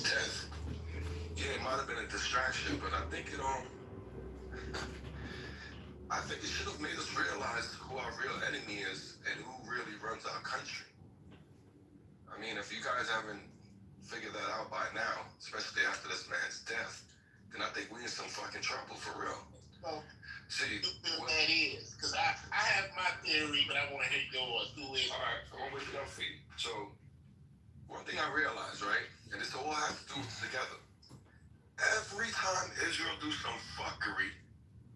death, yeah, it might have been a distraction, but I think it should have made us realize who our real enemy is and who really runs our country. I mean, if you guys haven't figured that out by now, especially after this man's death, then I think we're in some fucking trouble for real. Well, see, that is, because I have my theory, but I want to hear yours. Who is? All right, I'm gonna wait for your feet. So, one thing I realized, right, and this all has to do together. Every time Israel do some fuckery,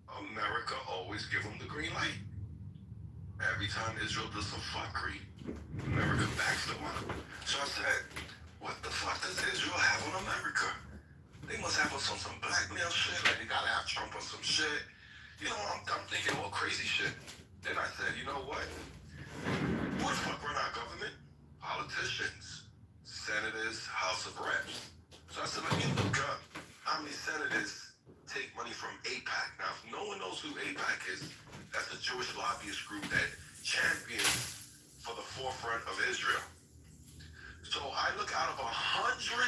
America always give them the green light. Every time Israel does some fuckery, America backs them up. So I said, what the fuck does Israel have on America? They must have us on some blackmail shit, like they gotta have Trump on some shit. You know, I'm thinking all crazy shit. Then I said, you know what? Who the fuck run our government? Politicians, senators, House of Reps. So I said, let me look up how many senators take money from AIPAC. Now, if no one knows who AIPAC is, that's a Jewish lobbyist group that champions for the forefront of Israel. So I look out of 100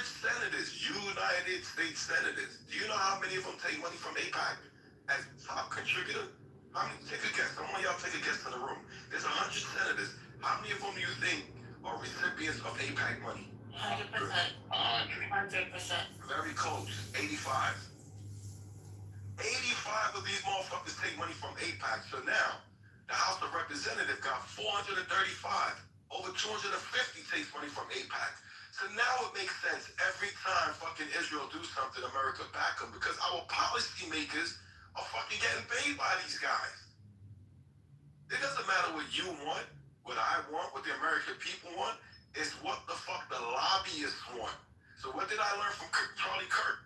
senators, United States senators. Do you know how many of them take money from AIPAC as top contributor? How many? Take a guess. I want y'all to take a guess in the room. There's 100 senators. How many of them do you think are recipients of AIPAC money? 100%. 100%. Very close. 85. 85 of these motherfuckers take money from AIPAC. So now, the House of Representatives got 435. Over 250 takes money from AIPAC. So now it makes sense. Every time fucking Israel do something, America back them because our policymakers are fucking getting paid by these guys. It doesn't matter what you want, what I want, what the American people want. It's what the fuck the lobbyists want. So what did I learn from Charlie Kirk?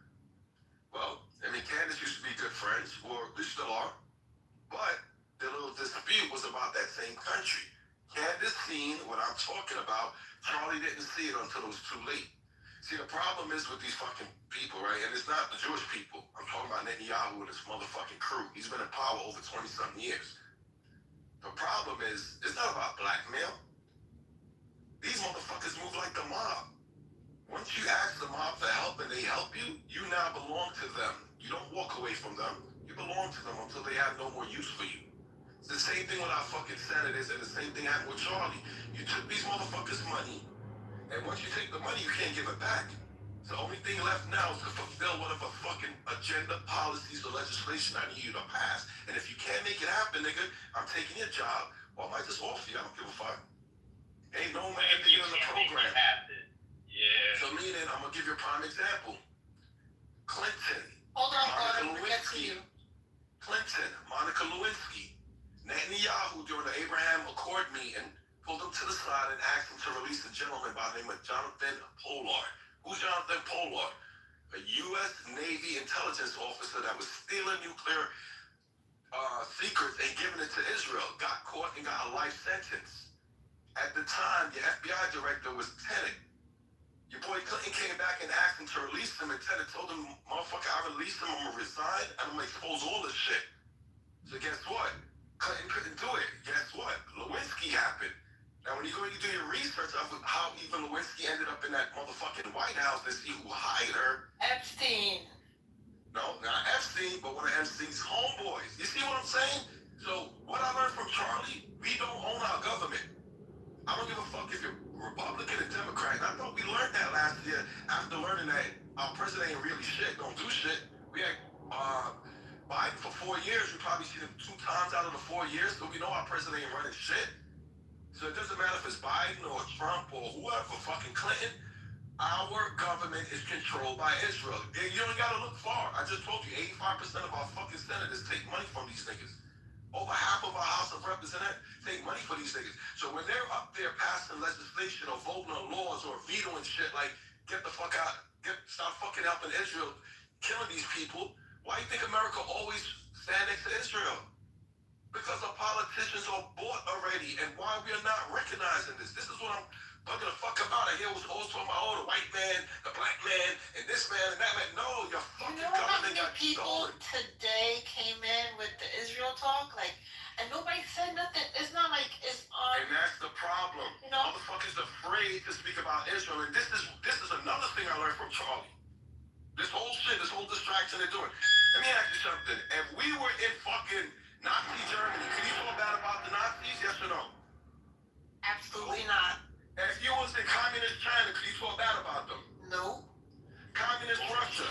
Well, I mean, Candace used to be good friends, or they still are, but the little dispute was about that same country. Candace seen what I'm talking about. Charlie didn't see it until it was too late. See, the problem is with these fucking people, right? And it's not the Jewish people. I'm talking about Netanyahu and his motherfucking crew. He's been in power over 20-something years. The problem is, it's not about blackmail. These motherfuckers move like the mob. Once you ask the mob for help and they help you, you now belong to them. You don't walk away from them. You belong to them until they have no more use for you. It's the same thing with our fucking senators and the same thing happened with Charlie. You took these motherfuckers' money, and once you take the money, you can't give it back. So the only thing left now is to fulfill whatever fucking agenda, policies, or legislation I need you to pass. And if you can't make it happen, nigga, I'm taking your job, or I might just offer you. I don't give a fuck. Ain't no man in the program. Yeah. So meaning, I'm gonna give you a prime example. Clinton. Hold on, Monica we'll get to you. Clinton, Monica Lewinsky, Netanyahu during the Abraham Accord meeting pulled him to the side and asked him to release a gentleman by the name of Jonathan Pollard. Who's Jonathan Pollard? A U.S. Navy intelligence officer that was stealing nuclear secrets and giving it to Israel. Got caught and got a life sentence. At the time, the FBI director was Tenet. Your boy Clinton came back and asked him to release him, and Tenet told him, motherfucker, I release him, I'm gonna resign, and I'm gonna expose all this shit. So guess what? Clinton couldn't do it. Guess what? Lewinsky happened. Now, when you go and you do your research of how even Lewinsky ended up in that motherfucking White House and see who hired her. Epstein. No, not Epstein, but one of Epstein's homeboys. You see what I'm saying? So what I learned from Charlie, we don't own our government. I don't give a fuck if you're Republican or Democrat. And I thought we learned that last year after learning that our president ain't really shit, don't do shit. We had Biden for 4 years. We probably seen him 2 times out of the 4 years, so we know our president ain't running shit. So it doesn't matter if it's Biden or Trump or whoever, fucking Clinton. Our government is controlled by Israel. You don't gotta look far. I just told you, 85% of our fucking senators take money from these niggas. Over half of our House of Representatives take money for these niggas. So when they're up there passing legislation or voting on laws or vetoing shit like get the fuck out, stop fucking helping Israel, killing these people, why do you think America always stand next to Israel? Because our politicians are bought already, and why we are not recognizing this. This is what I'm bugging the fuck about. I hear what's always talking about, the white man, the black man, and this man and that man. No, your fucking government got people stolen. Today came in with the Israel talk, and nobody said nothing. It's not like it's on. And that's the problem. You know? Motherfuckers afraid to speak about Israel, and this is another first thing I learned from Charlie. This whole shit, this whole distraction they're doing. Let me ask you something. If we were in fucking Nazi Germany, could you feel bad about the Nazis? Yes or no? Absolutely not. If you was in communist China, could you feel bad about them? No. Communist Russia.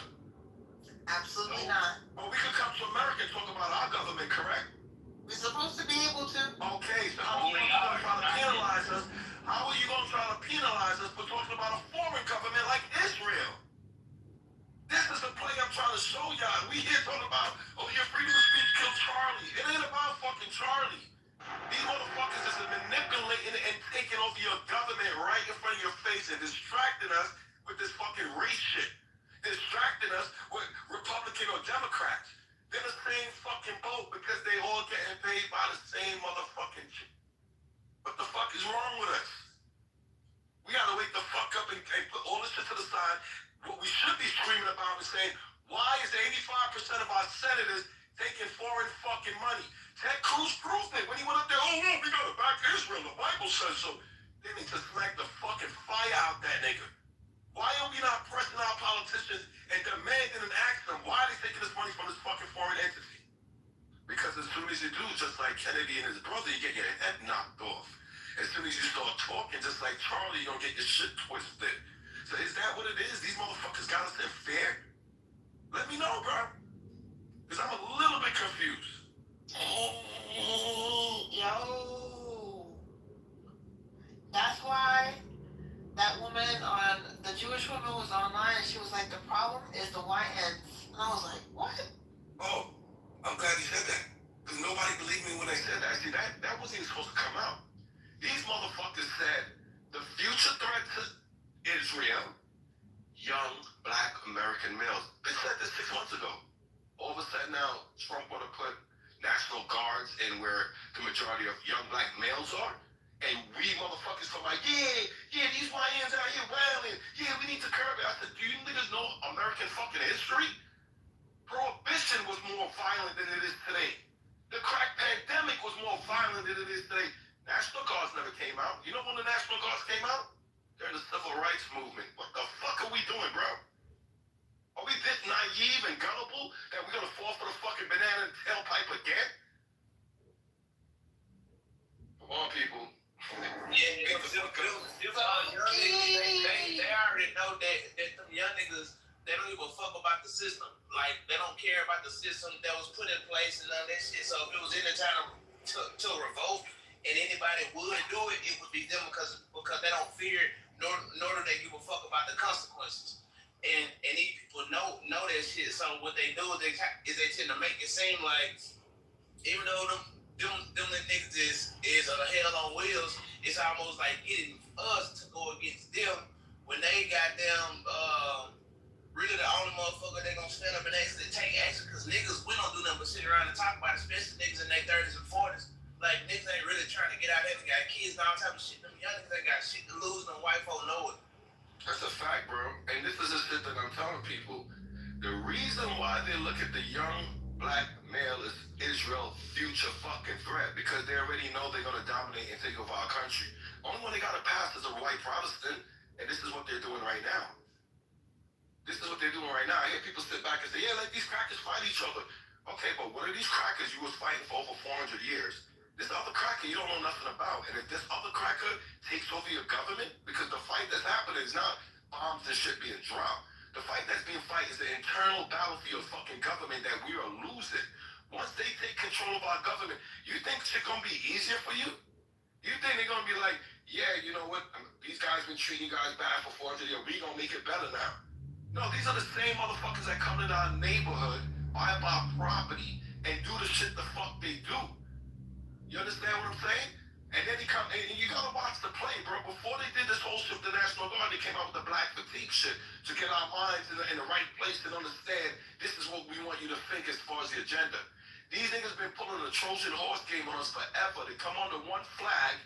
Absolutely not. Well, we could come to America and talk about our government, correct? We're supposed to be able to. Okay, so how are you going to try to penalize us? How are you going to try to penalize us for talking about a foreign government like Israel? This is a play I'm trying to show y'all. We here talking about, oh, your freedom of speech killed Charlie. It ain't about fucking Charlie. These motherfuckers is manipulating and taking over your government right in front of your face and distracting us with this fucking race shit. Distracting us with Republican or Democrats. They're the same fucking boat because they all getting paid by the same motherfucking shit. What the fuck is wrong with us? We gotta wake the fuck up and put all this shit to the side. What we should be screaming about is saying, why is 85% of our senators taking foreign fucking money? Ted Cruz proved it when he went up there, oh, no, we gotta back Israel. The Bible says so. They need to smack the fucking fire out that nigga. Why are we not pressing our politicians and demanding and asking them, why are they taking this money from this fucking foreign entity? Because as soon as you do, just like Kennedy and his brother, you get your head knocked off. As soon as you start talking, just like Charlie, you're gonna get your shit twisted. So is that what it is? These motherfuckers got us in fear? Let me know, bro. Because I'm a little bit confused. Yo. That's why that woman the Jewish woman was online and she was like, the problem is the YNs. And I was like, what? Oh, I'm glad you said that. Because nobody believed me when I said that. See, that wasn't even supposed to come out. These motherfuckers said the future threat to Israel, young black American males. They said this 6 months ago. All of a sudden now, Trump want to put National Guards in where the majority of young black males are. And we motherfuckers come like, yeah, these YNs out here wailing. Yeah, we need to curb it. I said, do you niggas know American fucking history? Prohibition was more violent than it is today. The crack pandemic was more violent than it is today. National Guards never came out. You know when the National Guards came out? During the Civil Rights Movement. What the fuck are we doing, bro? Are we this naive and gullible that we're gonna fall for the fucking banana tailpipe again? Come on, people. Yeah, them young niggas, they already know that them young niggas, they don't give a fuck about the system. Like, they don't care about the system that was put in place and none of that shit. So if it was any time to revolt and anybody would do it, it would be them because they don't fear nor do they give a fuck about the consequences. And these people know that shit. So what they do is they tend to make it seem like even though them niggas is hell on wheels, it's almost like getting us to go against them when they got them really the only motherfucker they gonna stand up and actually take action, because niggas, we don't do nothing but sit around and talk about it, especially niggas in their 30s and 40s. Like, niggas ain't really trying to get out there. They got kids and all type of shit. Them young niggas ain't got shit to lose, and white folk know it. That's a fact, bro. And this is the shit that I'm telling people. The reason why they look at the young black male as Israel's future fucking threat, because they already know they're gonna dominate and take over our country. Only one they gotta pass is a white Protestant, and this is what they're doing right now. This is what they're doing right now. I hear people sit back and say, yeah, let these crackers fight each other. Okay, but what are these crackers you was fighting for over 400 years? This other cracker you don't know nothing about. And if this other cracker takes over your government, because the fight that's happening is not bombs and shit being dropped. The fight that's being fought is the internal battlefield fucking government that we are losing. Once they take control of our government, you think shit gonna be easier for you? You think they're gonna be like, yeah, you know what? These guys been treating you guys bad for 400 years. We gonna make it better now. No, these are the same motherfuckers that come into our neighborhood, buy up our property, and do the shit the fuck they do. You understand what I'm saying? And then and you gotta watch the play, bro. Before they did this whole shit with the National Guard, they came out with the black fatigue shit to get our minds in the right place and understand this is what we want you to think as far as the agenda. These niggas been pulling a Trojan horse game on us forever. They come under one flag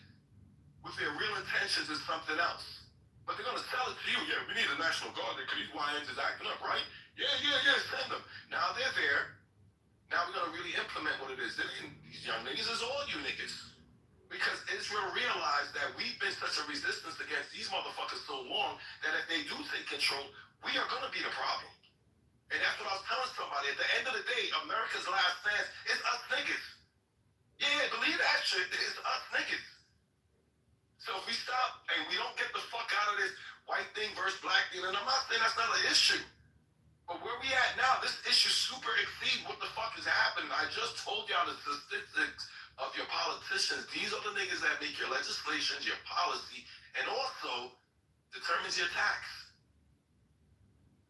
with their real intentions is something else. But they're gonna sell it to you. Yeah, we need a National Guard because these YNs is acting up, right? Yeah, send them. Now they're there. Now we're gonna really implement what it is. These young niggas is all you niggas. Because Israel realized that we've been such a resistance against these motherfuckers so long that if they do take controlled, we are going to be the problem. And that's what I was telling somebody. At the end of the day, America's last stand is us niggas. Yeah, believe that shit. It's us niggas. So if we stop and we don't get the fuck out of this white thing versus black thing, and I'm not saying that's not an issue. But where we at now, this issue super exceeds what the fuck is happening. I just told y'all the statistics of your politicians. These are the niggas that make your legislation, your policy, and also determines your tax.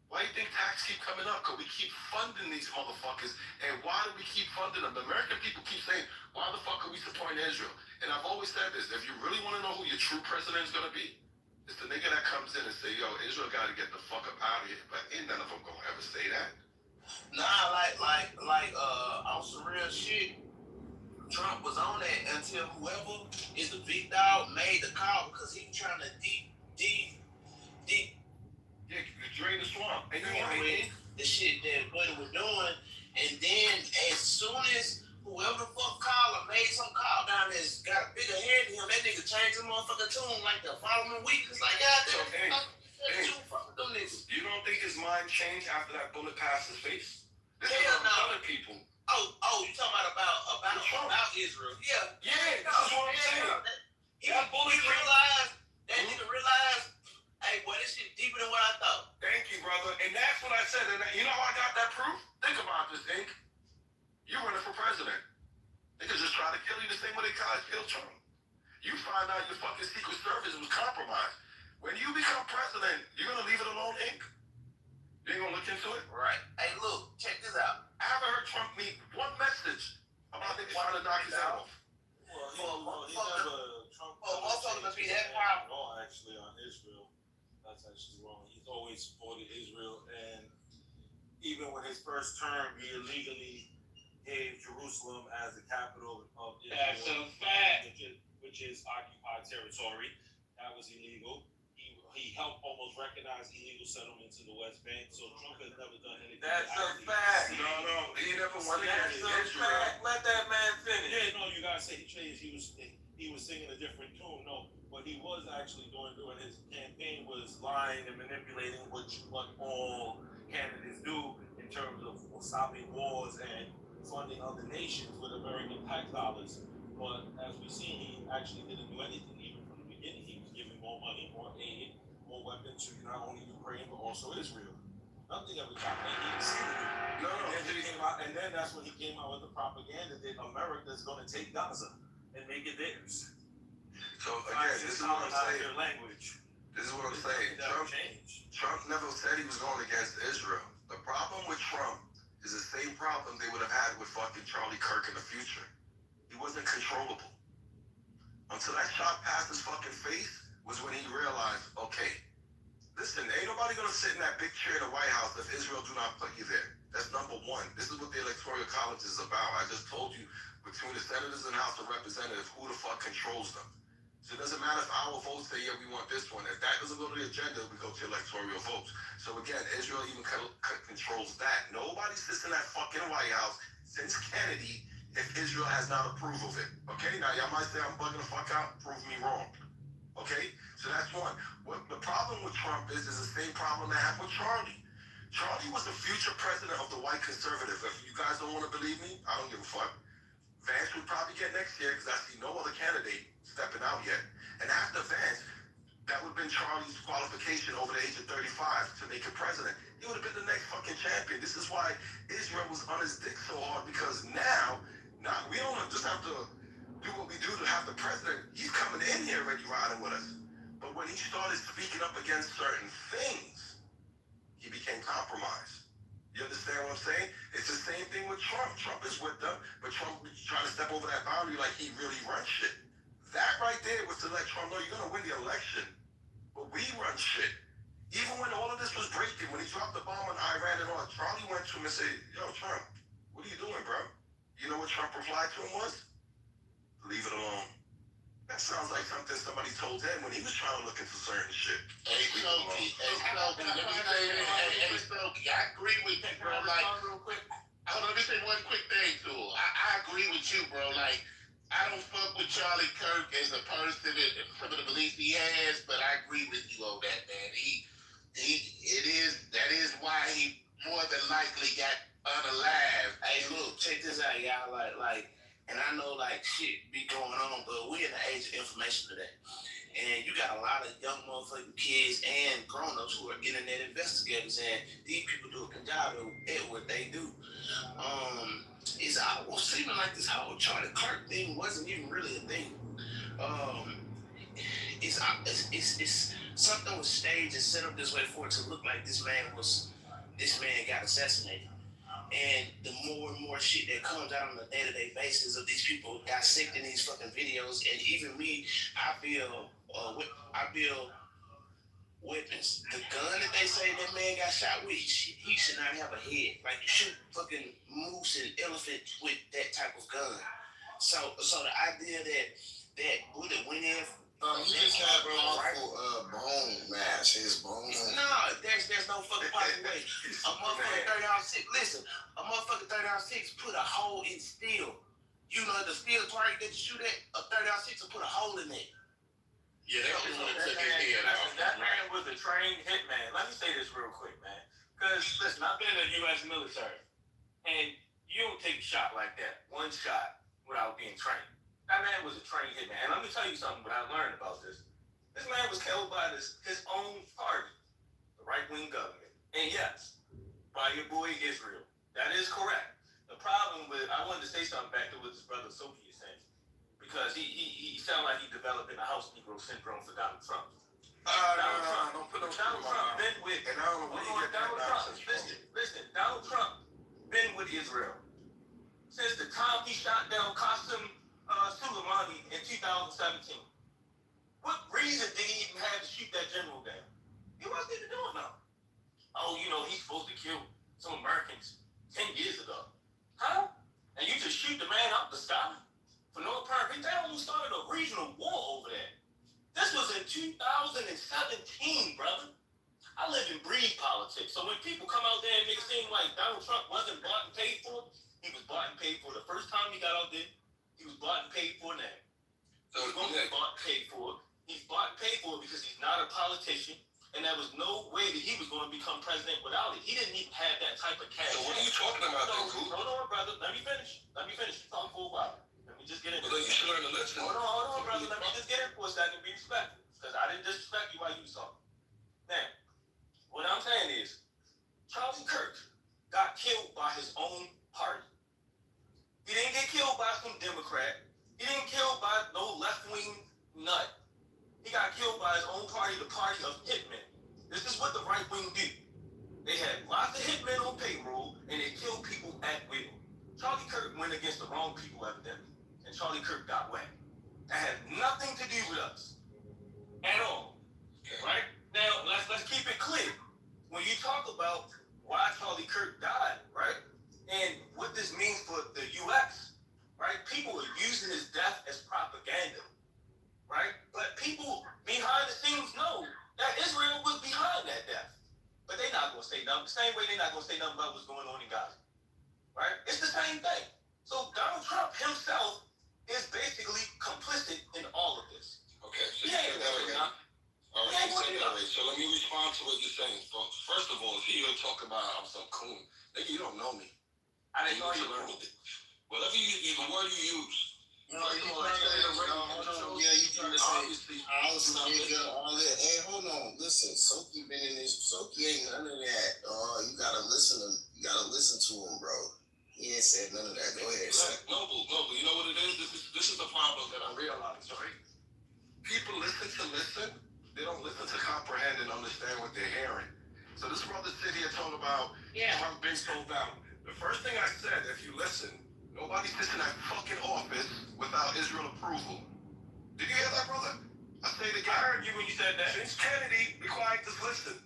Why do you think tax keep coming up? Because we keep funding these motherfuckers. And why do we keep funding them? The American people keep saying, why the fuck are we supporting Israel? And I've always said this, if you really want to know who your true president is going to be, it's the nigga that comes in and say, yo, Israel got to get the fuck up out of here. But ain't none of them going to ever say that. Nah, on some real shit, Trump was on that until whoever is the big dog made the call because he was trying to Yeah, drain the swamp. And you know what I mean? the shit that Buddy was doing, and then as soon as whoever the fuck called or made some call down that's got a bigger head than him, that nigga changed the motherfucking tune like the following week. It's like, fuck them niggas. You don't think his mind changed after that bullet passed his face? This Hell is what I'm no. telling people. You talking about Israel? Yeah. Yeah, this is what I'm saying. That bullet That nigga realized, hey boy, this shit deeper than what I thought. Thank you, brother. And that's what I said. And you know how I got that proof? Think about this, Ink. You running for president. Niggas just trying to kill you the same way they killed Trump. You find out your fucking Secret Service was compromised. When you become president, you're going to leave it alone, Ink? You ain't going to look into it? Right. Hey, look, check this out. I haven't heard Trump make one message about niggas trying to knock his head off. Motherfucker must be that powerful. Wrong, actually, on Israel. That's actually wrong. He's always supported Israel, and even with his first term, he illegally gave Jerusalem as the capital of Israel. That's a fact. Which is occupied territory. That was illegal. He helped almost recognize illegal settlements in the West Bank, so Trump has never done anything. That's a fact. No, he never won against That's a Israel. fact. Let that man finish. Yeah, no, you gotta say he changed. He was singing a different tune. No, what he was actually doing during his campaign was lying and manipulating, what all candidates do in terms of stopping wars and funding other nations with American tax dollars. But as we see, he actually didn't do anything even from the beginning. He was giving more money, more aid, more weapons to not only Ukraine but also Israel. Nothing ever got made. He didn't see it. No. And then that's when he came out with the propaganda that America's going to take Gaza and make it theirs. So again, this is what I'm saying. Their language. This is what I'm saying. Trump never said he was going against Israel. The problem with Trump is the same problem they would have had with fucking Charlie Kirk in the future. He wasn't controllable. Until that shot passed his fucking face was when he realized, okay, listen, ain't nobody gonna sit in that big chair in the White House if Israel do not put you there. That's number one. This is what the Electoral College is about. I just told you, between the senators and House of Representatives, who the fuck controls them. So it doesn't matter if our votes say, yeah, we want this one. If that doesn't go to the agenda, we go to electoral votes. So again, Israel even controls that. Nobody sits in that fucking White House since Kennedy if Israel has not approved of it. Okay? Now, y'all might say I'm bugging the fuck out. Prove me wrong. Okay? So that's one. What the problem with Trump is the same problem that happened with Charlie. Charlie was the future president of the white conservative. If you guys don't want to believe me, I don't give a fuck. Vance would probably get next year because I see no other candidate stepping out yet. And after Vance, that would have been Charlie's qualification over the age of 35 to make him president. He would have been the next fucking champion. This is why Israel was on his dick so hard, because now we don't just have to do what we do to have the president. He's coming in here already riding with us. But when he started speaking up against certain things, he became compromised. You understand what I'm saying? It's the same thing with Trump. Trump is with them, but Trump is trying to step over that boundary like he really runs shit. That right there was to let Trump know you're going to win the election, but we run shit. Even when all of this was breaking, when he dropped the bomb on Iran and all, Charlie went to him and said, yo, Trump, what are you doing, bro? You know what Trump replied to him was? Leave it alone. That sounds like something somebody told him when he was trying to look into certain shit. Hey, Smokey, let me say this. Hey, Smokey, I agree with you, bro. Like, let me say one quick thing, too. I agree with you, bro. Like, I don't fuck with Charlie Kirk as a person and some of the beliefs he has, but I agree with you on that, man. He shit be going on, but we in the age of information today. And you got a lot of young motherfucking kids and grown-ups who are internet investigators, and these people do a good job at what they do. It's almost seeming like this whole Charlie Kirk thing wasn't even really a thing. It's something was staged and set up this way for it to look like this man got assassinated. And the more and more shit that comes out on a day-to-day basis of these people dissecting these fucking videos, and even me, I build weapons. The gun that they say that man got shot with, he should not have a head. Like, you shoot fucking moose and elephants with that type of gun. So the idea that bullet went in. You just have an awful bone mass. His bone. No, there's no fucking possible way. A motherfucker 30-06. Listen, a motherfucker 30-06 put a hole in steel. You know the steel target that you shoot at, a 30-06 will put a hole in it. Yeah, that shit would have took his head off. That man was a trained hitman. Let me say this real quick, man. Because, listen, I've been in the U.S. military, and you don't take a shot like that, one shot, without being trained. That man was a trained hitman. And let me tell you something, what I learned about this. This man was killed by his own party, the right-wing government. And yes, by your boy Israel. That is correct. The problem with, I wanted to say something back to what his brother Sophie is saying. Because he sounded like he developing a house Negro syndrome for Donald Trump. Don't put no Donald Trump been with, and I don't know where you get that nonsense from. Listen, Donald Trump been with Israel since the time he shot down Qasem Soleimani in 2017. What reason did he even have to shoot that general down? He wasn't even doing nothing. Oh, he's supposed to kill some Americans 10 years ago. Huh? And you just shoot the man out the sky? For no apparent reason. They almost started a regional war over that. This was in 2017, brother. I live in breed politics. So when people come out there and make it seem like Donald Trump wasn't bought and paid for, he was bought and paid for the first time he got out there. He was bought and paid for now. So he's going to be bought and paid for. He's bought and paid for because he's not a politician. And there was no way that he was going to become president without it. He didn't even have that type of cash. So what are you talking about then, Coop? Hold on, brother. Let me finish. You're talking for a while. Let me just get in. Well, then you should learn to listen. Hold on, brother. Let me just get in for a second and be respectful. Because I didn't disrespect you while you was talking. Now, what I'm saying is, Charlie Kirk got killed by his own party. He didn't get killed by some Democrat. He didn't get killed by no left-wing nut. He got killed by his own party, the party of hitmen. This is what the right wing do. They had lots of hitmen on payroll, and they killed people at will. Charlie Kirk went against the wrong people, evidently, and Charlie Kirk got whacked. That had nothing to do with us at all. Right? Now, let's keep it clear. When you talk about why Charlie Kirk died, right, and what this means for the U.S., right, people are using his death as propaganda, right? But people behind the scenes know that Israel was behind that death. But they're not going to say nothing. The same way they're not going to say nothing about what's going on in Gaza, right? It's the same thing. So Donald Trump himself is basically complicit in all of this. Okay, so you said that again. All right, you said that already. So let me respond to what you're saying. First of all, if you're talking about I'm some coon, nigga, you don't know me. I didn't know you. Whatever the word you use. No, you trying to say, yeah, you trying to say, hey, hold on, listen, Soki been in this, Soki ain't none of that, you gotta listen to him, bro. He ain't said none of that, go ahead, son. Noble, you know what it is? This is the problem that I realize, right? People listen, they don't listen to comprehend and understand what they're hearing. So this brother sit here talking about Trump being sold out. The first thing I said, if you listen, nobody sits in that fucking office without Israel approval. Did you hear that, brother? I say it again. I heard you when you said that. Since Kennedy, be quiet, just listen.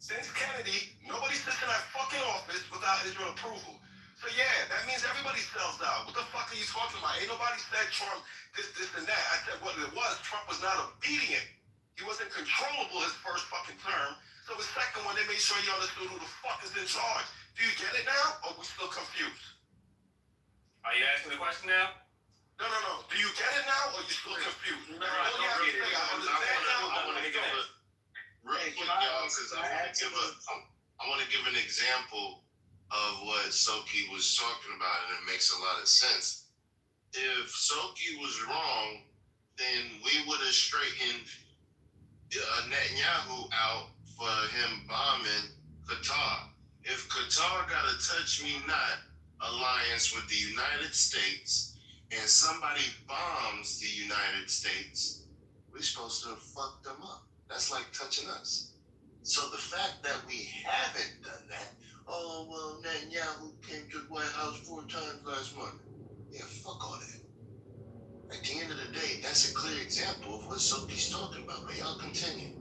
Since Kennedy, nobody sits in that fucking office without Israel approval. So yeah, that means everybody sells out. What the fuck are you talking about? Ain't nobody said Trump this, and that. I said what it was. Trump was not obedient. He wasn't controllable his first fucking term. So his second one, they made sure you understood who the fuck is in charge. Do you get it now, or we still confused? Are you asking the question now? No. Do you get it now, or you still confused? No, I don't get it. I want to give a real quick, y'all, because I want to give an example of what Soki was talking about, and it makes a lot of sense. if Soki was wrong, then we would have straightened Netanyahu out for him bombing Qatar. If Qatar got a touch me not alliance with the United States and somebody bombs the United States, we're supposed to have fucked them up. That's like touching us. So the fact that we haven't done that, oh, well, Netanyahu came to the White House 4 times last month. Yeah, fuck all that. At the end of the day, that's a clear example of what Soki's talking about, but y'all continue.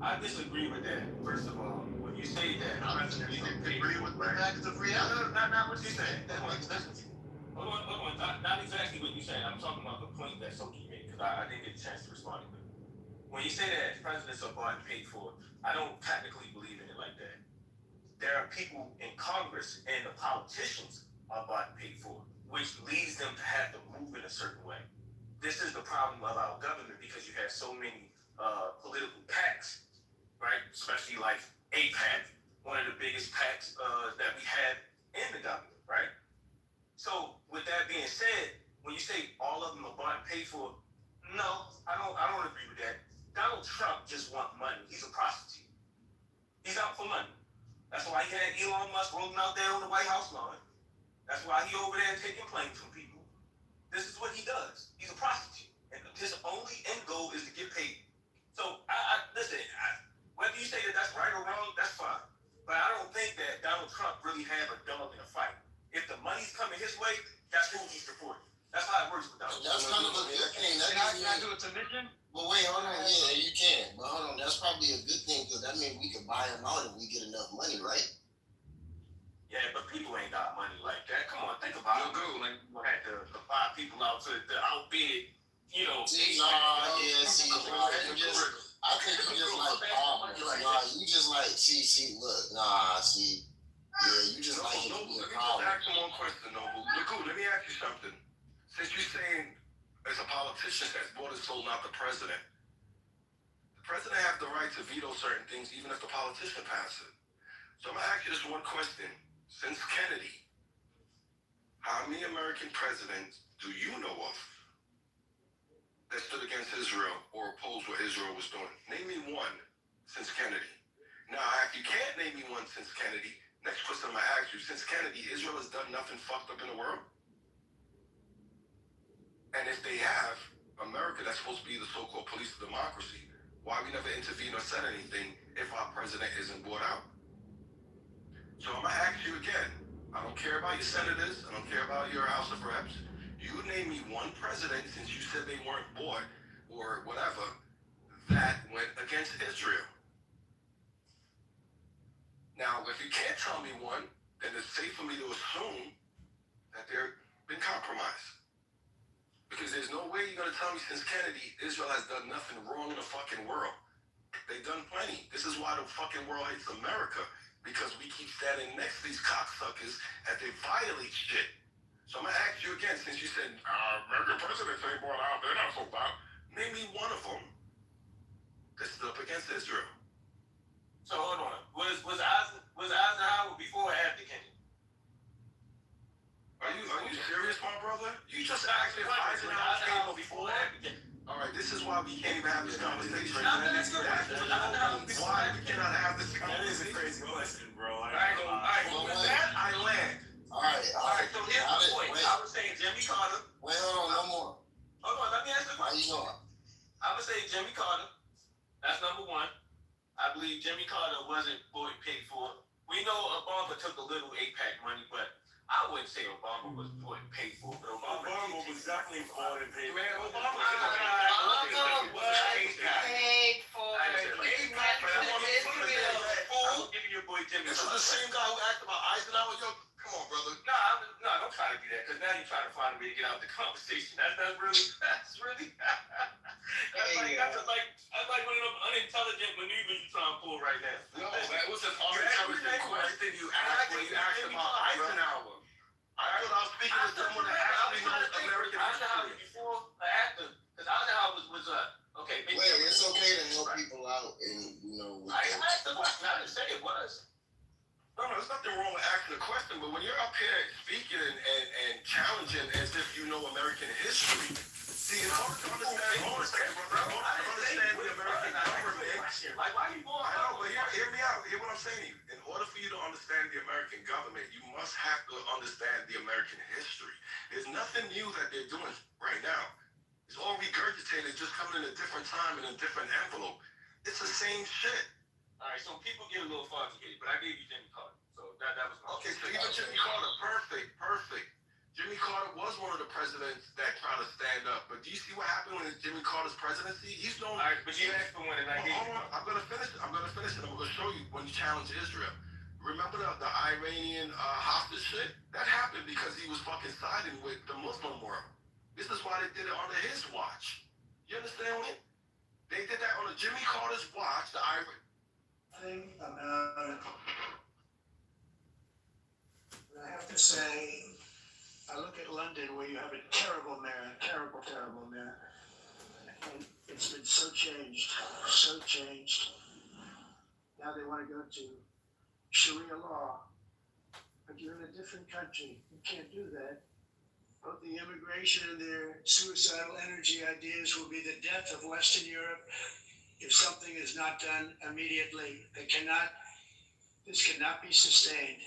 I disagree with that. First of all, when you say that, I agree with the facts of reality. not what you're saying. Hold on. Not exactly what you're saying. I'm talking about the point that Soki made, because I didn't get a chance to respond to it. When you say that presidents are bought and paid for, I don't technically believe in it like that. There are people in Congress and the politicians are bought and paid for, which leads them to have to move in a certain way. This is the problem of our government, because you have so many political PACs, right? Especially like APAC, one of the biggest PACs that we have in the government, right? So with that being said, when you say all of them are bought and paid for, no, I don't agree with that. Donald Trump just wants money. He's a prostitute. He's out for money. That's why he had Elon Musk rolling out there on the White House lawn. That's why he over there taking planes from people. This is what he does. He's a prostitute. And his only end goal is to get paid. So, listen, whether you say that that's right or wrong, that's fine. But I don't think that Donald Trump really had a dog in a fight. If the money's coming his way, that's who he's supporting. That's how it works with Donald Trump. That's kind of a good thing. Can I do a submission? But wait, hold on. Yeah, you can. But hold on. That's probably a good thing, because that means we can buy him out if we get enough money, right? Yeah, but people ain't got money like that. Come on, think about it. Like, you had to buy people out to outbid, See, I think you just like problems. You just like, look, you just like it to be a problem. Let me just ask you one question, Noble. Noble, let me ask you something. Since you're saying as a politician that's bought and sold, not the president have the right to veto certain things even if the politician passes it. So I'm going to ask you this one question. Since Kennedy, how many American presidents do you know of that stood against Israel or opposed what Israel was doing? Name me one since Kennedy. Now, if you can't name me one since Kennedy, next question I'm going to ask you, since Kennedy, Israel has done nothing fucked up in the world? And if they have, America, that's supposed to be the so-called police of democracy, why we never intervene or said anything if our president isn't bought out? So I'm going to ask you again. I don't care about your senators. I don't care about your House of Reps. You name me one president, since you said they weren't bought or whatever, that went against Israel. Now, if you can't tell me one, then it's safe for me to assume that they've been compromised. Because there's no way you're going to tell me since Kennedy, Israel has done nothing wrong in the fucking world. They've done plenty. This is why the fucking world hates America. Because we keep standing next to these cocksuckers as they violate shit. So I'm going to ask you again, since you said, American presidents ain't bought out, they're not so bad. Name me one of them that stood up against Israel. So hold on. Was Eisenhower before or after Kennedy? Are you serious, my brother? You just asked me if Eisenhower came before or after Kennedy. All right, this is why we can't even have this conversation. Why we cannot have this conversation? That is a crazy question, bro. All right, with that, I land. All right. so here's the point. I was saying Jimmy Carter. Wait, hold on, no more. Hold on, let me ask the How you question. doing? I would say Jimmy Carter. That's number one. I believe Jimmy Carter wasn't bought and paid for. We know Obama took a little APAC money, but I wouldn't say Obama was bought and paid for. But Obama was definitely bought and paid for. Man, Obama was paid for. I'm giving your boy Jimmy. This is the same guy who asked about Eisenhower. Yo, come on, brother. No, don't try to do that, because now you're trying to find a way to get out of the conversation. That's like one of them unintelligent maneuvers you're trying to pull right now. No, that was an unintelligent question you asked when you asked about Eisenhower. I thought I was speaking to someone that actually knows American history. Before or after? Because Eisenhower was okay. Wait, it's okay to help people out, and I asked the question. I didn't say it was. No, there's nothing wrong with asking a question, but when you're up here speaking and challenging as if you know American history, see, it's hard to understand. Hold on a second, brother. I don't understand the American government. Like, why you going? I know, but hear me out. Hear what I'm saying to you. In order for you to understand the American government, you must have to understand the American history. There's nothing new that they're doing right now. It's all regurgitated, just coming in a different time in a different envelope. It's the same shit. All right, so people get a little fuzzy, but I gave you Jimmy Carter, so that was my. Okay, so even Jimmy Carter, perfect. Jimmy Carter was one of the presidents that tried to stand up, but do you see what happened when Jimmy Carter's presidency? He's known. All right, but you asked for one, and I gave you. Hold on, I'm gonna finish it. I'm gonna show you when you challenge Israel. Remember the Iranian hostage shit? That happened because he was fucking siding with the Muslim world. This is why they did it under his watch. You understand what? They did that on Jimmy Carter's watch. The Iran. Thing about, I have to say, I look at London where you have a terrible mayor, terrible mayor, and it's been so changed. Now they want to go to Sharia law, but you're in a different country. You can't do that. Both the immigration and their suicidal energy ideas will be the death of Western Europe if something is not done immediately. This cannot be sustained.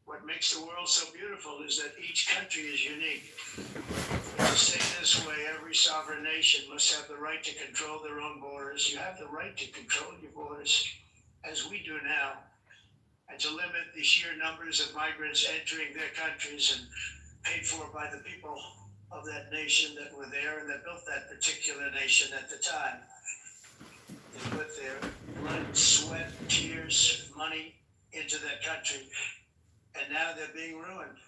What makes the world so beautiful is that each country is unique. To stay this way, every sovereign nation must have the right to control their own borders. You have the right to control your borders, as we do now, and to limit the sheer numbers of migrants entering their countries and paid for by the people of that nation that were there and that built that particular nation at the time. They put their blood, sweat, tears, money into that country, and now they're being ruined.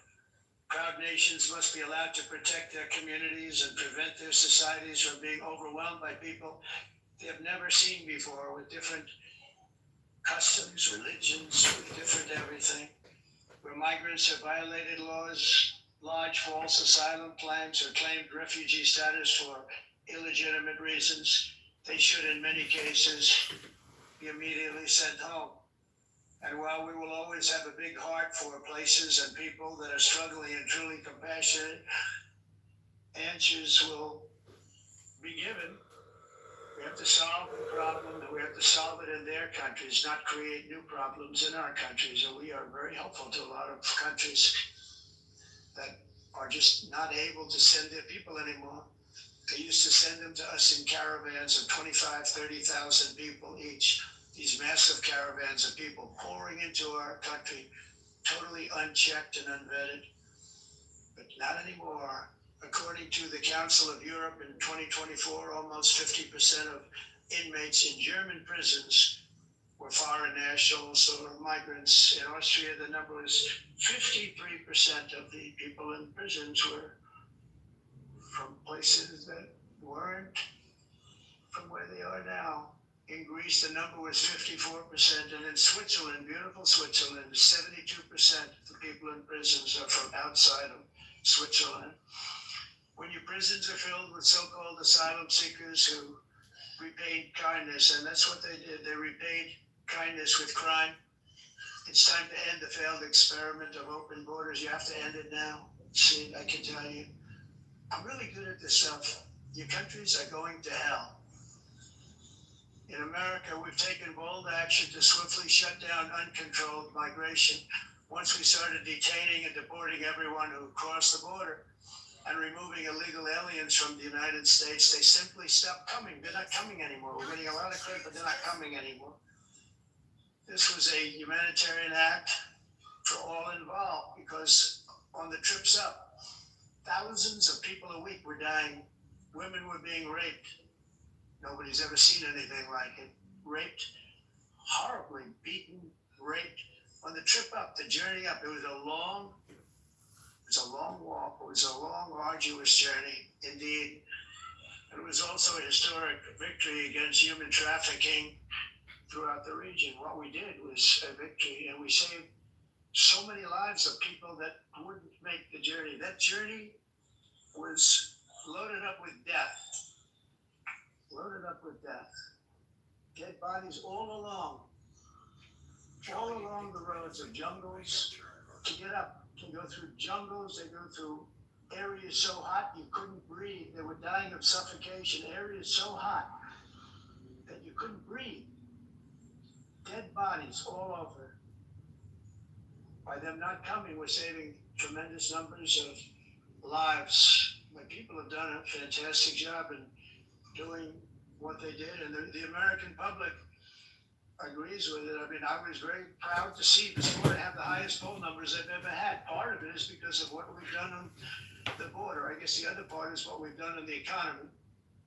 Proud nations must be allowed to protect their communities and prevent their societies from being overwhelmed by people they have never seen before, with different customs, religions, with different everything. Where migrants have violated laws, lodged false asylum claims, or claimed refugee status for illegitimate reasons, they should in many cases be immediately sent home. And while we will always have a big heart for places and people that are struggling and truly compassionate, answers will be given. We have to solve the problem, and we have to solve it in their countries, not create new problems in our countries. And we are very helpful to a lot of countries that are just not able to send their people anymore. They used to send them to us in caravans of 25, 30,000 people each. These massive caravans of people pouring into our country, totally unchecked and unvetted. But not anymore. According to the Council of Europe in 2024, almost 50% of inmates in German prisons were foreign nationals or migrants. In Austria, the number was 53% of the people in prisons were from places that weren't from where they are now. In Greece, the number was 54%, and in Switzerland, beautiful Switzerland, 72% of the people in prisons are from outside of Switzerland. When your prisons are filled with so-called asylum seekers who repaid kindness, and that's what they did, they repaid kindness with crime. It's time to end the failed experiment of open borders. You have to end it now. See, I can tell you, I'm really good at this stuff. Your countries are going to hell. In America, we've taken bold action to swiftly shut down uncontrolled migration. Once we started detaining and deporting everyone who crossed the border and removing illegal aliens from the United States, they simply stopped coming. They're not coming anymore. We're getting a lot of credit, but they're not coming anymore. This was a humanitarian act for all involved, because on the trips up, thousands of people a week were dying. Women were being raped. Nobody's ever seen anything like it. Raped, horribly beaten, raped. On the trip up, the journey up, it was a long walk. It was a long, arduous journey, indeed. And it was also a historic victory against human trafficking throughout the region. What we did was a victory, and we saved so many lives of people that wouldn't make the journey. That journey was loaded up with death. Loaded up with death. Dead bodies all along. all along the roads of jungles to get up, to go through jungles, they go through areas so hot you couldn't breathe. They were dying of suffocation, areas so hot that you couldn't breathe. Dead bodies all over. By them not coming, we're saving tremendous numbers of lives. My people have done a fantastic job in doing what they did, and the American public agrees with it. I mean, I was very proud to see this border have the highest poll numbers I've ever had. Part of it is because of what we've done on the border. I guess the other part is what we've done in the economy.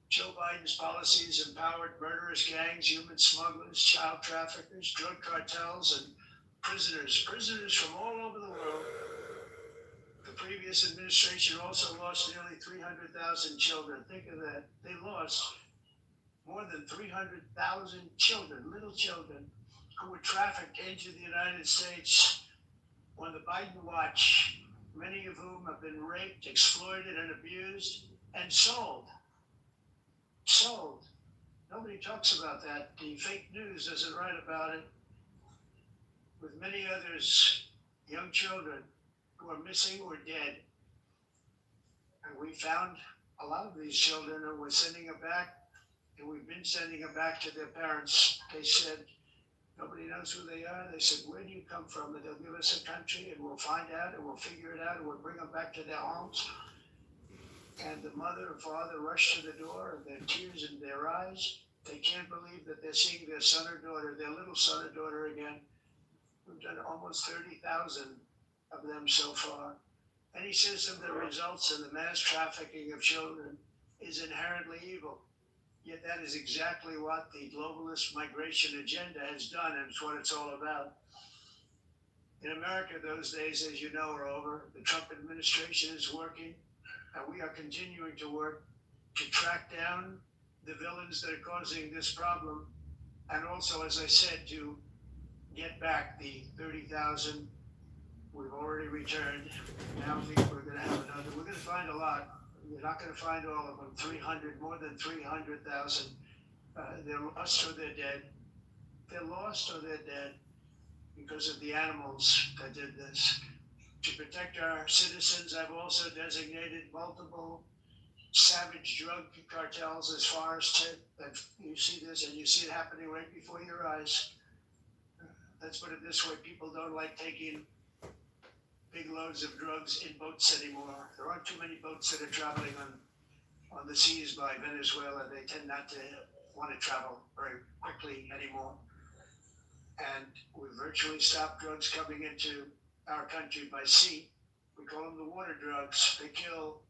Joe Biden's policies empowered murderous gangs, human smugglers, child traffickers, drug cartels, and prisoners from all over the world. The previous administration also lost nearly 300,000 children. Think of that. They lost more than 300,000 children, little children, who were trafficked into the United States on the Biden watch, many of whom have been raped, exploited, and abused, and sold. Sold. Nobody talks about that. The fake news doesn't write about it. With many others, young children who are missing or dead. And we found a lot of these children and we're sending them back, and we've been sending them back to their parents. They said, nobody knows who they are. They said, where do you come from? And they'll give us a country and we'll find out and we'll figure it out and we'll bring them back to their homes. And the mother and father rush to the door, and their tears in their eyes. They can't believe that they're seeing their son or daughter, their little son or daughter again. We've done almost 30,000 of them so far. And he says that the results in the mass trafficking of children is inherently evil. Yet that is exactly what the globalist migration agenda has done, and it's what it's all about. In America, those days, as you know, are over. The Trump administration is working, and we are continuing to work to track down the villains that are causing this problem, and also, as I said, to get back the 30,000 we've already returned. Now I think we're going to have another. We're going to find a lot. We're not going to find all of them. 300, more than 300,000. They're lost or they're dead. They're lost or they're dead because of the animals that did this. To protect our citizens, I've also designated multiple savage drug cartels as far as that you see this, and you see it happening right before your eyes. Let's put it this way, people don't like taking big loads of drugs in boats anymore. There aren't too many boats that are traveling on the seas by Venezuela. They tend not to want to travel very quickly anymore. And we virtually stopped drugs coming into our country by sea. We call them the water drugs. They kill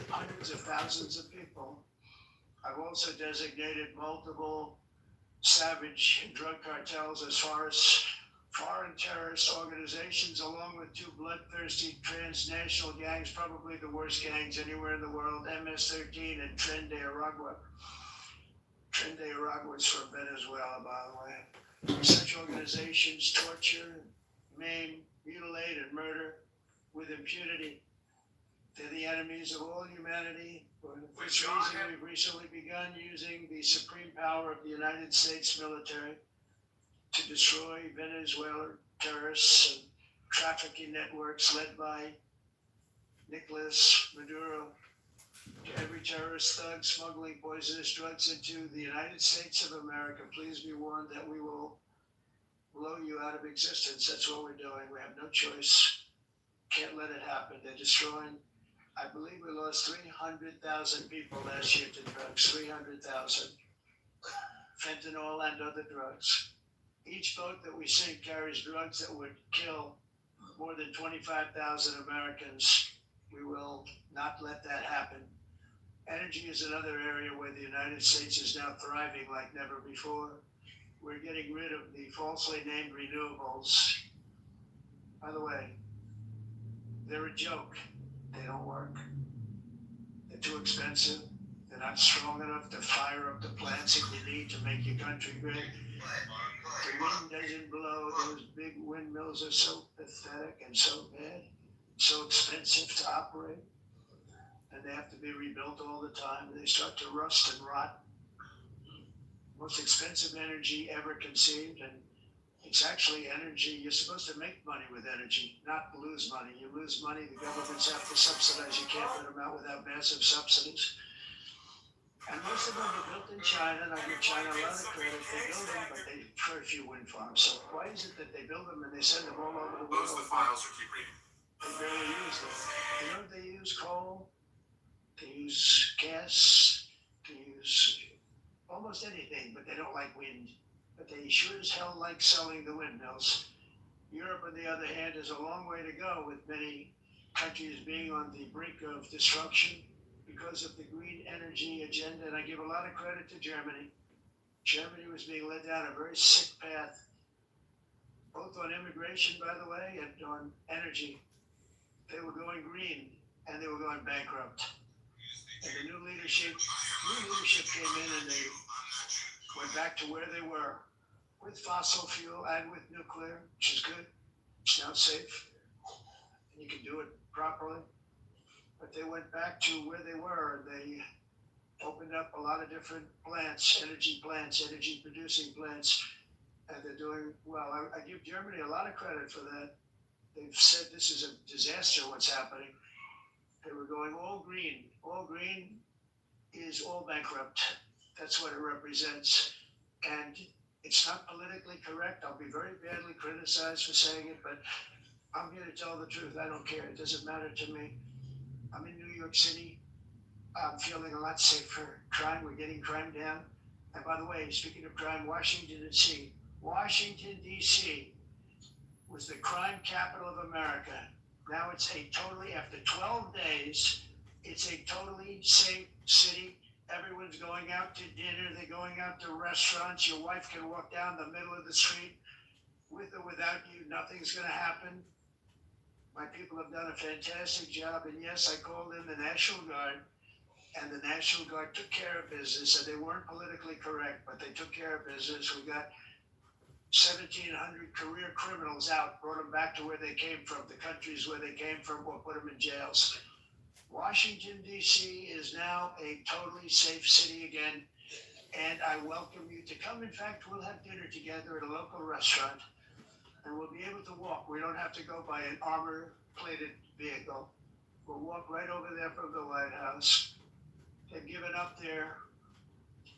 hundreds of thousands of people. I've also designated multiple savage drug cartels as far as foreign terrorist organizations, along with two bloodthirsty transnational gangs, probably the worst gangs anywhere in the world, MS-13 and Tren de Aragua. Tren de Aragua is from Venezuela, by the way. Such organizations torture, maim, mutilate, and murder with impunity. They're the enemies of all humanity. For this reason, we've recently begun using the supreme power of the United States military to destroy Venezuela terrorists and trafficking networks led by Nicolas Maduro. To every terrorist thug smuggling poisonous drugs into the United States of America, please be warned that we will blow you out of existence. That's what we're doing. We have no choice. Can't let it happen. They're destroying. I believe we lost 300,000 people last year to drugs. 300,000. Fentanyl and other drugs. Each boat that we sink carries drugs that would kill more than 25,000 Americans. We will not let that happen. Energy is another area where the United States is now thriving like never before. We're getting rid of the falsely named renewables. By the way, they're a joke. They don't work. They're too expensive. They're not strong enough to fire up the plants that you need to make your country great. The wind doesn't blow. Those big windmills are so pathetic and so bad, so expensive to operate. And they have to be rebuilt all the time. They start to rust and rot. Most expensive energy ever conceived. And It's actually energy. You're supposed to make money with energy, not lose money. You lose money, the governments have to subsidize. You can't let them out without massive subsidies. And most of them are built in China, and I give China a lot of credit. They build them, but they very few wind farms. So why is it that they build them and they send them all over the world? Close the files or keep reading. They barely use them. You know, they use coal, they use gas, they use almost anything, but they don't like wind. But they sure as hell like selling the windmills. Europe, on the other hand, is a long way to go, with many countries being on the brink of destruction because of the green energy agenda. And I give a lot of credit to Germany. Germany was being led down a very sick path, both on immigration, by the way, and on energy. They were going green, and they were going bankrupt. And the new leadership came in, and they went back to where they were, with fossil fuel and with nuclear, which is good. It's now safe, and you can do it properly. But they went back to where they were, and they opened up a lot of different plants, energy producing plants, and they're doing well. I give Germany a lot of credit for that. They've said this is a disaster, what's happening. They were going all green. All green is all bankrupt. That's what it represents. And it's not politically correct. I'll be very badly criticized for saying it, but I'm here to tell the truth. I don't care. It doesn't matter to me. I'm in New York City. I'm feeling a lot safer. Crime, we're getting crime down. And by the way, speaking of crime, Washington D.C. was the crime capital of America. Now it's after 12 days, it's a totally safe city. Everyone's going out to dinner. They're going out to restaurants. Your wife can walk down the middle of the street with or without you. Nothing's going to happen. My people have done a fantastic job. And yes, I called in the National Guard. And the National Guard took care of business. And they weren't politically correct, but they took care of business. We got 1,700 career criminals out, brought them back to where they came from, the countries where they came from, or put them in jails. Washington, D.C. is now a totally safe city again, and I welcome you to come. In fact, we'll have dinner together at a local restaurant, and we'll be able to walk. We don't have to go by an armor-plated vehicle. We'll walk right over there from the White House. They've given up their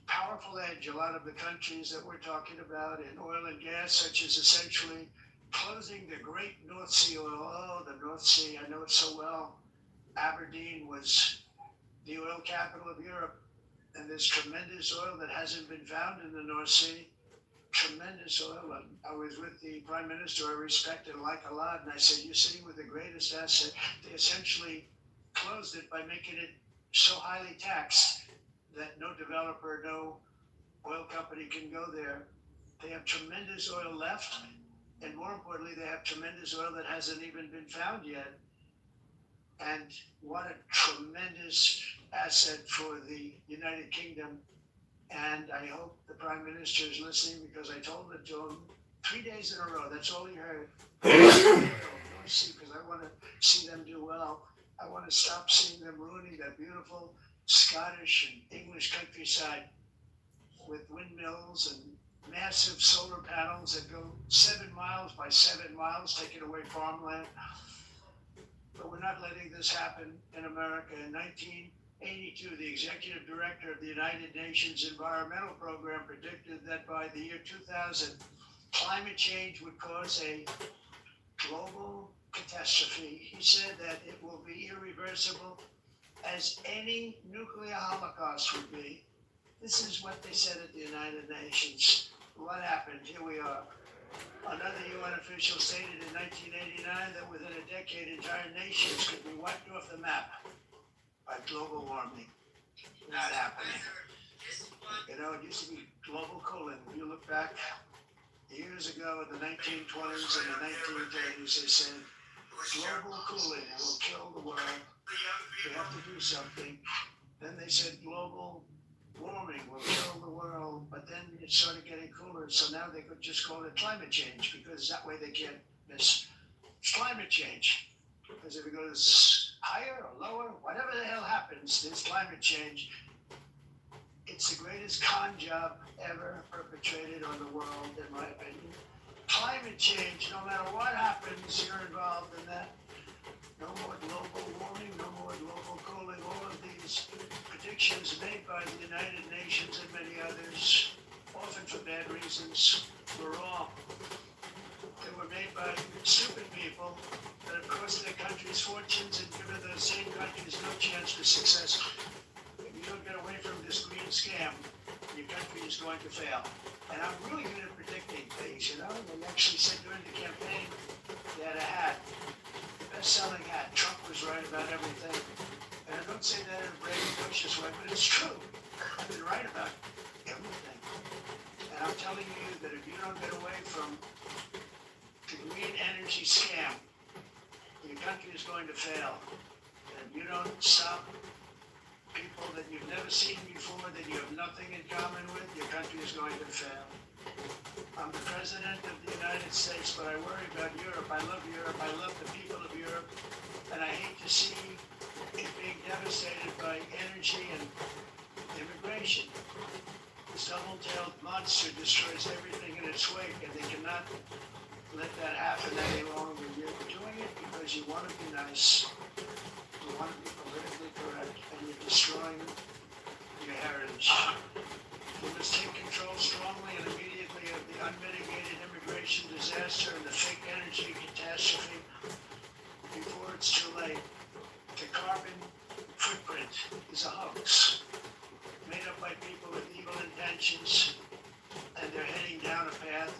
powerful edge, a lot of the countries that we're talking about in oil and gas, such as essentially closing the great North Sea oil. Oh, the North Sea, I know it so well. Aberdeen was the oil capital of Europe, and there's tremendous oil that hasn't been found in the North Sea. Tremendous oil. I was with the Prime Minister I respect and like a lot, and I said, you're sitting with the greatest asset. They essentially closed it by making it so highly taxed that no developer, no oil company can go there. They have tremendous oil left, and more importantly, they have tremendous oil that hasn't even been found yet. And what a tremendous asset for the United Kingdom. And I hope the Prime Minister is listening, because I told it to him 3 days in a row. That's all he heard. Because I want to see them do well. I want to stop seeing them ruining that beautiful Scottish and English countryside with windmills and massive solar panels that go 7 miles by 7 miles, taking away farmland. But we're not letting this happen in America. In 1982, the executive director of the United Nations Environmental Program predicted that by the year 2000, climate change would cause a global catastrophe. He said that it will be irreversible, as any nuclear holocaust would be. This is what they said at the United Nations. What happened? Here we are. Another UN official stated in 1989 that within a decade, entire nations could be wiped off the map by global warming. Not happening. You know, it used to be global cooling. If you look back years ago in the 1920s and the 1930s, they said global cooling will kill the world. We have to do something. Then they said global warming will kill the world, but then it started getting cooler, so now they could just call it climate change, because that way they can't miss. It's climate change, because if it goes higher or lower, whatever the hell happens, there's climate change. It's the greatest con job ever perpetrated on the world, in my opinion. climate change, no matter what happens, you're involved in that. No more global warming, no more global cooling. All of these predictions made by the United Nations and many others, often for bad reasons, were wrong. They were made by stupid people that have cost their countries fortunes and given those same countries no chance for success. If you don't get away from this green scam, your country is going to fail. And I'm really good at predicting things, you know. They actually said during the campaign they had a hat, best-selling hat. Trump was right about everything. And I don't say that in a braggadocious way, but it's true. I've been right about everything. And I'm telling you that if you don't get away from the green energy scam, your country is going to fail. And if you don't stop people that you've never seen before, that you have nothing in common with, your country is going to fail. I'm the president of the United States, but I worry about Europe. I love Europe. I love the people of Europe. And I hate to see it being devastated by energy and immigration. This double-tailed monster destroys everything in its wake, and they cannot let that happen any longer. You're doing it because you want to be nice. You want to be politically correct, and you're destroying your heritage. We must take control strongly and immediately of the unmitigated immigration disaster and the fake energy catastrophe before it's too late. The carbon footprint is a hoax made up by people with evil intentions, and they're heading down a path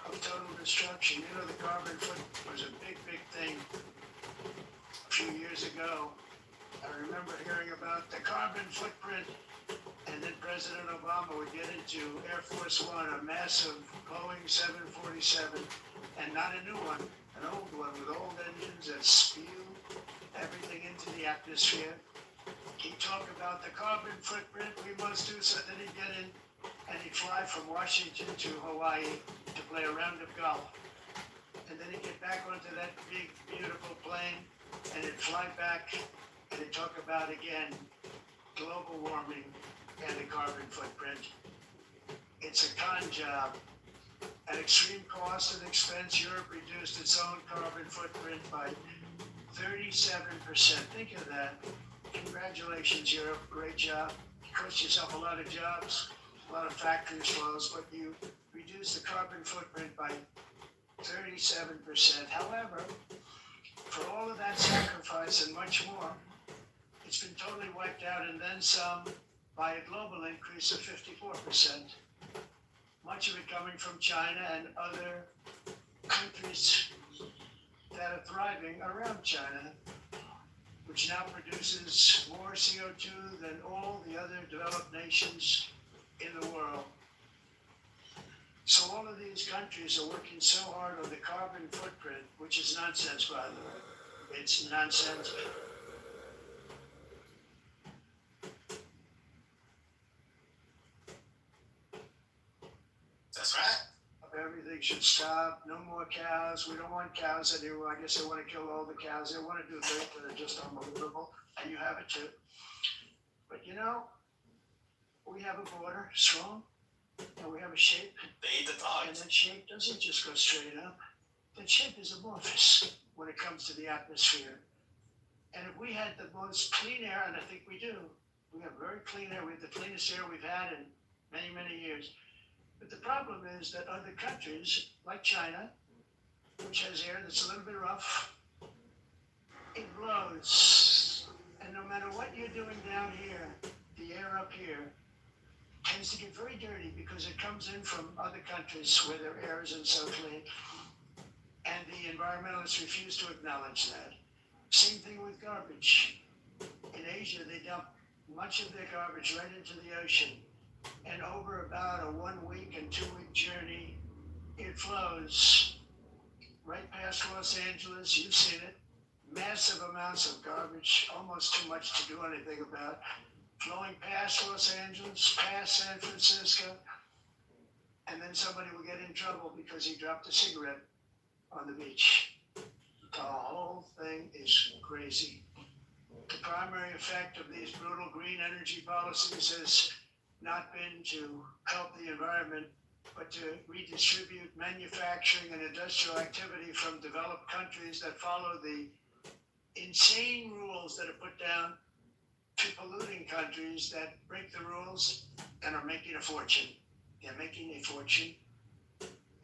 of total destruction. You know, the carbon footprint was a big, big thing a few years ago. I remember hearing about the carbon footprint, and then President Obama would get into Air Force One, a massive Boeing 747, and not a new one, an old one with old engines that spew everything into the atmosphere. He'd talk about the carbon footprint, we must do so. Then he'd get in and he'd fly from Washington to Hawaii to play a round of golf. And then he'd get back onto that big, beautiful plane and he'd fly back and he'd talk about again global warming and the carbon footprint. It's a con job. At extreme cost and expense, Europe reduced its own carbon footprint by 37%. Think of that. Congratulations, Europe. Great job. You cost yourself a lot of jobs, a lot of factories closed, but you reduced the carbon footprint by 37%. However, for all of that sacrifice and much more, it's been totally wiped out and then some by a global increase of 54%. Much of it coming from China and other countries that are thriving around China, which now produces more CO2 than all the other developed nations in the world. So all of these countries are working so hard on the carbon footprint, which is nonsense, by the way. It's nonsense. That's right. Everything should stop. No more cows. We don't want cows anymore. I guess they want to kill all the cows. They want to do things that are just unbelievable. And you have it too. But you know, we have a border, strong, and we have a shape. They eat the And dogs. that shape doesn't just go straight up. That shape is amorphous when it comes to the atmosphere. And if we had the most clean air, and I think we do, we have very clean air. We have the cleanest air we've had in many, many years. But the problem is that other countries, like China, which has air that's a little bit rough, it blows. And no matter what you're doing down here, the air up here tends to get very dirty because it comes in from other countries where their air isn't so clean. And the environmentalists refuse to acknowledge that. Same thing with garbage. In Asia, they dump much of their garbage right into the ocean. And over about a 1 week and 2 week journey, it flows right past Los Angeles. You've seen it. Massive amounts of garbage, almost too much to do anything about. Flowing past Los Angeles, past San Francisco. And then somebody will get in trouble because he dropped a cigarette on the beach. The whole thing is crazy. The primary effect of these brutal green energy policies has not been to help the environment, but to redistribute manufacturing and industrial activity from developed countries that follow the insane rules that are put down to polluting countries that break the rules and are making a fortune. They're making a fortune.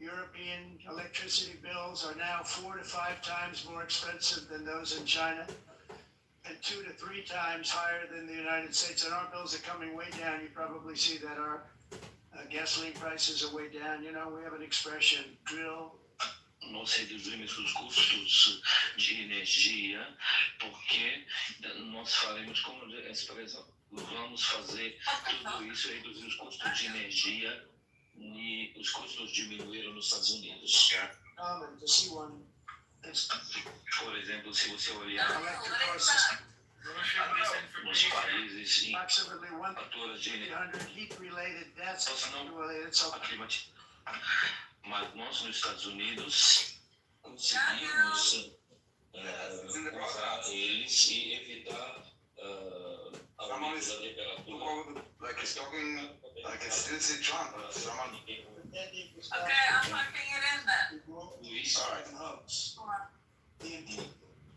European electricity bills are now 4 to 5 times more expensive than those in China, and 2 to 3 times higher than the United States. And our bills are coming way down. You probably see that our gasoline prices are way down. You know, we have an expression, drill. Nós reduzimos os custos de energia porque nós faremos como a expressão, vamos fazer tudo isso, reduzir os custos de energia e os custos diminuíram nos Estados Unidos. To see one, Por exemplo, se você olhar electric cars, nos países em approximately faturas de energia, 1,800 heat-related deaths Nós não- related. So mas nós nos Estados Unidos conseguimos usar eles e evitar aumento da temperatura. Like it's talking, like it's still Trump. Someone. okay, I'm typing it in then. Isso hubs. The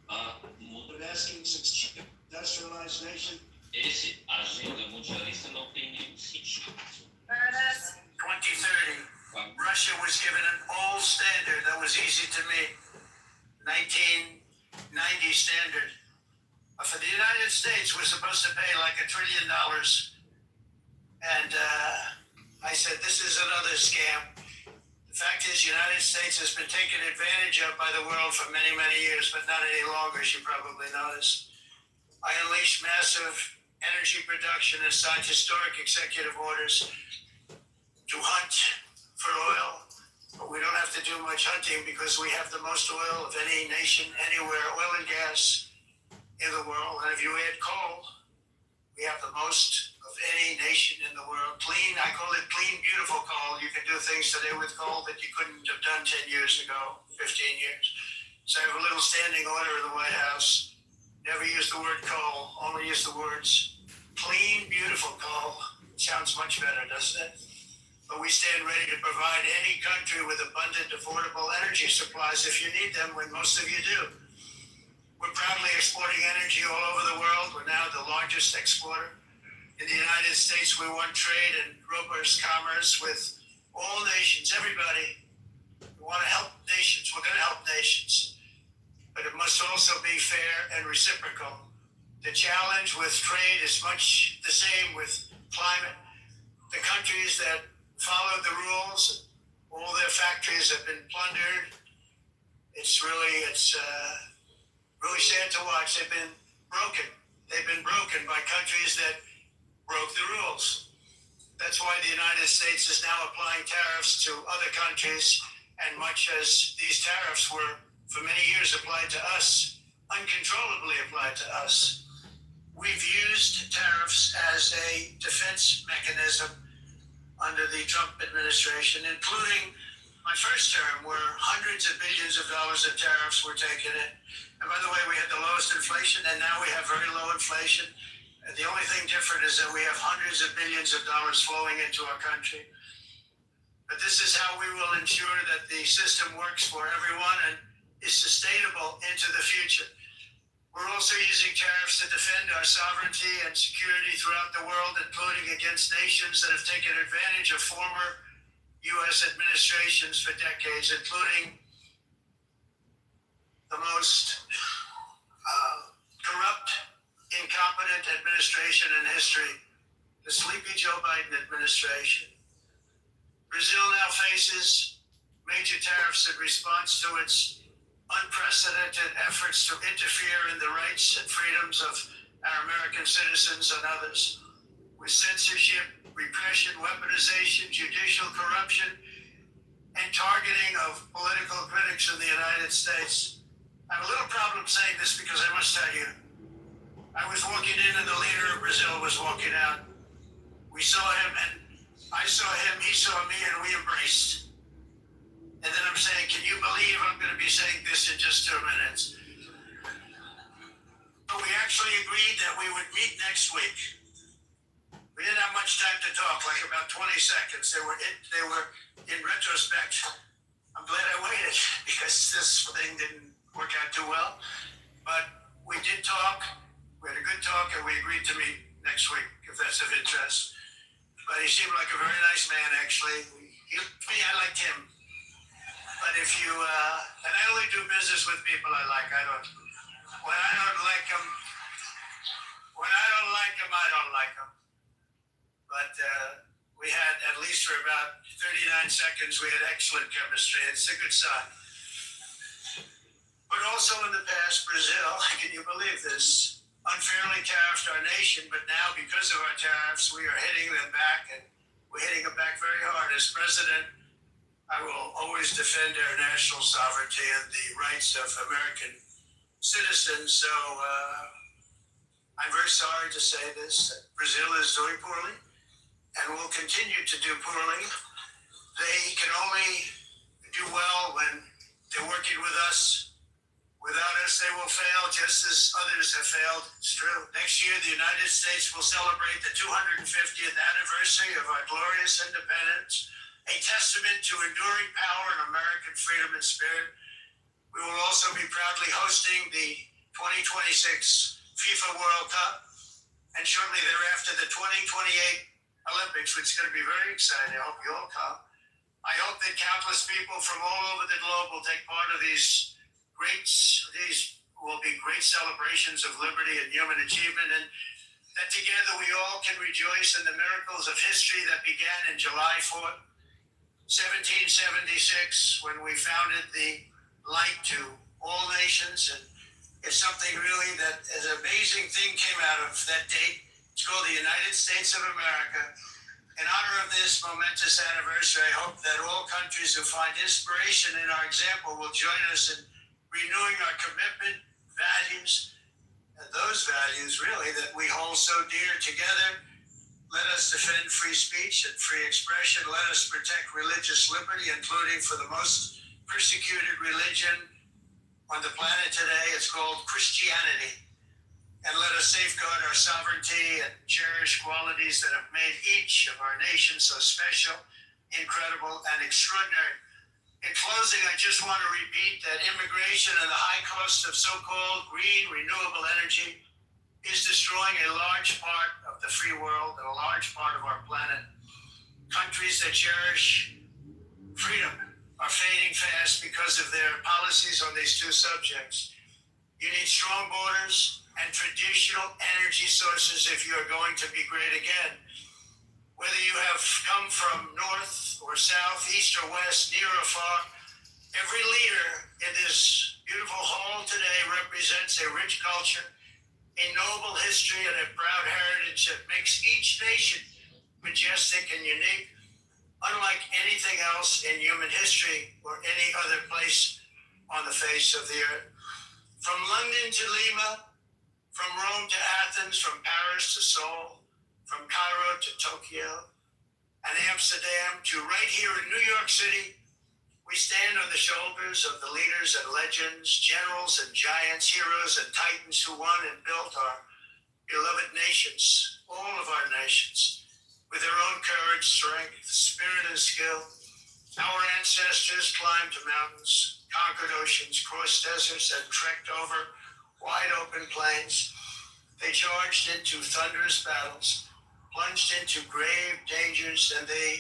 a muda. asking industrialized nation. Esse agenda mundialista não tem nenhum sentido. There it is. 2030, Russia was given an old standard that was easy to meet, 1990 standard. For the United States, we're supposed to pay like $1 trillion. And I said, this is another scam. The fact is, the United States has been taken advantage of by the world for many, many years, but not any longer, as you probably noticed. I unleashed massive energy production and signed historic executive orders to hunt for oil, but we don't have to do much hunting because we have the most oil of any nation anywhere, oil and gas in the world. And if you add coal, we have the most of any nation in the world. Clean, I call it clean, beautiful coal. You can do things today with coal that you couldn't have done 10 years ago, 15 years. So I have a little standing order in the White House. Never use the word coal, only use the words clean, beautiful coal. Sounds much better, doesn't it? But we stand ready to provide any country with abundant, affordable energy supplies if you need them, when most of you do. We're proudly exporting energy all over the world. We're now the largest exporter. In the United States, we want trade and robust commerce with all nations, everybody. We want to help nations. We're going to help nations. But it must also be fair and reciprocal. The challenge with trade is much the same with climate. The countries that follow the rules, all their factories have been plundered. It's really sad to watch. They've been broken. They've been broken by countries that broke the rules. That's why the United States is now applying tariffs to other countries, and much as these tariffs were for many years applied to us, uncontrollably applied to us, we've used tariffs as a defense mechanism under the Trump administration, including my first term, where hundreds of billions of dollars of tariffs were taken in. And by the way, we had the lowest inflation, and now we have very low inflation. And the only thing different is that we have hundreds of billions of dollars flowing into our country. But this is how we will ensure that the system works for everyone and is sustainable into the future. We're also using tariffs to defend our sovereignty and security throughout the world, including against nations that have taken advantage of former U.S. administrations for decades, including the most corrupt, incompetent administration in history, the sleepy Joe Biden administration. Brazil now faces major tariffs in response to its unprecedented efforts to interfere in the rights and freedoms of our American citizens and others, with censorship, repression, weaponization, judicial corruption, and targeting of political critics in the United States. I have a little problem saying this because I must tell you, I was walking in and the leader of Brazil was walking out. We saw him and I saw him, he saw me, and we embraced. And then I'm saying, can you believe I'm going to be saying this in just 2 minutes? But we actually agreed that we would meet next week. We We didn't have much time to talk, like about 20 seconds. They were in retrospect, I'm glad I waited because this thing didn't work out too well. But we did talk. We had a good talk, and we agreed to meet next week if that's of interest. But he seemed like a very nice man, actually. I liked him. But if you, and I only do business with people I like. When I don't like them, I don't like them. But we had, at least for about 39 seconds, we had excellent chemistry. It's a good sign. But also in the past, Brazil, can you believe this, unfairly tariffed our nation, but now because of our tariffs, we are hitting them back, and we're hitting them back very hard. As president, I will always defend our national sovereignty and the rights of American citizens. So I'm very sorry to say this, that Brazil is doing poorly and will continue to do poorly. They can only do well when they're working with us. Without us, they will fail just as others have failed. It's true. Next year, the United States will celebrate the 250th anniversary of our glorious independence, a testament to enduring power and American freedom and spirit. We will also be proudly hosting the 2026 FIFA World Cup, and shortly thereafter, the 2028 Olympics, which is going to be very exciting. I hope you all come. I hope that countless people from all over the globe will take part of these will be great celebrations of liberty and human achievement, and that together we all can rejoice in the miracles of history that began in July 4th, 1776, when we founded the light to all nations. And it's something really that an amazing thing came out of that date. It's called the United States of America. In honor of this momentous anniversary, I hope that all countries who find inspiration in our example will join us in renewing our commitment, values, and those values really that we hold so dear together. Let us defend free speech and free expression. Let us protect religious liberty, including for the most persecuted religion on the planet today. It's called Christianity. And let us safeguard our sovereignty and cherish qualities that have made each of our nations so special, incredible, and extraordinary. In closing, I just want to repeat that immigration and the high cost of so-called green renewable energy is destroying a large part of the free world and a large part of our planet. Countries that cherish freedom are fading fast because of their policies on these two subjects. You need strong borders and traditional energy sources if you are going to be great again. Whether you have come from north or south, east or west, near or far, every leader in this beautiful hall today represents a rich culture, a noble history, and a proud heritage that makes each nation majestic and unique, unlike anything else in human history or any other place on the face of the earth. From London to Lima, from Rome to Athens, from Paris to Seoul, from Cairo to Tokyo and Amsterdam to right here in New York City, we stand on the shoulders of the leaders and legends, generals and giants, heroes and titans who won and built our beloved nations, all of our nations, with their own courage, strength, spirit, and skill. Our ancestors climbed mountains, conquered oceans, crossed deserts, and trekked over wide open plains. They charged into thunderous battles, plunged into grave dangers, and they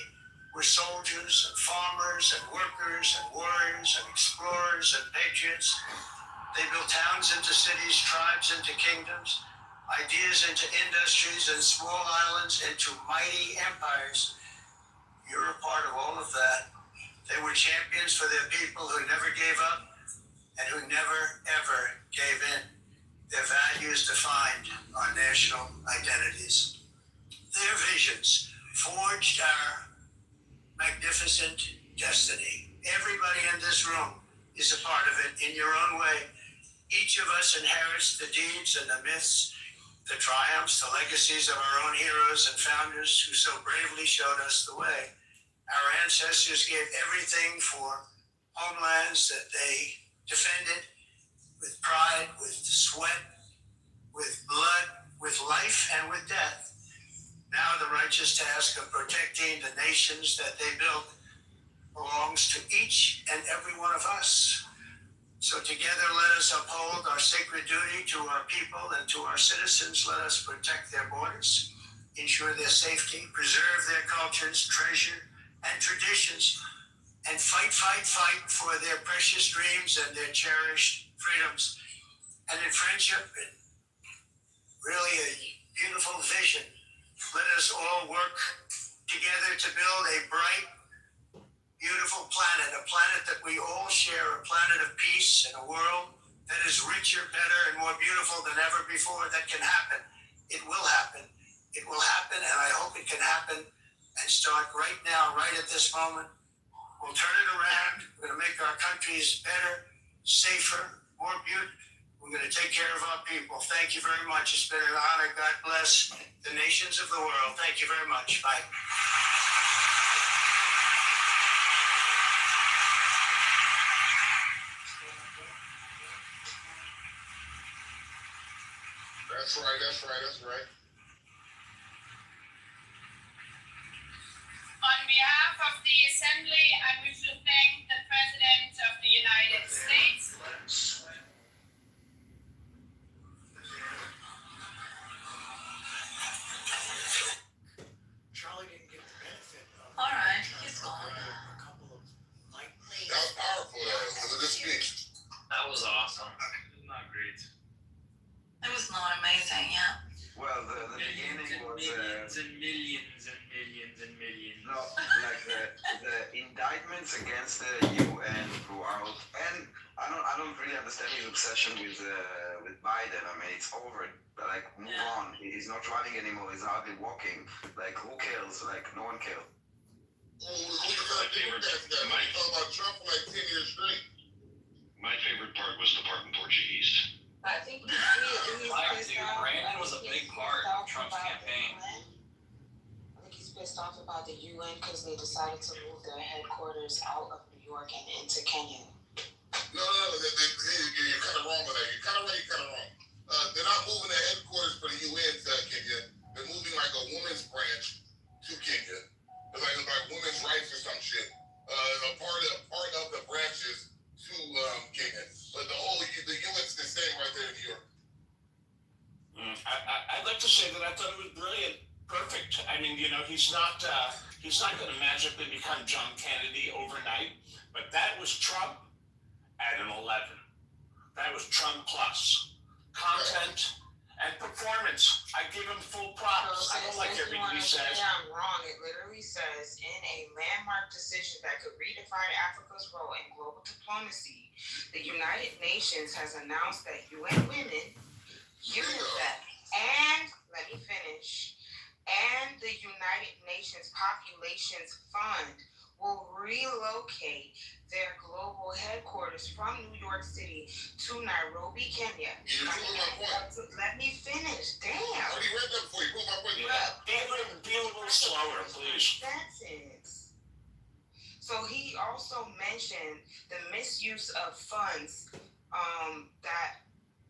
were soldiers and farmers and workers and warriors and explorers and patriots. They built towns into cities, tribes into kingdoms, ideas into industries, and small islands into mighty empires. You're a part of all of that. They were champions for their people who never gave up and who never, ever gave in. Their values defined our national identities. Their visions forged our magnificent destiny. Everybody in this room is a part of it in your own way. Each of us inherits the deeds and the myths, the triumphs, the legacies of our own heroes and founders who so bravely showed us the way. Our ancestors gave everything for homelands that they defended with pride, with sweat, with blood, with life, and with death. Now the righteous task of protecting the nations that they built belongs to each and every one of us. So together let us uphold our sacred duty to our people and to our citizens. Let us protect their borders, ensure their safety, preserve their cultures, treasure, and traditions, and fight for their precious dreams and their cherished freedoms. And in friendship, and really a beautiful vision, let us all work together to build a bright, beautiful planet, a planet that we all share, a planet of peace and a world that is richer, better, and more beautiful than ever before. That can happen. It will happen. It will happen, and I hope it can happen and start right now, right at this moment. We'll turn it around. We're going to make our countries better, safer, more beautiful. We're going to take care of our people. Thank you very much. It's been an honor. God bless the nations of the world. Thank you very much. Bye. That's right, that's right, that's right. On behalf of the Assembly, I wish to thank the President of the United States. Charlie didn't get the benefit of. All right, he's gone. A couple of light plays. That was powerful, though. It was a good speech. That was awesome. Not great. It was not amazing, yeah. Well, the beginning was millions and millions and millions and millions. no, like the indictments against the UN throughout, and I don't really understand his obsession with Biden. I mean, it's over. Like, move on. He's not running anymore. He's hardly walking. Like, who cares? Like, no one cares. My favorite. My talk about Trump for like 10 years straight. My favorite part was the part in Portuguese. I think Brandon was a big part of Trump's campaign. I think he's pissed off about the UN because they decided to move their headquarters out of New York and into Kenya. No, you're kind of wrong with that. You're kind of right, you're kind of wrong. They're not moving the headquarters for the UN to Kenya. They're moving like a women's branch to Kenya. It's like women's rights or some shit. A part of the branches to Kenya. But the UN's the same right there in New York. I'd like to say that I thought it was brilliant, perfect. I mean, he's not going to magically become John Kennedy overnight, but that was Trump at an 11. That was Trump plus content and performance. I give him full props. I don't like everything he says. I'm wrong. It literally says in a landmark decision that could redefine Africa's role in global diplomacy, the United Nations has announced that UN women, UNICEF, and let me finish, and the United Nations Populations Fund will relocate their global headquarters from New York City to Nairobi, Kenya. Let me finish. Damn. I already read that before. You put my point. Be a little slower, please. Sentence. So he also mentioned the misuse of funds that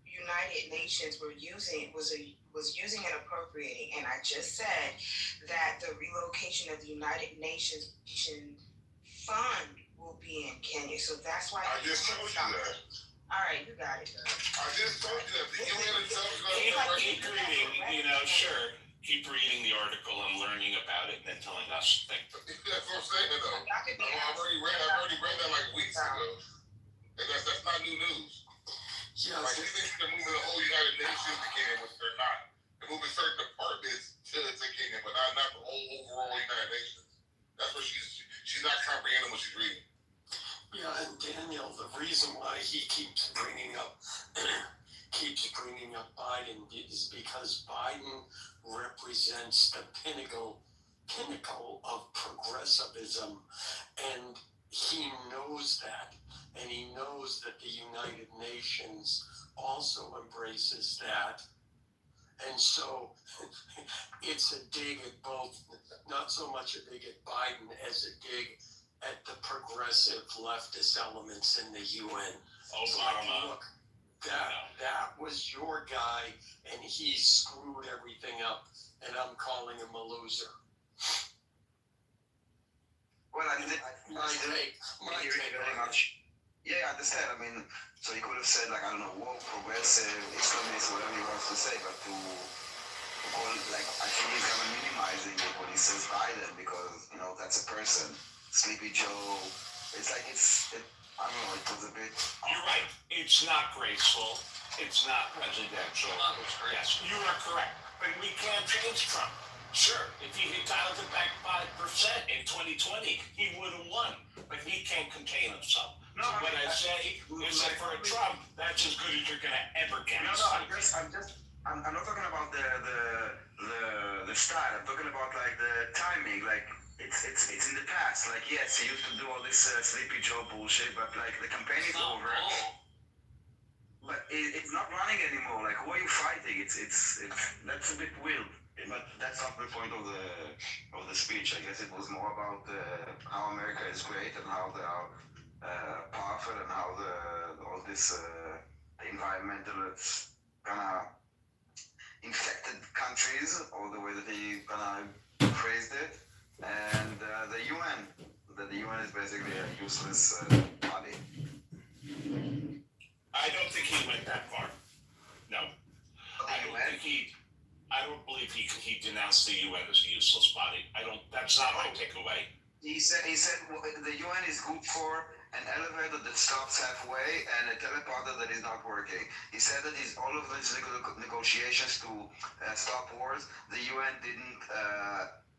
United Nations was using and appropriating, and I just said that the relocation of the United Nations fund will be in Kenya. So that's why I just told you that. All right, you got it. I just told you that. The UN itself is going to Keep reading, sure. Keep reading the article and learning about it and then telling us. That's what I'm saying, though. I've already read that like weeks ago. And that's not new news. Yeah, like, he thinks they're moving the whole United Nations to Kenya, which they're not. They're moving certain departments to Kenya, but not the whole overall United Nations. That's what she's not comprehending what she's reading. Yeah, and Daniel, the reason why he keeps bringing up Biden is because Biden represents the pinnacle of progressivism, and he knows that, and he knows that the United Nations also embraces that. And so it's a dig at both, not so much a dig at Biden as a dig at the progressive leftist elements in the UN. Obama. That was your guy, and he screwed everything up, and I'm calling him a loser. Well, I did. My take. Thank you very much. Yeah, I understand. I mean, so he could have said, like, I don't know, woke, progressive, Islamist, whatever he wants to say, but to call, like, I think he's kind of minimizing it when he says Biden, because, you know, that's a person. Sleepy Joe. It's like, I don't know, it was a bit. You're right. It's not graceful. It's not presidential. Yes, you are correct. But we can't change Trump. Sure, if he had dialed it back 5% in 2020, he would have won. But he can't contain himself. No, so what I say is that for a Trump, that's as good as you're going to ever get. No, I'm not talking about the style. I'm talking about, like, the timing. Like, it's in the past. Like, yes, he used to do all this Sleepy Joe bullshit, but, like, the campaign is over. But it's not running anymore. Like, who are you fighting? It's that's a bit weird. But that's not the point of the speech. I guess it was more about how America is great and how they are powerful and how all this the environmentalists kind of infected countries, or the way that he kind of phrased it, and the UN. That the UN is basically a useless body. I don't think he went that far. No. I don't believe he denounced the UN as a useless body. That's not my takeaway. He said well, the UN is good for an elevator that stops halfway and a teleporter that is not working. He said that all of these negotiations to stop wars, the UN didn't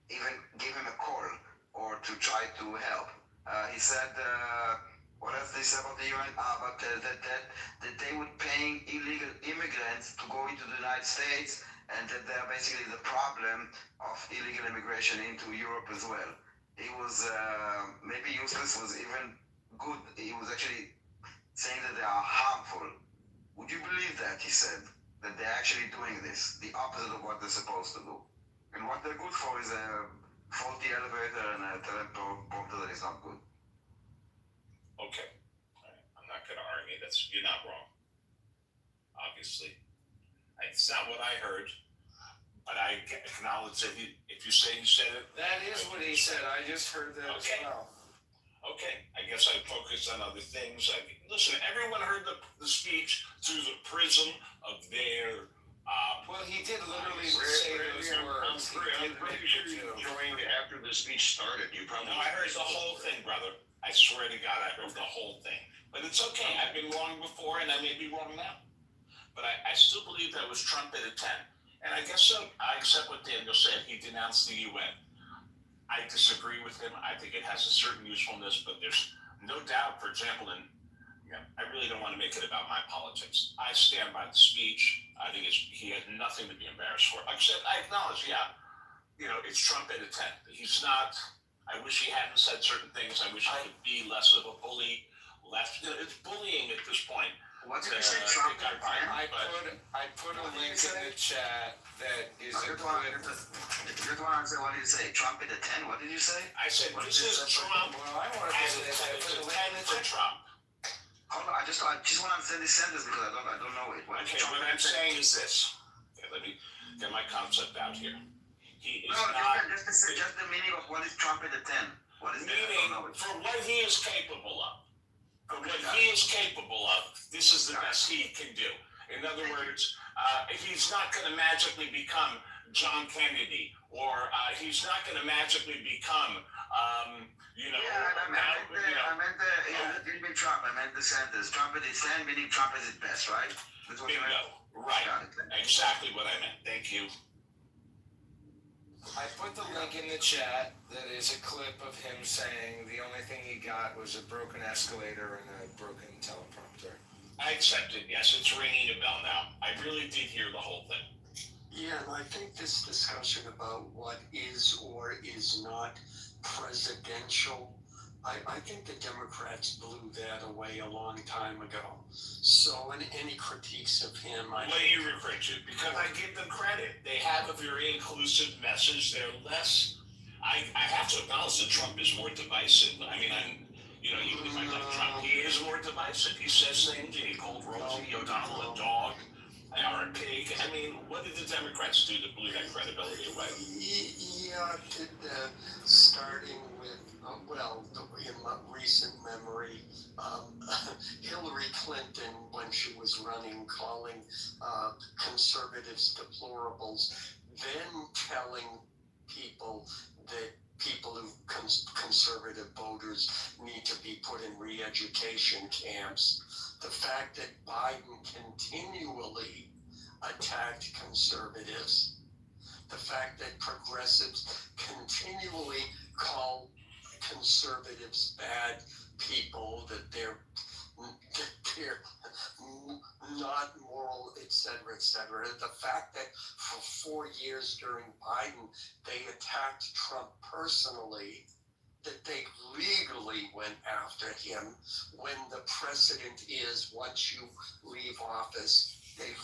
even give him a call or to try to help. He said, what else they said about the UN? That they would paying illegal immigrants to go into the United States, and that they're basically the problem of illegal immigration into Europe as well. He was maybe useless was even good. He was actually saying that they are harmful. Would you believe that? He said that they're actually doing this, the opposite of what they're supposed to do. And what they're good for is a faulty elevator and a teleprompter that is not good. Okay. I'm not going to argue. You're not wrong. Obviously. It's not what I heard, but I acknowledge that if you say he said it. That is what he said. I just heard that as well. Okay. I guess I focused on other things. Listen, everyone heard the speech through the prism of their. Well, he did literally say those words. I'm pretty sure you joined after the speech started. You probably. No, I heard the whole thing, brother. I swear to God, I heard the whole thing. But it's okay. I've been wrong before, and I may be wrong now. But I still believe that was Trump at a 10. And I guess so. I accept what Daniel said. He denounced the UN. I disagree with him. I think it has a certain usefulness, but there's no doubt, for example, I really don't want to make it about my politics. I stand by the speech. I think he had nothing to be embarrassed for. Except I acknowledge, it's Trump at a 10. He's not. I wish he hadn't said certain things. I wish he could be less of a bully. It's bullying at this point. What did you say, Trump? I put a link in the chat that is a clip. What did you say? Trump at a 10? What did you say? I said, this is Trump. Well, I want to say it's a 10 for Trump. Hold on, I just want to understand this sentence because I don't know it. What I'm saying is this. Okay, let me get my concept out here. He is just the meaning of what is Trump at a 10. What is meaning for what he is capable of. For what he is capable of, this is the best he can do. In other words, he's not going to magically become John Kennedy, or he's not going to magically become, it didn't mean Trump. I meant the sentence. Trump at his 10, meaning Trump is his best, right? That's what bingo. Right. Exactly what I meant. Thank you. I put the link in the chat that is a clip of him saying the only thing he got was a broken escalator and a broken teleprompter. I accept it, yes. It's ringing a bell now. I really did hear the whole thing. Yeah, and I think this discussion about what is or is not presidential, I think the Democrats blew that away a long time ago. So, and any critiques of him, what do you refer to? Because I give them credit. They have a very inclusive message. They're less. I have to acknowledge that Trump is more divisive. I mean, You know, even if I like Trump, he is more divisive. He says things, and he called Rosie O'Donnell a dog or a pig. I mean, what did the Democrats do to blew that credibility away? Yeah, starting with, in my recent memory, Hillary Clinton, when she was running, calling conservatives deplorables, then telling people that people who conservative voters need to be put in re-education camps. The fact that Biden continually attacked conservatives, the fact that progressives continually call conservatives bad people, that they're not moral, etc., etc. The fact that for 4 years during Biden, they attacked Trump personally, that they legally went after him, when the precedent is once you leave office, they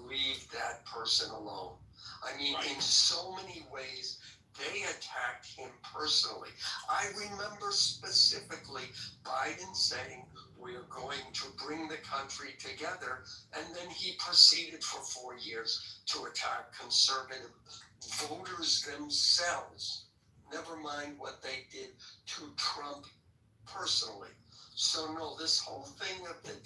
leave that person alone. I mean, in so many ways, they attacked him personally. I remember specifically Biden saying, we're going to bring the country together, and then he proceeded for 4 years to attack conservative voters themselves, never mind what they did to Trump personally. So no, this whole thing of the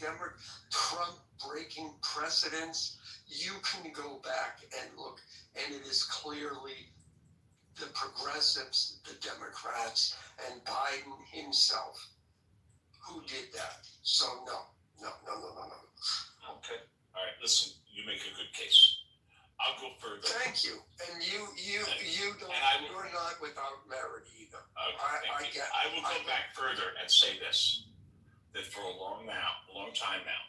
Trump breaking precedents, you can go back and look, and it is clearly the progressives, the Democrats, and Biden himself who did that. So no. Okay. All right. Listen, you make a good case. I'll go further. Thank you. And you don't. You're not without merit either. Okay, I will go back further and say this: that for a long time now,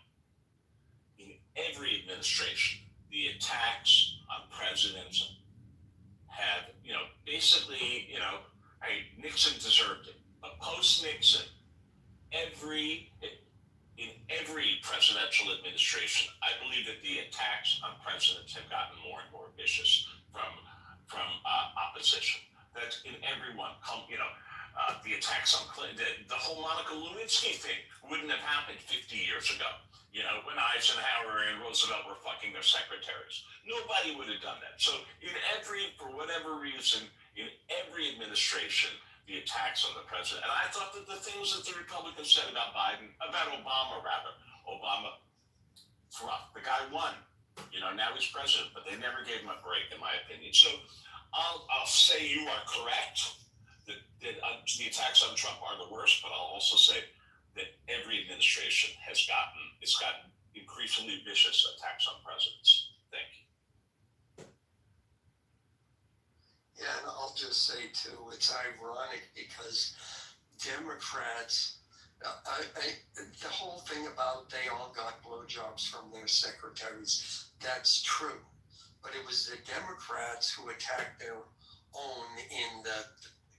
in every administration, the attacks on presidents have, basically, Nixon deserved it, but post Nixon, in every presidential administration, I believe that the attacks on presidents have gotten more and more vicious from opposition. That's in everyone. The attacks on Clinton, the whole Monica Lewinsky thing wouldn't have happened 50 years ago. When Eisenhower and Roosevelt were fucking their secretaries, nobody would have done that. So for whatever reason, in every administration, the attacks on the president. And I thought that the things that the Republicans said about Obama, the guy won. Now he's president, but they never gave him a break, in my opinion. So I'll say you are correct that the attacks on Trump are the worst, but I'll also say that every administration has gotten increasingly vicious attacks on presidents. Thank you. Yeah, and I'll just say too, it's ironic because Democrats, the whole thing about they all got blowjobs from their secretaries, that's true. But it was the Democrats who attacked their own in the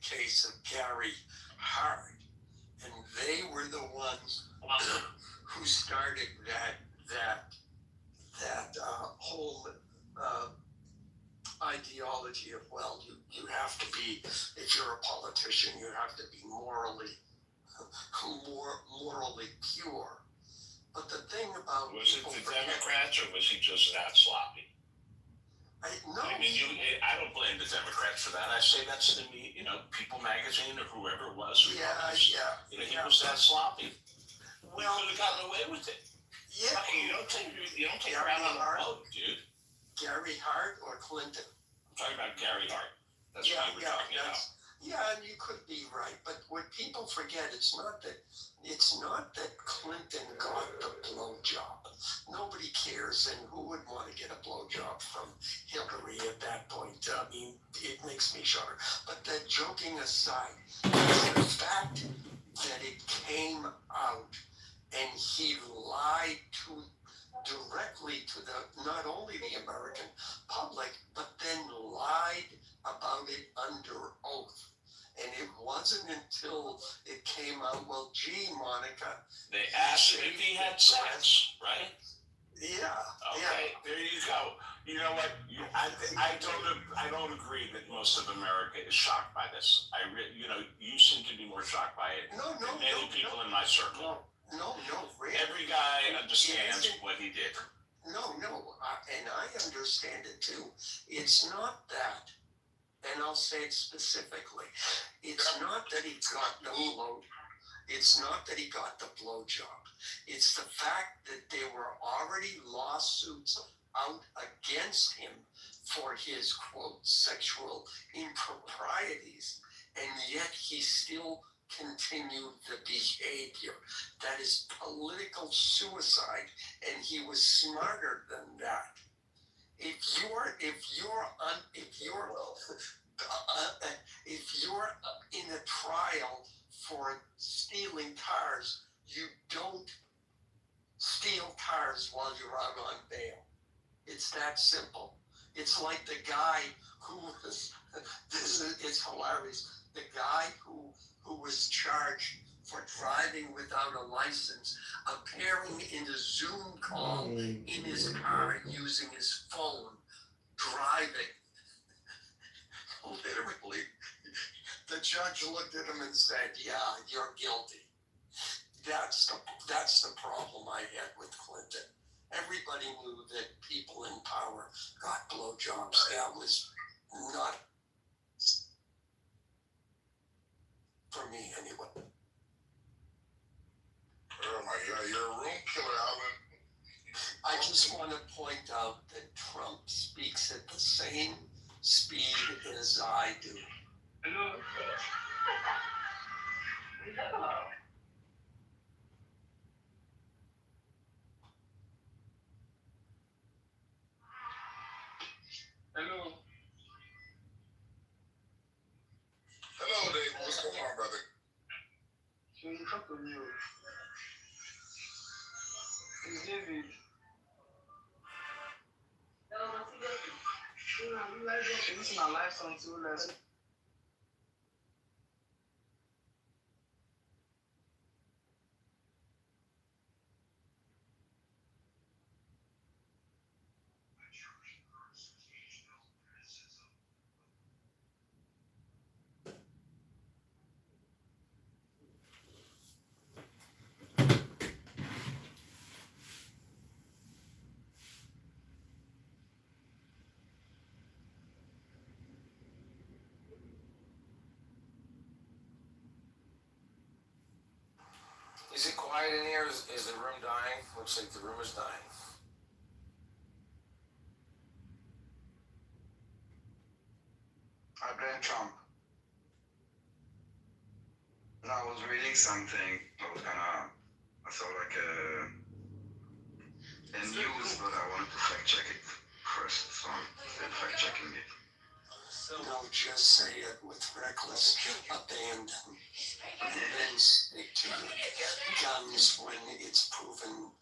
case of Gary Hart. And they were the ones who started that whole ideology of, you have to be, if you're a politician, you have to be morally pure. But the thing about was it the Democrats, or was he just that sloppy? I don't blame the Democrats for that. I say that's the People Magazine or whoever it was. He was that sloppy. We could have gotten away with it. Yeah. You don't take around on the vote, dude. Gary Hart or Clinton? I'm talking about Gary Hart. That's what you were talking about. Yeah, and you could be right, but what people forget, it's not that Clinton got the blowjob. Nobody cares, and who would want to get a blowjob from Hillary at that point? I mean, it makes me shudder. But that joking aside, the fact that it came out and he lied directly to not only the American public, but then lied about it under oath. And it wasn't until it came out, Monica. They asked him if he had sex, right? Yeah. Okay, there you go. You know what? I I don't agree that most of America is shocked by this. You seem to be more shocked by it No, than many people in my circle. No, really. Every guy understands what he did. No, and I understand it too. It's not that, and I'll say it specifically. It's not that he got the blow. It's not that he got the blowjob. It's the fact that there were already lawsuits out against him for his quote sexual improprieties, and yet he still continued the behavior. That is political suicide, and he was smarter than that. If you're in a trial for stealing cars, you don't steal cars while you're out on bail. It's that simple. It's like the guy who was, it's hilarious, the guy who was charged for driving without a license, appearing in a Zoom call in his car using his phone, driving. Literally, the judge looked at him and said, "Yeah, you're guilty." That's the problem I had with Clinton. Everybody knew that people in power got blowjobs. That was not for me anyway. Oh my God, you're a room killer, Alan. I just want to point out that Trump speaks at the same speed as I do. Hello. Hello. Hello, Dave. What's going on, brother? So you talk to me. It's David. This is my life song too. Is it quiet in here? Is the room dying? Looks like the room is dying. I blame Trump. No, I was reading something. I saw like a news, but I wanted to fact check it first, so I'm still fact checking it. No, just say it with reckless abandon, and then stick to your guns when it's proven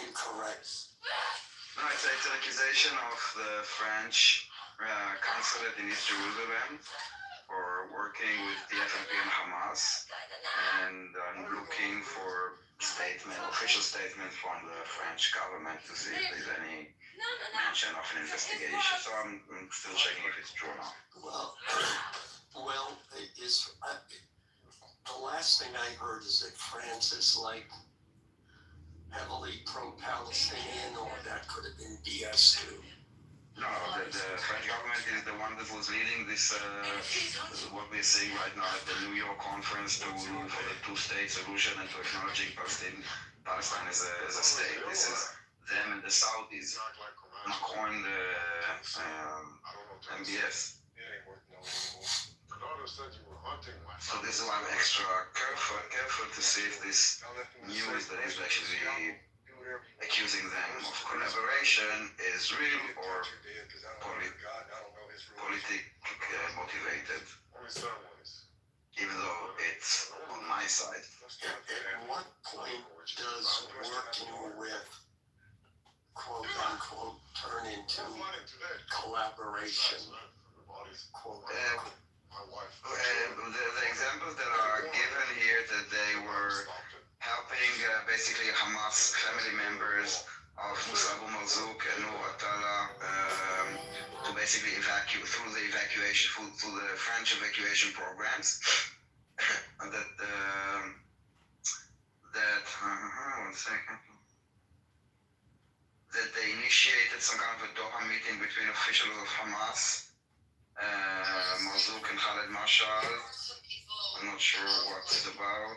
incorrect. No, it's an accusation of the French consulate in East Jerusalem for working with the FNP and Hamas, and I'm looking for official statement from the French government to see if there's any mention of an investigation. So I'm still checking if it's true or not. Well, the last thing I heard is that France is like heavily pro-Palestinian, or that could have been BS too. No, the French government is the one that was leading this, what we're seeing right now at the New York conference for the two-state solution and to acknowledging Palestine as a state. This is them and the Saudis, Macron, the MBS. So this is why I'm extra careful to see if this news that is actually accusing them of collaboration is real or politically motivated, even though it's on my side. At what point does working with quote unquote turn into collaboration? Quote unquote. The examples that are given here, that they were helping basically Hamas family members of Musa Abu Marzouk and Noor Atala to basically basically through the French evacuation programs. One second. That they initiated some kind of a Doha meeting between officials of Hamas, Marzouk and Khaled Mashal. I'm not sure what it's about.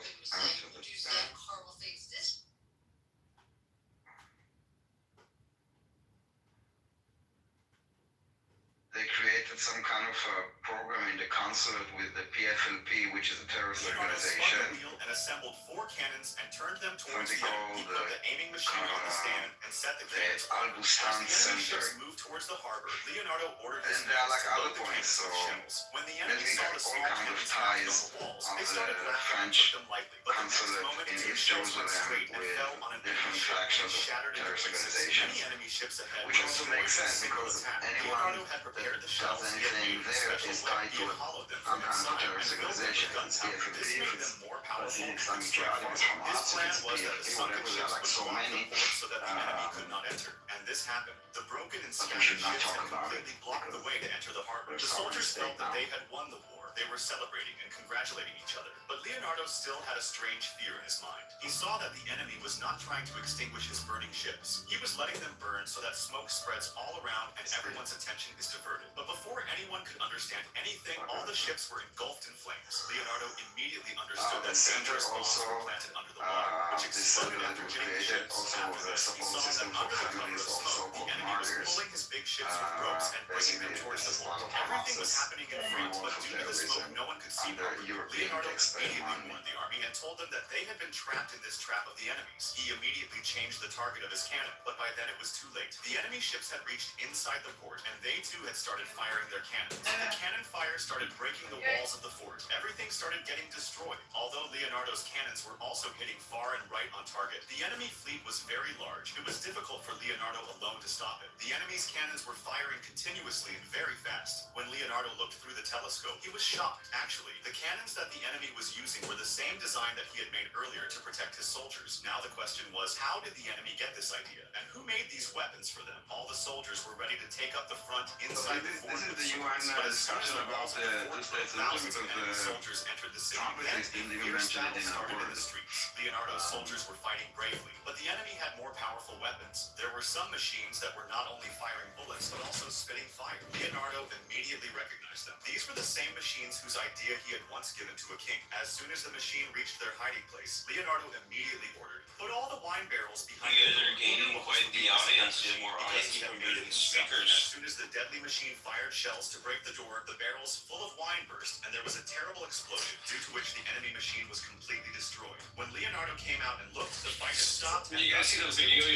They created some kind of a program in the consulate with the PFLP, which is a terrorist organization. And assembled 4 cannons and turned them towards Something the enemy. He called put the aiming machine on the stand and set the cannons. Al Bustan As the enemy Center. ships moved towards the harbor, Leonardo ordered his And there are men like to other load the points, cannons so with shells. When the enemy basically saw got the all small kinds of cannons mounted on ties the walls, of they the started laughing and French took them lightly. But the next consulate moment, in 2 East shells went Jerusalem straight and with fell on an enemy different ship factions and of shattered into terrorist pieces. organizations. Many enemy ships ahead Which were also destroyed makes in a sense single because attack. anyone Leonardo had prepared the does shells. He had anything made a there special is way. tied He to had hollowed them some from kind of inside and terrorist filled them organization. with It's gunpowder. PFLP, This made them it's more powerful and Islamic could strike Jihad, farther. it's Hamas, His plan it's was that the sunken whatever, there ships are like would so block the many. port so that the enemy could not enter. And this happened. The broken and But we scattered should not ships talk had about it completely blocked the way to enter the harbor. The There's so soldiers many felt that now. they had won the war. They were celebrating and congratulating each other. But Leonardo still had a strange fear in his mind. He saw that the enemy was not trying to extinguish his burning ships. He was letting them burn so that smoke spreads all around and everyone's attention is diverted. But before anyone could understand anything, all the ships were engulfed in flames. Leonardo immediately understood The that center dangerous bombs also, were planted under the water, which this center exploded that after was hitting the created ships. also After was a this, he support saw that system for under the cover families of of smoke, the so-called enemy was martyrs. pulling his big ships with ropes and bringing them Basically, towards the this is port. part of Everything was Hamas's happening in front, reward but for due to the smoke, terrorism no one could see under properly. European Leonardo taxpayer immediately money. warned the army and told them that they had been trapped in this trap of the enemies. He immediately changed the target of his cannon, but by then it was too late. The enemy ships had reached inside the port, and they too had started firing their cannons. The cannon fire started breaking the walls of the fort. Everything started getting destroyed. Although Leonardo's cannons were also hitting far and right on target, the enemy fleet was very large. It was difficult for Leonardo alone to stop it. The enemy's cannons were firing continuously and very fast. When Leonardo looked through the telescope, he was shocked. Actually, the cannons that the enemy was using were the same design that he had made earlier to protect his soldiers. Now the question was, how did the enemy get this idea? And who made these weapons for them? All the soldiers were ready to take up the front inside the fort. This is with the swords, UN but as soon as discussion the about walls of the fort the broke, thousands of enemy because soldiers entered the city. Trump And didn't a even fierce mention it battle in a started in word. the streets. Leonardo's soldiers were fighting bravely, but the enemy had more powerful weapons. There were some machines that were not only firing bullets, but also spitting fire. Leonardo immediately recognized them. These were the same machines whose idea he had once given to a king. As soon as the machine reached their hiding place, Leonardo immediately ordered, "Put all the wine barrels behind You guys the are gaining quite the audience, and more because audience he had from made the it himself. speakers. As soon as the deadly machine fired shells to break the door, the barrels full of wine burst, and there was a terrible explosion, due to which the enemy machine was completely destroyed. When Leonardo came out and looked, the fight had stopped. You guys see the video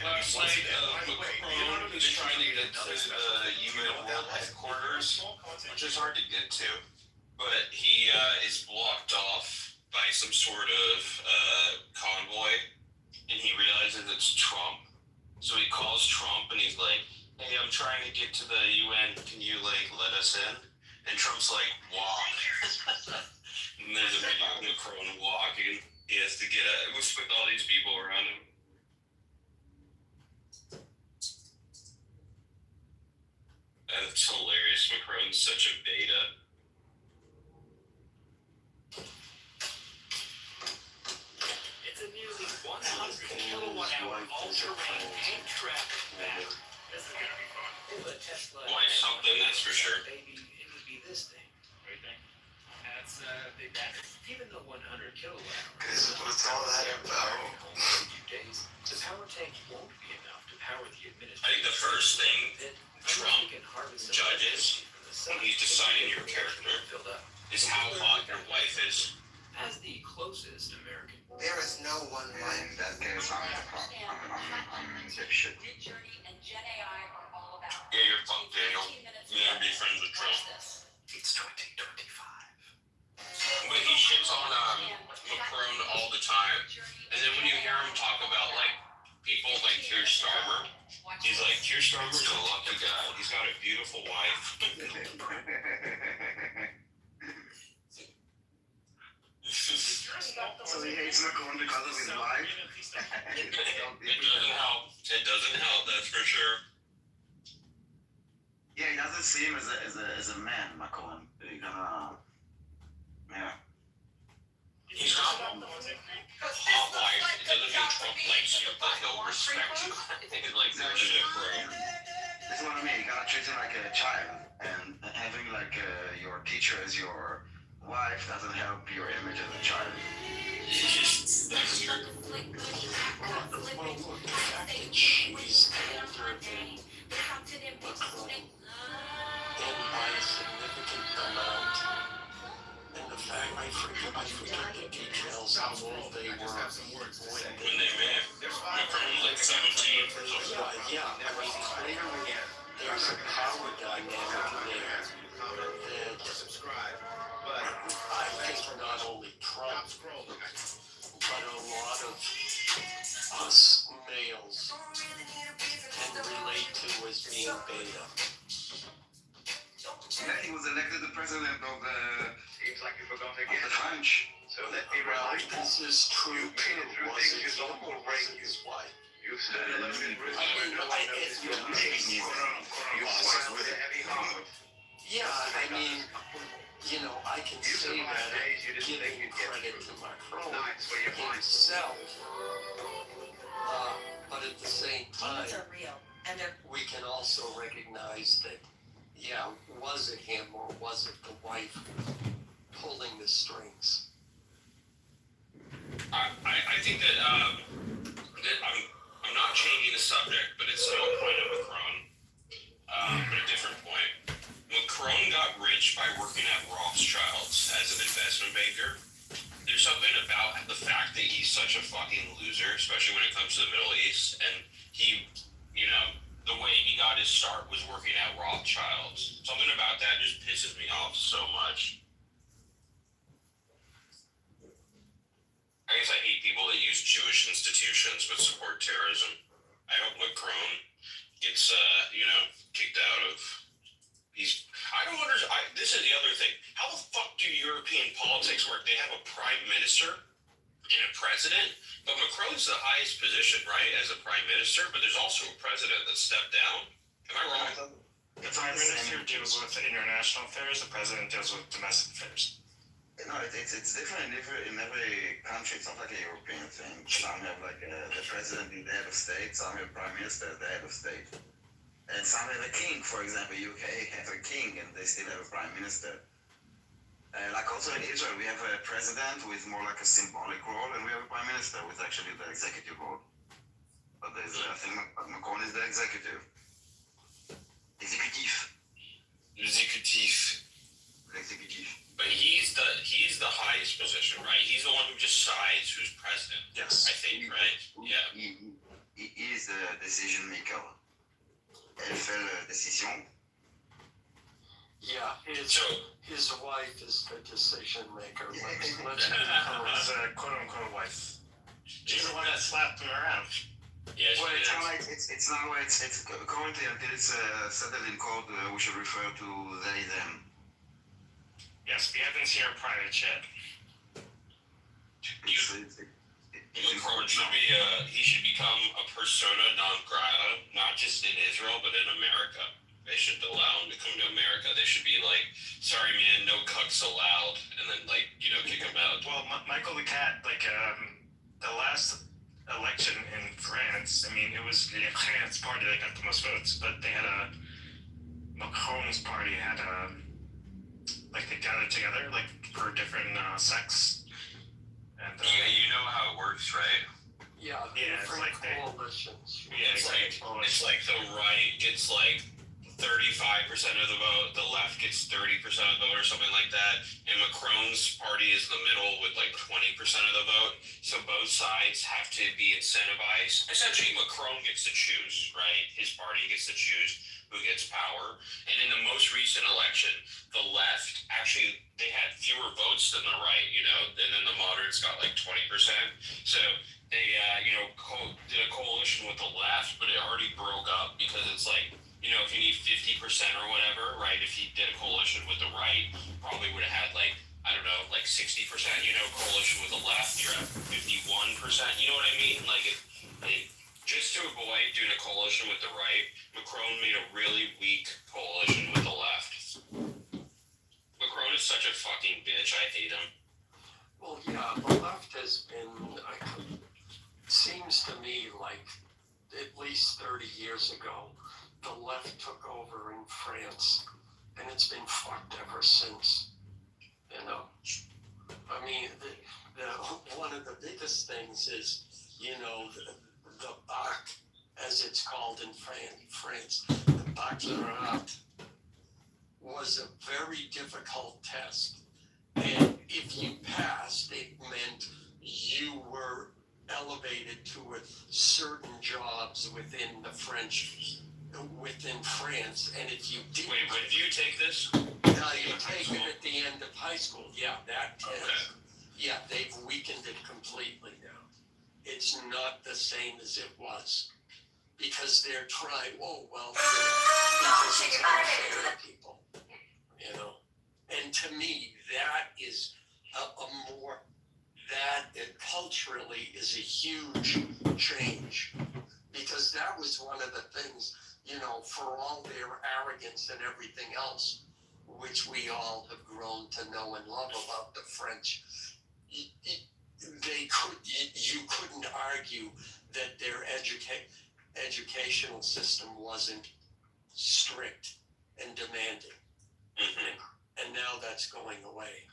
last night of Macron is trying to get to the UN World Headquarters, which is hard to get to, but he is blocked off by some sort of convoy, and he realizes it's Trump, so he calls Trump and he's like, "Hey, I'm trying to get to the UN, can you let us in?" And Trump's like, "Walk." And there's a video of Macron walking. He has to get with all these people around him. That's hilarious. Macron's such a beta. It's a nearly 100 kilowatt hour all-terrain tank trap battery. This is gonna be fun. Why something, that's for sure. Baby, it would be this thing right there. That's a big battery. Even though 100 kilowatt hours. What's all that about? In a few days, the power tank won't be enough to power the administration. I think the first thing Trump judges when he's deciding your character is how hot your wife is. As the closest American. There is no one like In that case, I'm dipshit. Yeah, you're fucked, Daniel. You never be friends with Trump. It's 2025. But he shits on Macron all the time. And then when you hear him talk about people like Keir Starmer, he's like, Keir Starmer's a lucky guy. He's got a beautiful wife. So he hates Macron because of his wife? It doesn't help. It doesn't help, that's for sure. Yeah, he doesn't don't see him as a man, Macron. You're gonna, yeah. He's not hot-wired. It doesn't mean Trump likes you, but he'll respect you. Like, there's shit, bro. That's what I mean. You gotta treat him like a child, and having like your teacher as your wife doesn't help your image as a child. That's true. Well, look, the fact that she's older than Macron, and by a significant amount, and the fact, I forget the details, how old they were When they met, Macron was like 17 or something. Yeah, I mean, clearly there's a power dynamic there that I think not only Trump, but a lot of us males can relate to as being beta. Yeah, he was elected the president of the. Seems like you forgot again. Of the French. So let me remind you. This is true. You made it through Was things it you thought him would or break was it you. his wife? You stood alone in Britain. You fought with a heavy heart. Yeah, I mean, you know, I can say that giving credit to Macron himself, but at the same time, we can also recognize that, yeah, was it him or was it the wife pulling the strings? I think that, I'm not changing the subject, but it's still a point of Macron, but a different point. Macron got rich by working at Rothschild's as an investment banker. There's something about the fact that he's such a fucking loser, especially when it comes to the Middle East, and he, you know, the way he got his start was working at Rothschild's. Something about that just pisses me off so much. I guess I hate people that use Jewish institutions but support terrorism. I hope Macron gets, kicked out of. I don't understand. This is the other thing. How the fuck do European politics work? They have a prime minister and a president, but Macron's the highest position, right, as a prime minister, but there's also a president that stepped down. Am I wrong? The prime minister deals with international affairs, the president deals with domestic affairs. No, it's different in every country. It's not like a European thing. Some have like the president is the head of state, some have prime minister as the head of state. And some have a king, for example, UK has a king and they still have a prime minister. Like also in Israel, we have a president with more like a symbolic role, and we have a prime minister with actually the executive role. But there's, I think Macron is the executive. Executive. But he's the highest position, right? He's the one who decides who's president. Yes. I think, right? Yeah. He is the decision maker. Elle fait la décision. Yeah, his wife is the decision maker. Let's His quote-unquote wife. She's the one that slapped him around. Yeah, well, it's not like it's currently until it's settled in court. We should refer to they them. Yes, we haven't seen her private chat. Macron should be he should become a persona non grata, not just in Israel but in America. They should allow him to come to America. They should be like, sorry man, no cucks allowed, and then kick him out. Well, Michael the Cat, the last election in France, I mean, it was the France party that got the most votes, but they had Macron's party had they gathered together, for different sects. And, yeah, you know how it works, right? Yeah, it's like coalitions. Yeah, it's like the right gets 35% of the vote, the left gets 30% of the vote or something like that, and Macron's party is the middle with 20% of the vote, so both sides have to be incentivized. Essentially, Macron gets to choose, right? His party gets to choose who gets power, and in the most recent election, the left, actually, they had fewer votes than the right, and then the moderates got 20%, so they, did a coalition with the left, but it already broke up because it's if you need 50% or whatever, right? If he did a coalition with the right, probably would have had 60%, coalition with the left, you're at 51%, you know what I mean? It just to avoid doing a coalition with the right, Macron made a really weak coalition with the left. Macron is such a fucking bitch. I hate him. Well, yeah, the left has been, seems to me like at least 30 years ago, the left took over in France, and it's been fucked ever since. You know, I mean, one of the biggest things is, you know, the BAC, as it's called in France, the baccalaureate was a very difficult test. And if you passed, it meant you were elevated to a certain jobs within France. And if you didn't... Wait, when do you take this? You take it at the end of high school. Yeah, that test. Okay. Yeah, they've weakened it completely now. It's not the same as it was. Because they're trying, because it's unfair to people, you know. And to me, that is culturally is a huge change. Because that was one of the things, you know, for all their arrogance and everything else, which we all have grown to know and love about the French, you couldn't argue that their educational system wasn't strict and demanding. Mm-hmm. And now that's going away.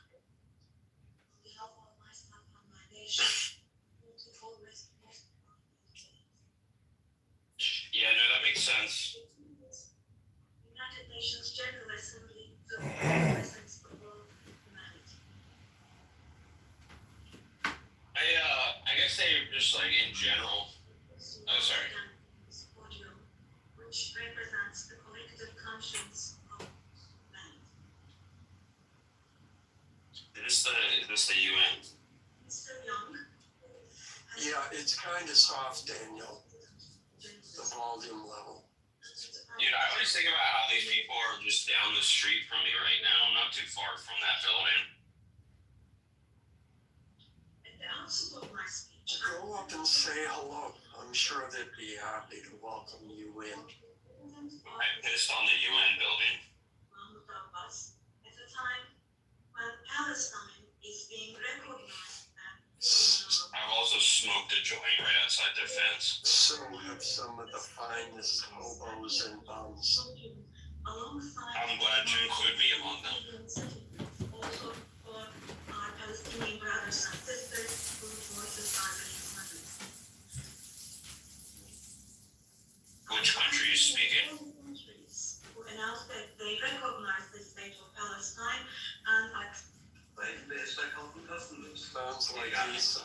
Yeah, no, that makes sense. United Nations General Assembly, the presence of humanity. I guess they just like in general. Oh, sorry. Which represents the collective conscience of humanity. Is this the UN? Mr. Young. Yeah, it's kind of soft, Daniel. The volume level. Dude, I always think about how these people are just down the street from me right now. I'm not too far from that building. At the outset of my speech, go up and say hello. I'm sure they'd be happy to welcome you in. I pissed on the UN building. At a time when Palestine is being recognized I've also smoked a joint right outside their fence. So have some of the finest hobos and bums. I'm glad to include me among them. Also for our Palestinian brothers and sisters whose voices are being heard. Which country is speaking? Who announced that they recognize the state of Palestine and that sounds like Lisa.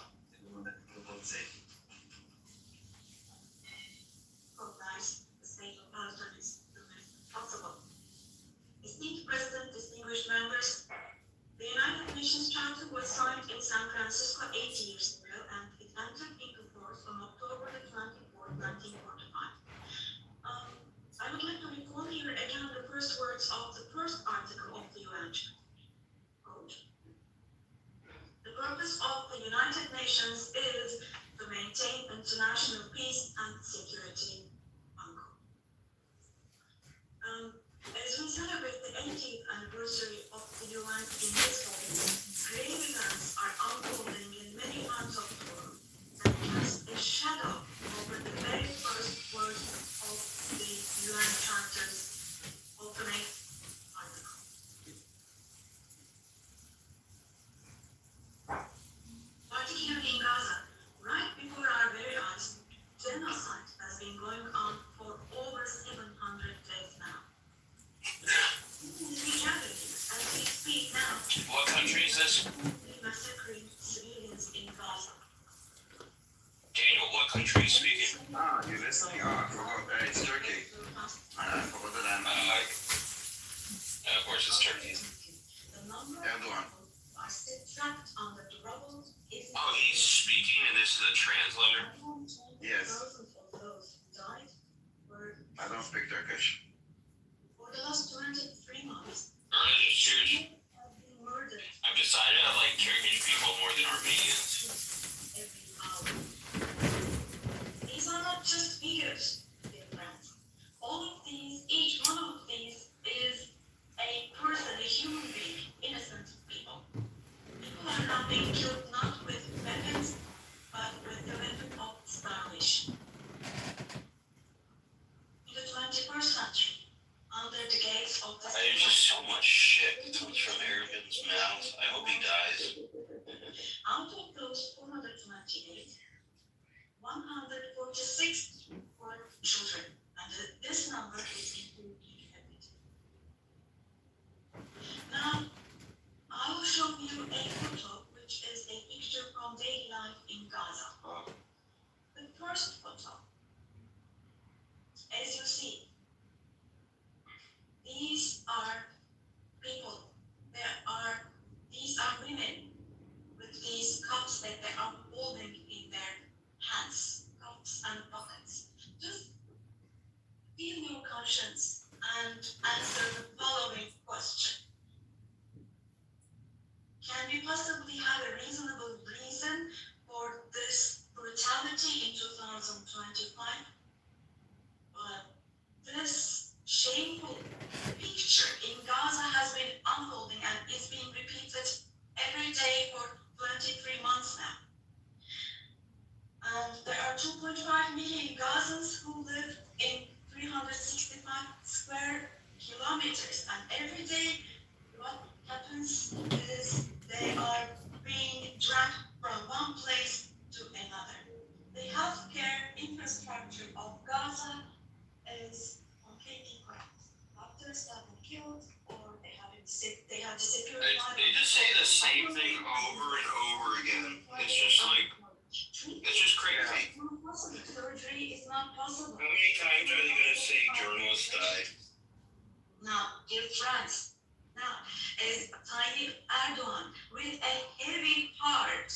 Recognize the state of Palestine is the best possible. Esteemed President, distinguished members, the United Nations Charter was signed in San Francisco 8 years ago and it entered into force on October the 24th, 1945. I would like to recall here again the first words of the first article of the UN Charter. The purpose of the United Nations is to maintain international peace and security. As we celebrate the 80th anniversary of the UN in this hall, grave events are unfolding in many parts of the world and cast a shadow over the very first words of the UN Charter's opening article. Particularly in Gaza, right before our very eyes, genocide has been going on for over 700 days now. As we speak now, what country is this? Massacring civilians in Gaza. Daniel, what country is speaking? You're listening? I forgot. It's Turkey. I forgot that I'm. Of course, it's Turkey. Erdogan. Are still trapped under the rubble. Oh, he's speaking, and this is a translator? Yes. Thousands of those who died were I don't speak Turkish. for the last 23 months Just serious. have been murdered I've decided I like Turkish people more than Armenians. every hour. These are not just people so much shit that comes from Erdogan's mouth. I hope he dies. Out of those 428, 146 were children, and this number is including everything. Now, I will show you a photo, which is a picture from daily life in Gaza. The first photo, as you see, these are people. These are women with these cups that they are holding in their hands, cups and buckets. Just feel your conscience and answer the following question. Can we possibly have a reasonable reason for this brutality in 2025? This shameful picture in Gaza has been unfolding and is being repeated every day for 23 months now. And there are 2.5 million Gazans who live in 365 square kilometers, and every day what happens is they are being dragged from one place to another. The healthcare infrastructure of Gaza is completely cracked. Doctors have been killed, or they have disappeared. They just say the same thing over and over again. It's just like, it's just crazy. Surgery is not possible. How many times are they going to say journalists died? Now, dear friends, now is Tayyip Erdogan with a heavy heart,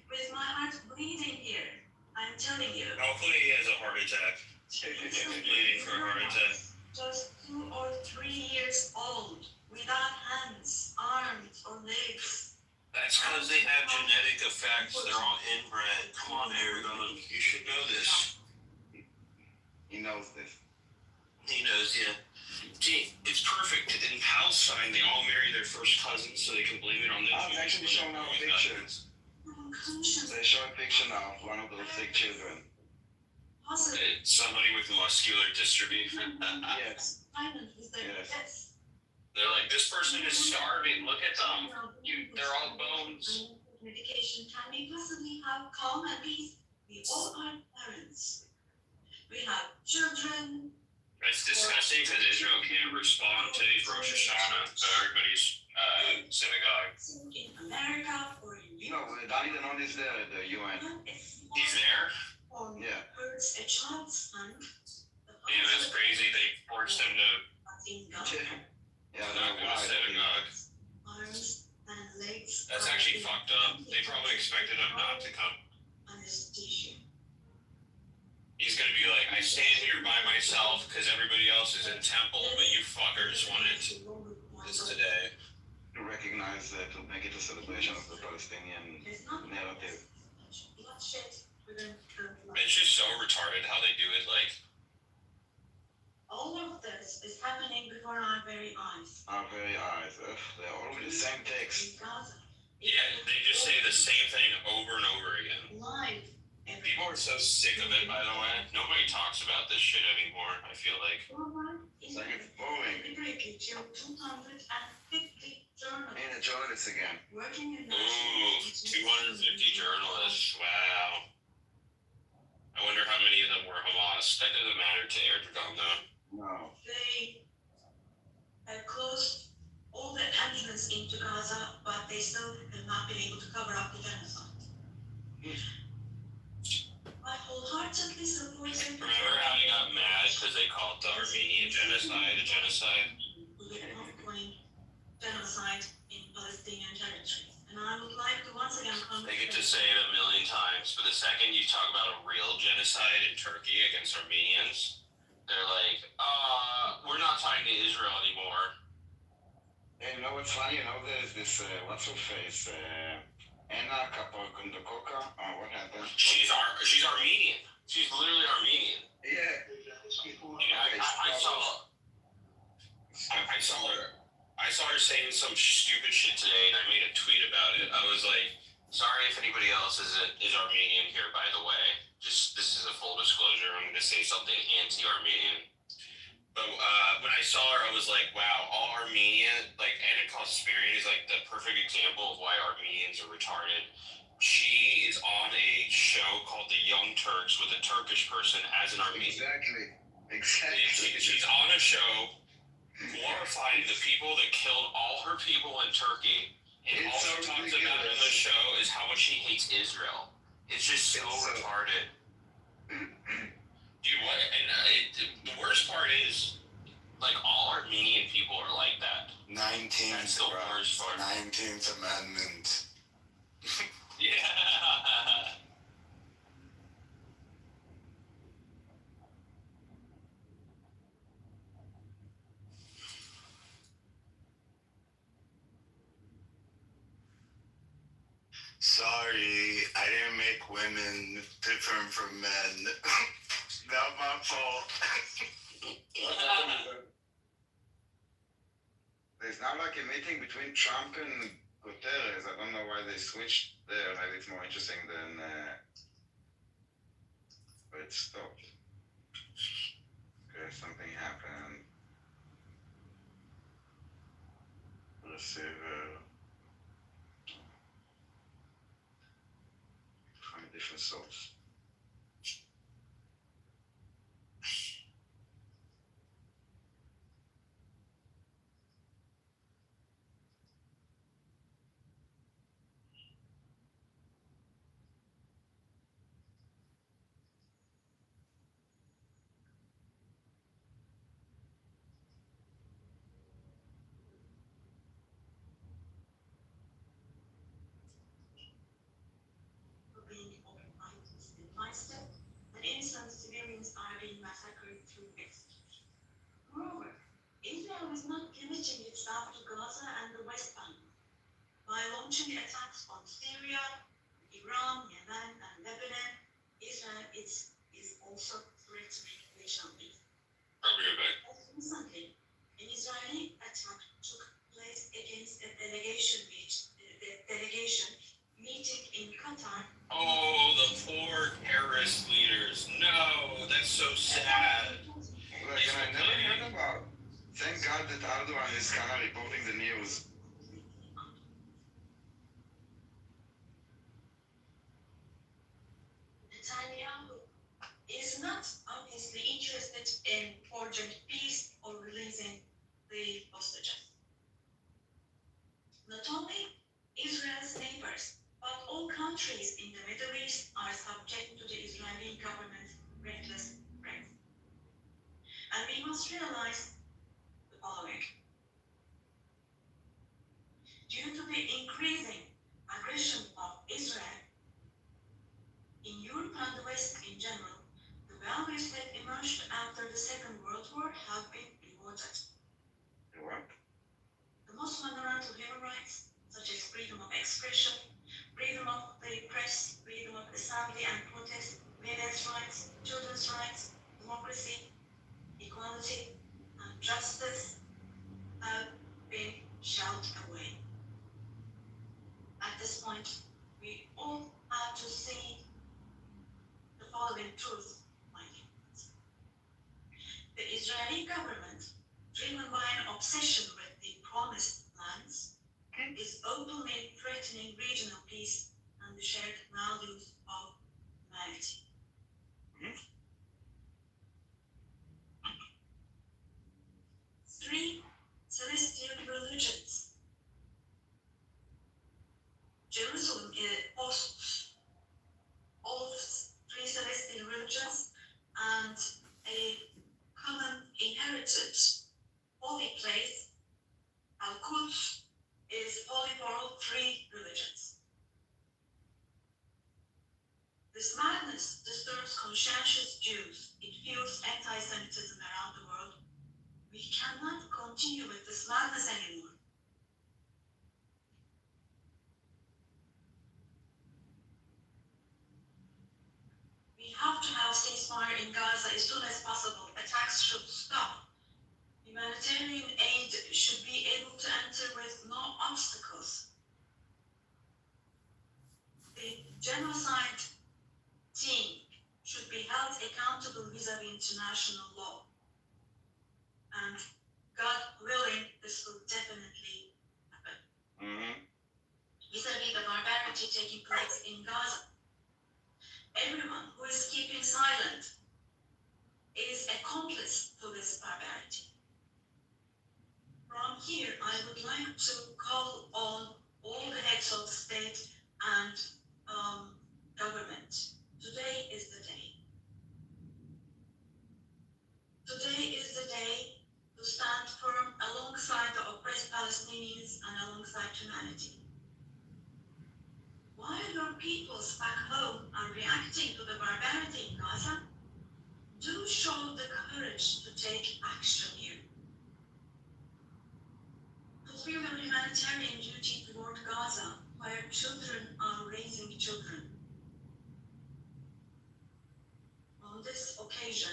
with my heart bleeding here. I'm telling you. Hopefully he has a heart attack. Bleeding for a heart attack. Just 2 or 3 years old, without hands, arms, or legs. That's because they have genetic effects. They're all inbred. Come on, Aragon. You should know this. He knows this. He knows, yeah. Gee, it's perfect. In Palestine, they all marry their first cousins so they can blame it on the I was actually showing out pictures. They're showing a picture now of one of those sick children. It's somebody with muscular dystrophy. Yes. Yes. They're like, this person is starving. Look at them. They're all bones. Medication. Can we possibly have calm and peace? We all are parents. We have children. It's disgusting because Israel can't respond to these Rosh Hashanah, so everybody's synagogue. In America or in No, Danny Denon is there, the UN. He's there? Yeah. Hurts a child's hand. Yeah, that's crazy. They forced him to Yeah, not go to synagogue. Arms and legs. That's actually fucked up. They probably expected him not to come. Anesthesia. He's gonna be like, I stand here by myself because everybody else is in temple, but you fuckers wanted this today. To recognize, to make it a celebration of the Palestinian narrative. It's just so retarded how they do it. Like, all of this is happening before our very eyes. Our very eyes. They're all with the same text. yeah, they just say the same thing over and over again. Live. People are so sick of it, by the way. Nobody talks about this shit anymore, I feel like. It's like it's boring. 250 journalists. And the journalists again. Working in Ooh, 250 journalists. Wow. I wonder how many of them were Hamas. That doesn't matter to Erdogan, though. No. They closed all the entrances into Gaza, but they still have not been able to cover up the genocide. I wholeheartedly support it. Remember how he got mad because they called the Armenian genocide a genocide? We are not going genocide in Palestinian territories. And I would like to once again They get to say it a million times, but the second you talk about a real genocide in Turkey against Armenians, they're like, we're not talking to Israel anymore. And you know what's funny? You know, there's this, what's her face? Anna Kapokundokoka. What happened? She's Armenian. She's literally Armenian. Yeah. I saw her saying some stupid shit today, and I made a tweet about it. I was like, sorry if anybody else is Armenian here, by the way. Just, this is a full disclosure. I'm going to say something anti-Armenian. But when I saw her, I was like, wow, all Armenia, like Anna Kasparian is like the perfect example of why Armenians are retarded. She is on a show called The Young Turks with a Turkish person as an Armenian. Exactly. She's on a show glorifying the people that killed all her people in Turkey. And all she talks about in the show is how much she hates Israel. It's just so retarded. Dude, what? And the worst part is, like, all Armenian people are like that. 19th, That's the worst part. 19th Amendment. Yeah. Sorry, I didn't make women different from men. Not my fault. There's now like a meeting between Trump and Guterres. I don't know why they switched there. Maybe it's more interesting than. But it stopped. Okay, something happened. Receiver. From a different source. Being occupied in my step, and innocent civilians are being massacred through execution. Moreover, Israel is not limiting itself to Gaza and the West Bank. By launching attacks on Syria, Iran, Yemen, and Lebanon, Israel is also threatening regional peace. Recently, an Israeli attack took place against a delegation meeting in Qatar. Oh, the poor terrorist leaders. No, that's so sad. Look, and I never heard about. Thank God that Erdogan is kind of reporting the news. Netanyahu is not obviously interested in forging peace or releasing the hostages. Not only Israel's neighbors, but all countries in the Middle East are subject to the Israeli government's reckless threats. And we must realize the following. Due to the increasing aggression of Israel in Europe and the West in general, the values that emerged after the Second World War have been rewarded. What? The most fundamental human rights, such as freedom of expression, freedom of the press, freedom of assembly and protest, women's rights, children's rights, democracy, equality, and justice have been shelled away. At this point, we all have to see the following truth, my dear friends. The Israeli government, driven by an obsession with the promised lands, is openly threatening regional peace and the shared values of humanity. Three celestial religions. Jerusalem hosts all three celestial religions and a common inherited holy place. Al-Quds is holy for all three religions. This madness disturbs conscientious Jews. It fuels anti-Semitism around the world. We cannot continue with this madness anymore. We have to have ceasefire in Gaza as soon as possible. Attacks should stop. Humanitarian aid should be able to enter with no obstacles. The genocide team should be held accountable vis-à-vis international law. And God willing, this will definitely happen. Vis-a-vis the barbarity taking place in Gaza, everyone who is keeping silent is accomplice to this barbarity. From here, I would like to call on all the heads of state and government. Today is the day. Today is the day to stand firm alongside the oppressed Palestinians and alongside humanity. While your peoples back home are reacting to the barbarity in Gaza, do show the courage to take action here. Fulfill your humanitarian duty toward Gaza, where children are raising children. On this occasion,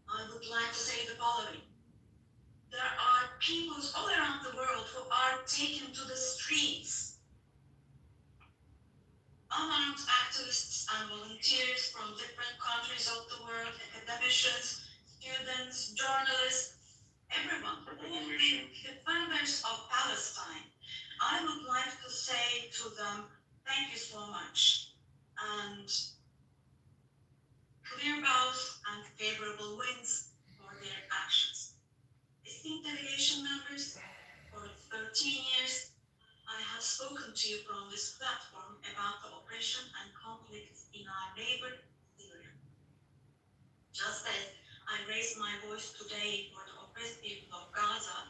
I would like to say the following. There are peoples all around the world who are taken to the streets. Unarmed activists and volunteers from different countries of the world, academicians, students, journalists, everyone, all the defenders of Palestine. I would like to say to them, thank you so much. And clear bows and favorable winds for their actions. Esteemed delegation members, for 13 years, I have spoken to you from this platform about the oppression and conflict in our neighbor, Syria. Just as I raised my voice today for the oppressed people of Gaza,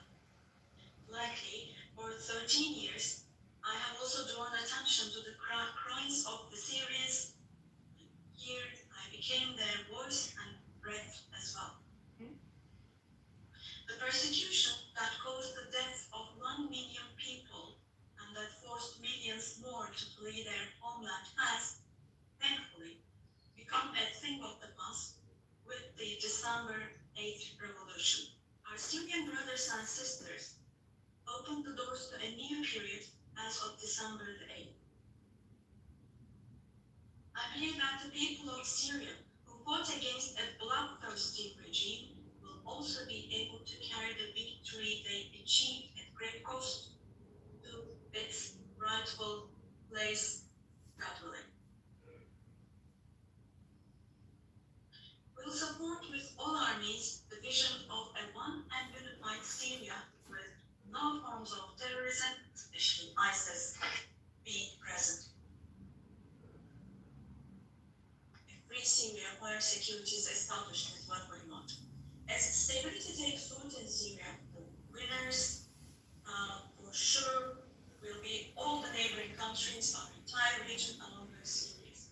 likely for 13 years, I have also drawn attention to the crimes of the Syrians. Here, I became their voice and breath as well. The persecution that caused the death of 1 million people and that forced millions more to flee their homeland has, thankfully, become a thing of the past with the December 8th revolution. Our Syrian brothers and sisters opened the doors to a new period as of December the 8th. I believe that the people of Syria who fought against a bloodthirsty regime will also be able to carry the victory they achieved at great cost to its rightful place, God willing. We'll support with all our means the vision of a one and unified Syria with no forms of terrorism, especially ISIS, being present. Free Syria where security is established is what we want. As stability takes root in Syria, the winners for sure will be all the neighboring countries, our entire region along the Syrians.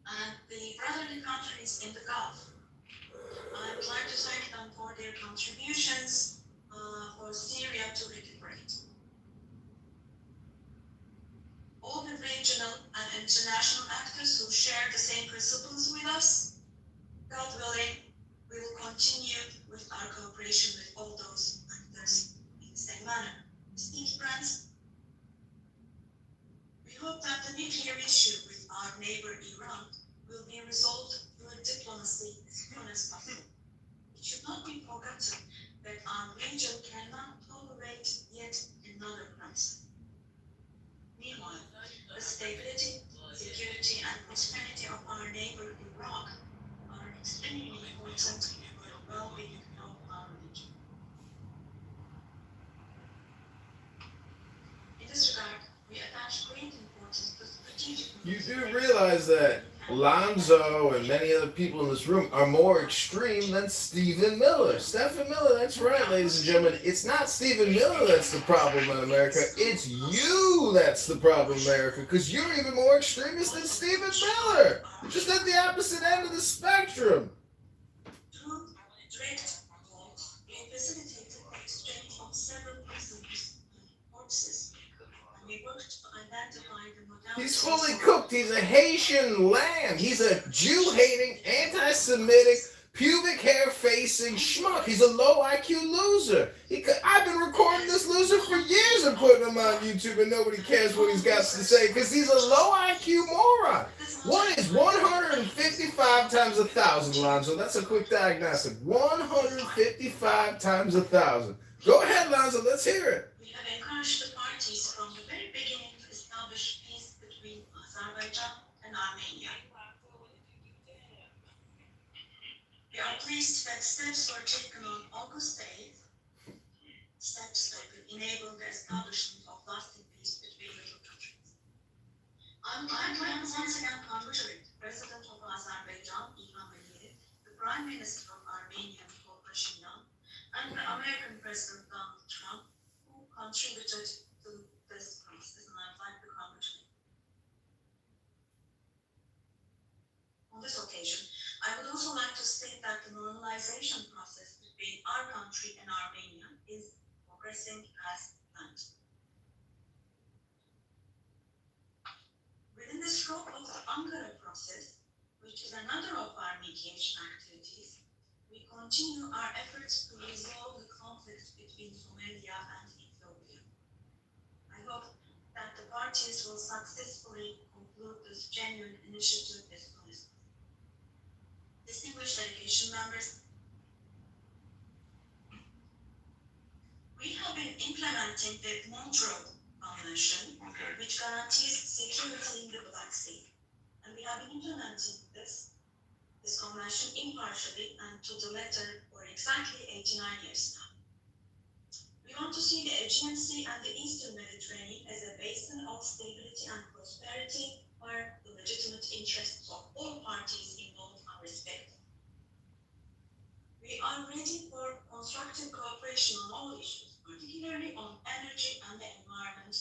And the brotherly countries in the Gulf. I would like to thank them for their contributions for Syria to recuperate. All the regional and international actors who share the same principles with us, God willing, we will continue with our cooperation with all those actors in the same manner. Esteemed friends, we hope that the nuclear issue with our neighbor Iran will be resolved through diplomacy as soon as possible. It should not be forgotten that our region cannot tolerate yet another crisis. Meanwhile, the stability, security, and prosperity of our neighbor Iraq are extremely important for the well-being of our region. In this regard, we attach great importance to strategic. You do realize that Lonzo and many other people in this room are more extreme than Stephen Miller. Stephen Miller, that's right, ladies and gentlemen. It's not Stephen Miller that's the problem in America. It's you that's the problem in America, because you're even more extremist than Stephen Miller. You're just at the opposite end of the spectrum. Through direct calls, we facilitated the exchange of several prisoners and corpses, and we worked to identify the modalities. He's fully cooked. He's a Haitian lamb. He's a Jew-hating, anti-Semitic, pubic hair facing schmuck. He's a low IQ loser. I've been recording this loser for years and putting him on YouTube, and nobody cares what he's got to say because he's a low IQ moron. What is 155 times 1,000, Lonzo? That's a quick diagnostic. 155 times 1,000. Go ahead, Lonzo. Let's hear it. We have encouraged the parties from the very beginning to establish peace between Azerbaijan and Armenia. We are pleased that steps were taken on August 8th, steps that will enable the establishment of lasting peace between the two countries. I would like to once again congratulate the President of Azerbaijan, Ilham Aliyev, the Prime Minister of Armenia, Nikol Pashinyan, and the American President Donald Trump, who contributed to this process, and I'd like to congratulate them. On this occasion, I would also like to state that the normalization process between our country and Armenia is progressing as planned. Within the scope of the Ankara process, which is another of our mediation activities, we continue our efforts to resolve the conflicts between Somalia and Ethiopia. I hope that the parties will successfully conclude this genuine initiative as soon as possible. Distinguished delegation members, we have been implementing the Montreux Convention, which guarantees security in the Black Sea, and we have been implementing this convention impartially and to the letter for exactly 89 years now. We want to see the Aegean Sea and the Eastern Mediterranean as a basin of stability and prosperity where the legitimate interests of all parties involved are respected. We are ready for constructive cooperation on all issues, particularly on energy and the environment,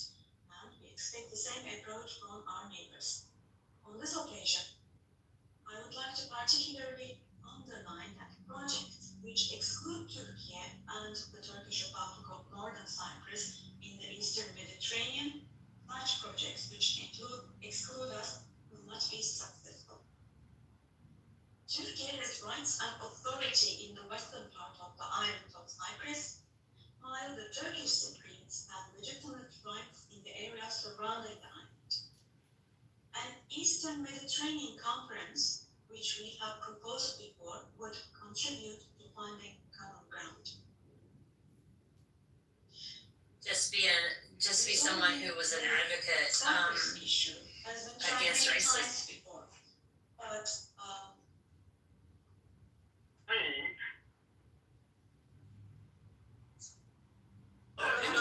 and we expect the same approach from our neighbors. On this occasion, I would like to particularly underline that projects which exclude Turkey and the Turkish Republic of Northern Cyprus in the Eastern Mediterranean, such projects which exclude us will not be successful. Turkey has rights and authority in the western part of the island of Cyprus, while the Turkish Cypriots have legitimate rights in the area surrounding the island. An Eastern Mediterranean Conference, which we have proposed before, would contribute to finding common ground. Just be someone who was an advocate against racism. But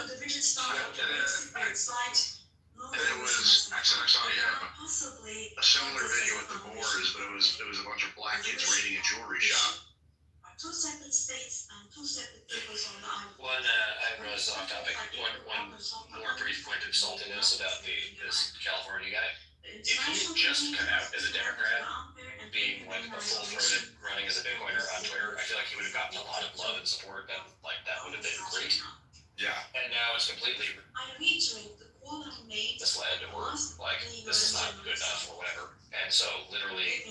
the rigid style of the slide. It was actually I saw possibly a similar video with the Moors, but it was a bunch of black kids raiding a jewelry shop. Two separate states and two separate peoples on the island. I was off topic. One more brief point of saltiness about this California guy. If he had just come out as a Democrat, being like a full-throated running as a Bitcoiner on Twitter, I feel like he would have gotten a lot of love and support, and like that would have been great. Yeah. And now it's completely misled, or like this is not good enough or whatever. And so literally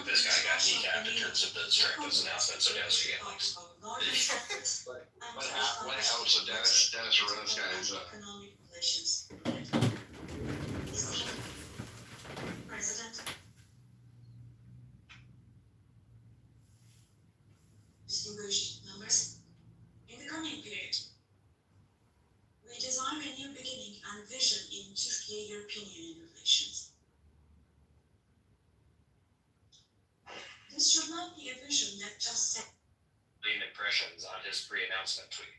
this guy got kneecapped in terms of the strength of his announcement, so now she got likes. What else? So Dennis Rose guy is President, distinguished members, in the coming period, we design a new beginning and vision in Turkey-European Union relations. This should not be a vision that just says Impressions on his pre-announcement tweet.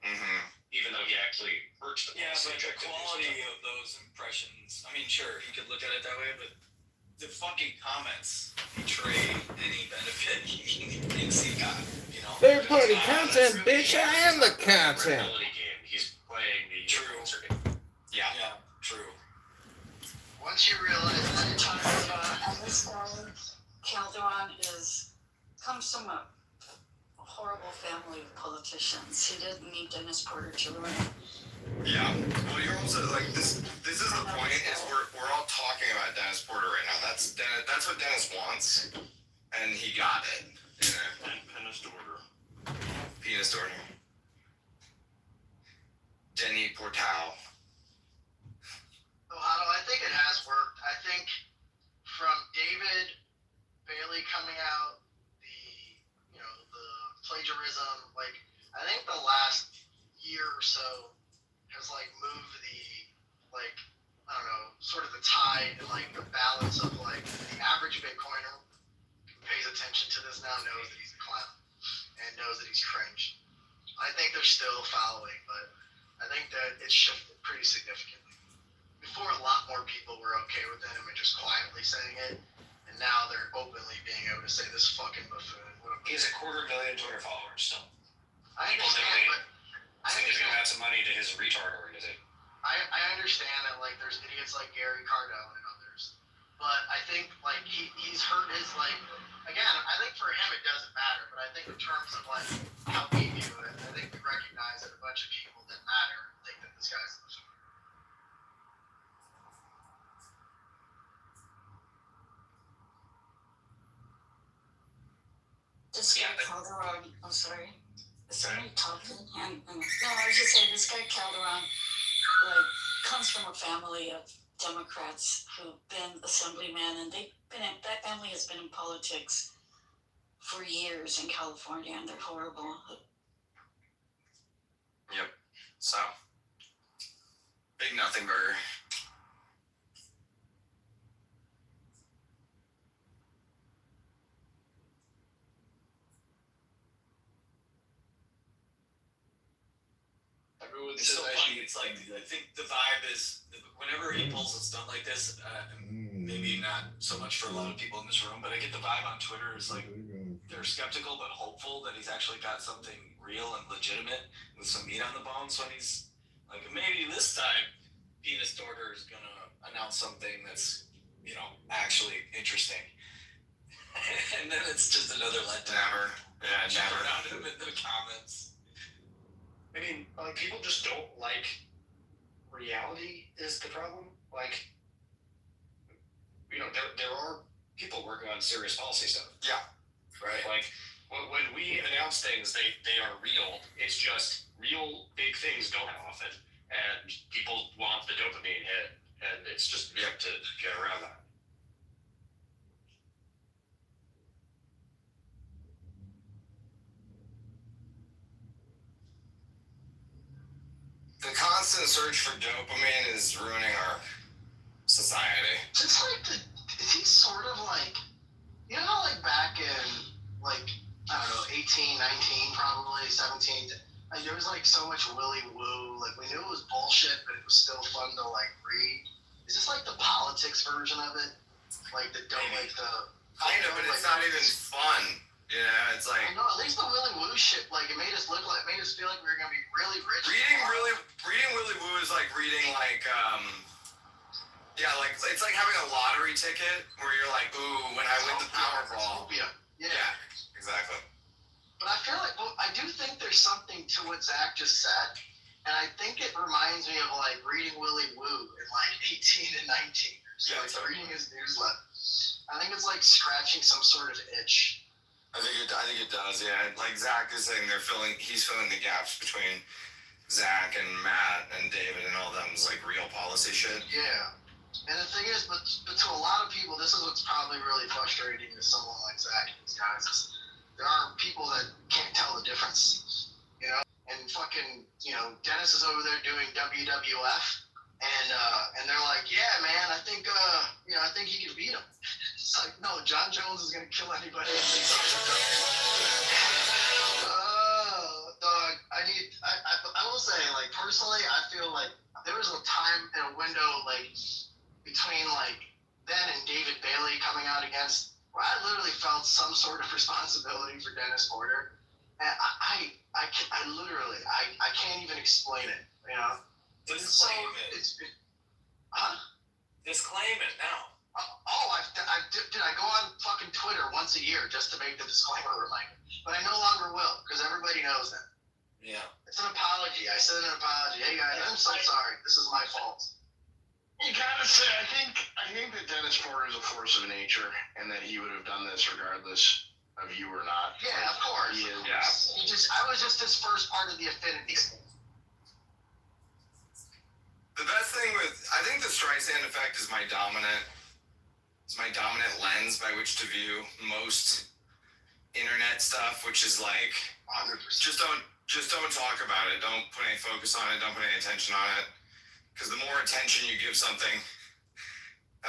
Mm-hmm. Even though he actually urged the but the quality of those impressions, I mean, sure, he could look at it that way, but the fucking comments betray any benefit he thinks he got, you know? Third party content, bitch, I am the content. He's playing the true. Yeah, true. Once you realize that And this guy, Calderon, comes from a horrible family of politicians. He didn't need Dennis Porter to run. Yeah. Well, you're also like this is the point. Is we're all talking about Dennis Porter right now. That's what Dennis wants, and he got it. You know, Penis order. penis order. Denny Portal. Ohio, I think it has worked. I think from David Bailey coming out, the plagiarism, like, I think the last year or so has, like, moved the, like, I don't know, sort of the tide and, like, the balance of, like, the average Bitcoiner who pays attention to this now knows that he's a clown and knows that he's cringe. I think they're still following, but I think that it's shifted pretty significantly. Before, a lot more people were okay with him and just quietly saying it, and now they're openly being able to say this fucking buffoon. He has 250,000 Twitter followers still. I understand, but I think he's gonna have some money to his retard organization. I understand that, like, there's idiots like Gary Cardone and others, but I think, like, he's hurt his, like, again, I think for him it doesn't matter, but I think in terms of, like, how we view it, I think we recognize that a bunch of people that matter think that this guy's the buffoon. This guy Calderon, I'm sorry. Is somebody talking? And no, I was just saying, this guy Calderon, like, comes from a family of Democrats who've been assemblymen, and that family has been in politics for years in California, and they're horrible. Yep. So, big nothing burger. Everyone It's so funny. It's like, I think the vibe is, whenever he pulls a stunt like this, maybe not so much for a lot of people in this room, but I get the vibe on Twitter is like, they're skeptical but hopeful that he's actually got something real and legitimate with some meat on the bones when he's like, maybe this time Penis Order is gonna announce something that's, actually interesting. And then it's just another letdown. Never. Yeah, never. Down him in the comments. I mean, like, people just don't like reality is the problem. Like, there are people working on serious policy stuff. Yeah. Right? Like, when we announce things, they are real. It's just real big things don't happen. And people want the dopamine hit. And it's just to get around that. The constant search for dopamine is ruining our society. It's like is he sort of like, how, like, back in, like, I don't know, 18, 19, probably 17, like, there was, like, so much willy woo, like, we knew it was bullshit, but it was still fun to, like, read. Is this like the politics version of it? Like, the Kind of, but it's not even fun. It's like, no, at least the Willy Woo shit, like, it made us feel like we were gonna be really rich. reading Willy Woo is like reading, like, like, it's like having a lottery ticket where you're like, ooh, when I win the Powerball. Yeah, exactly. But I feel like, I do think there's something to what Zach just said, and I think it reminds me of, like, reading Willy Woo in, like, 18 and 19. So, like, reading his newsletter. I think it's like scratching some sort of itch. I think it does, yeah. Like Zach is saying, he's filling the gaps between Zach and Matt and David and all them's, like, real policy shit. Yeah. And the thing is, but to a lot of people, this is what's probably really frustrating to someone like Zach and these guys, is there are people that can't tell the difference, And fucking, Dennis is over there doing WWF, and they're like, yeah, man, I think he can beat him. It's like, no, John Jones is gonna kill anybody. Dog, I will say, like, personally, I feel like there was a time and a window, like, between, like, then and David Bailey coming out against, where I literally felt some sort of responsibility for Dennis Porter. And I literally can't even explain it, Disclaim it. Disclaim it now. I go on fucking Twitter once a year just to make the disclaimer reminder. But I no longer will, because everybody knows that. Yeah. It's an apology. I said an apology. Hey guys, I'm so sorry. This is my fault. You gotta say, I think that Dennis Porter is a force of nature, and that he would have done this regardless of you or not. Yeah, of course. He is, I was just his first part of the affinity. The best thing I think the Streisand effect is my dominant lens by which to view most internet stuff, which is like 100%. just don't talk about it. Don't put any focus on it. Don't put any attention on it. Because the more attention you give something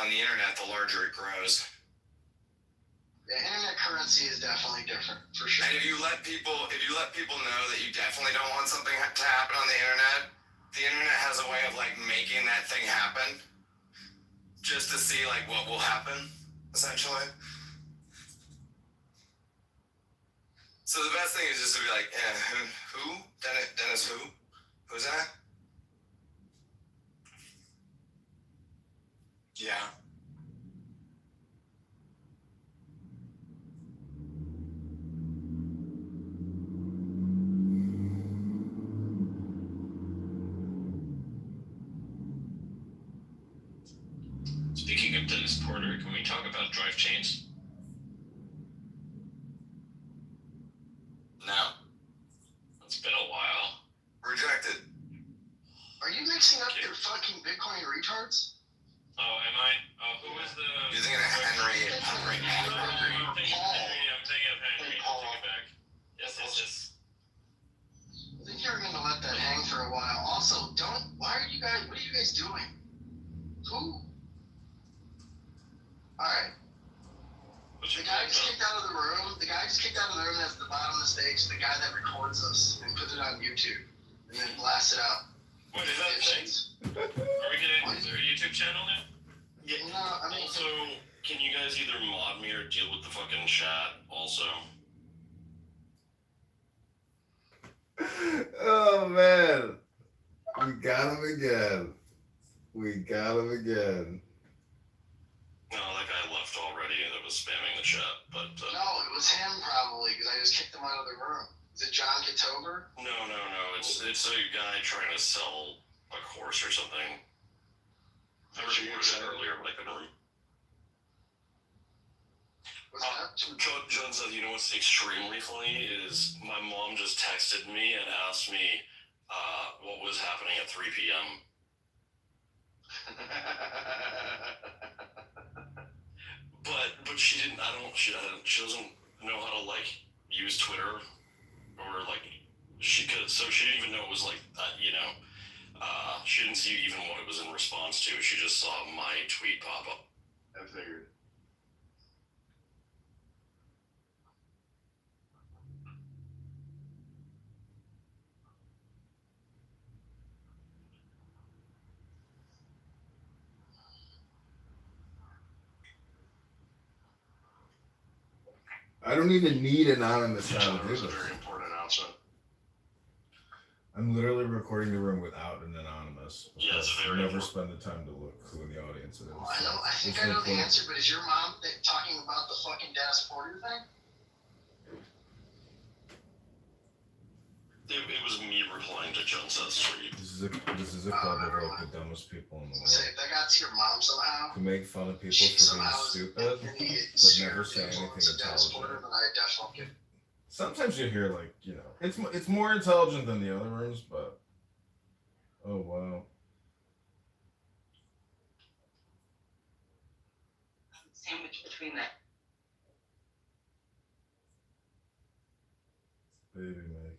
on the internet, the larger it grows. The internet currency is definitely different, for sure. And if you let people know that you definitely don't want something to happen on the internet has a way of like making that thing happen, just to see like what will happen, essentially. So the best thing is just to be like, who? Dennis who? Who's that? Yeah. Speaking of Dennis Porter, can we talk about drive chains? No. It's been a while. Rejected. Are you mixing up your fucking Bitcoin retards? Oh, am I? Oh, who is the... You're thinking of Henry. I'm thinking of Henry. I'll take it back. Yes. I think you're gonna let that hang for a while. Also, what are you guys doing? Who? Alright. The guy just kicked out of the room. That's at the bottom of the stage. The guy that records us and puts it on YouTube and then blasts it out. What is that thing? Is there a YouTube channel now? Yeah. No, I mean. Also, can you guys either mod me or deal with the fucking chat also? Oh man, we got him again. No, that guy left already that was spamming the chat, but... No, it was him probably, because I just kicked him out of the room. Is it John Kitover? No, it's a guy trying to sell a course or something. I reported it earlier, but I couldn't remember. John says, you know what's extremely funny is my mom just texted me and asked me what was happening at 3 p.m. But she didn't. She doesn't know how to like use Twitter or like she could. So she didn't even know it was like she didn't see even what it was in response to. She just saw my tweet pop up. I figured. I don't even need anonymous now to do That was a this. very important announcement. I'm literally recording the room without an anonymous. Yes, very never important. spend the time to look who in the audience it is. I think I know the answer, but is your mom talking about the fucking Dennis Porter thing? It was me replying to John's tweet. This is a club of like the dumbest people in the world. Say, if that got to your mom somehow, To make fun of people for being stupid, but never say anything intelligent. then I definitely get. Sometimes you hear like, it's more intelligent than the other rooms, but oh wow. Sandwich between that. Baby maker.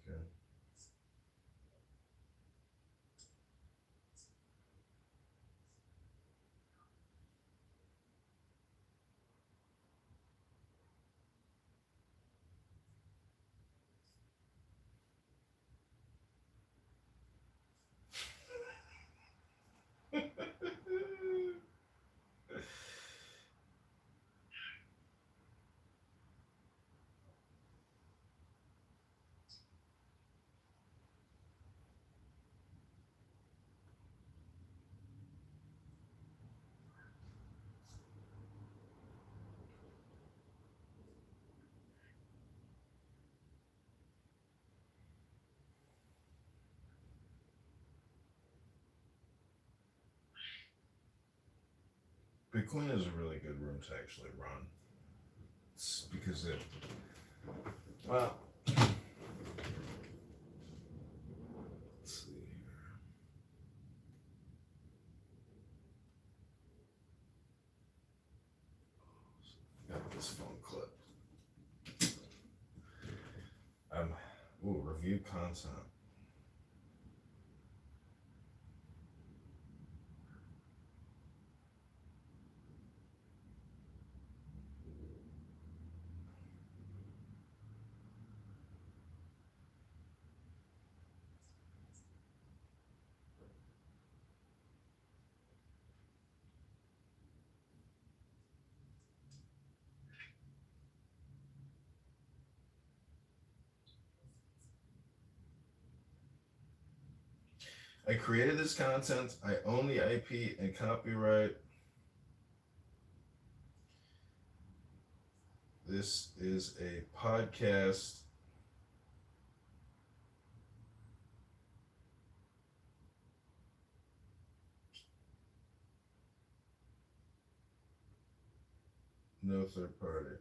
Bitcoin is a really good room to actually run. It's because it, well, let's see here. Got this phone clip. Review content. I created this content. I own the IP and copyright. This is a podcast. No third party.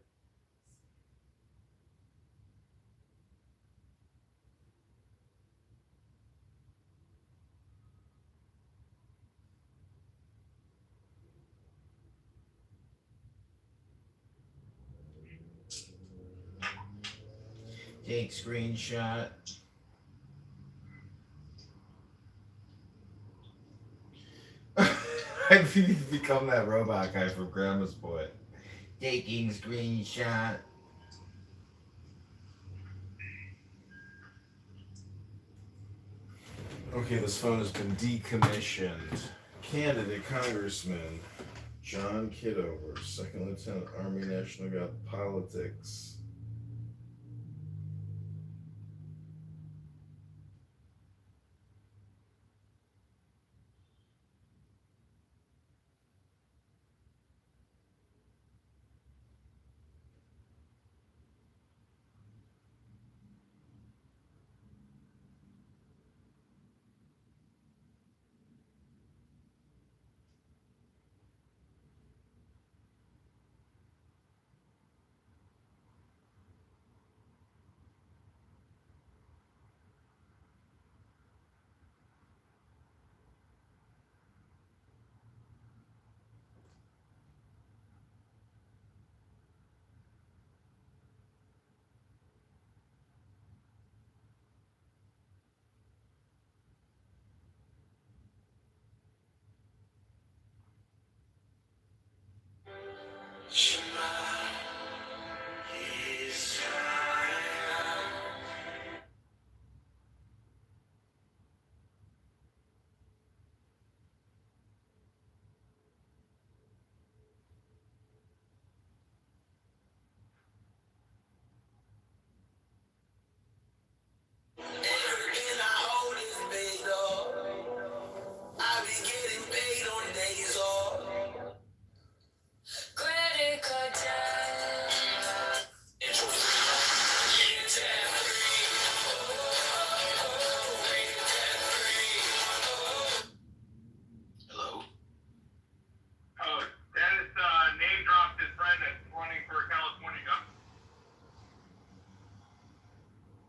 Take screenshot. I need to become that robot guy from Grandma's Boy. Taking screenshot. Okay, this phone has been decommissioned. Candidate Congressman John Kitover, Second Lieutenant, Army National Guard, politics.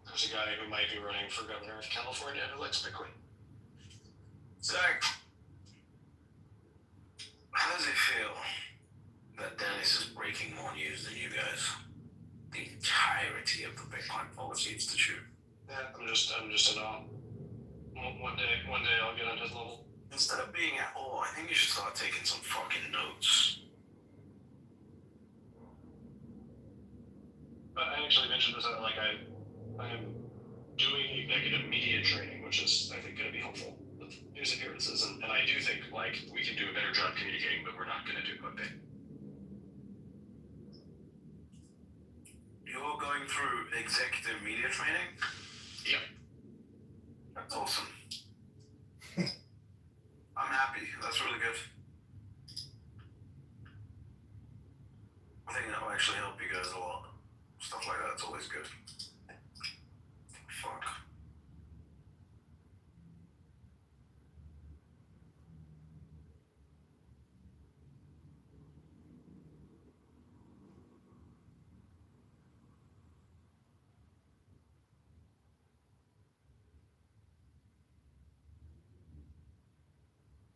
There's a guy who might be running for governor of California who likes Bitcoin. Zach, how does it feel that Dennis is breaking more news than you guys? The entirety of the Bitcoin Policy Institute. Yeah, I'm just in awe. One day I'll get on his level. Instead of being at awe, I think you should start taking some fucking notes. But I actually mentioned this, I am doing executive media training, which is, I think, going to be helpful with news appearances. And I do think, we can do a better job communicating, but we're not going to do clickbait. You're going through executive media training? Yep. That's awesome. I'm happy. That's really good. I think that will actually help you guys a lot. Stuff like that's always good. Fuck.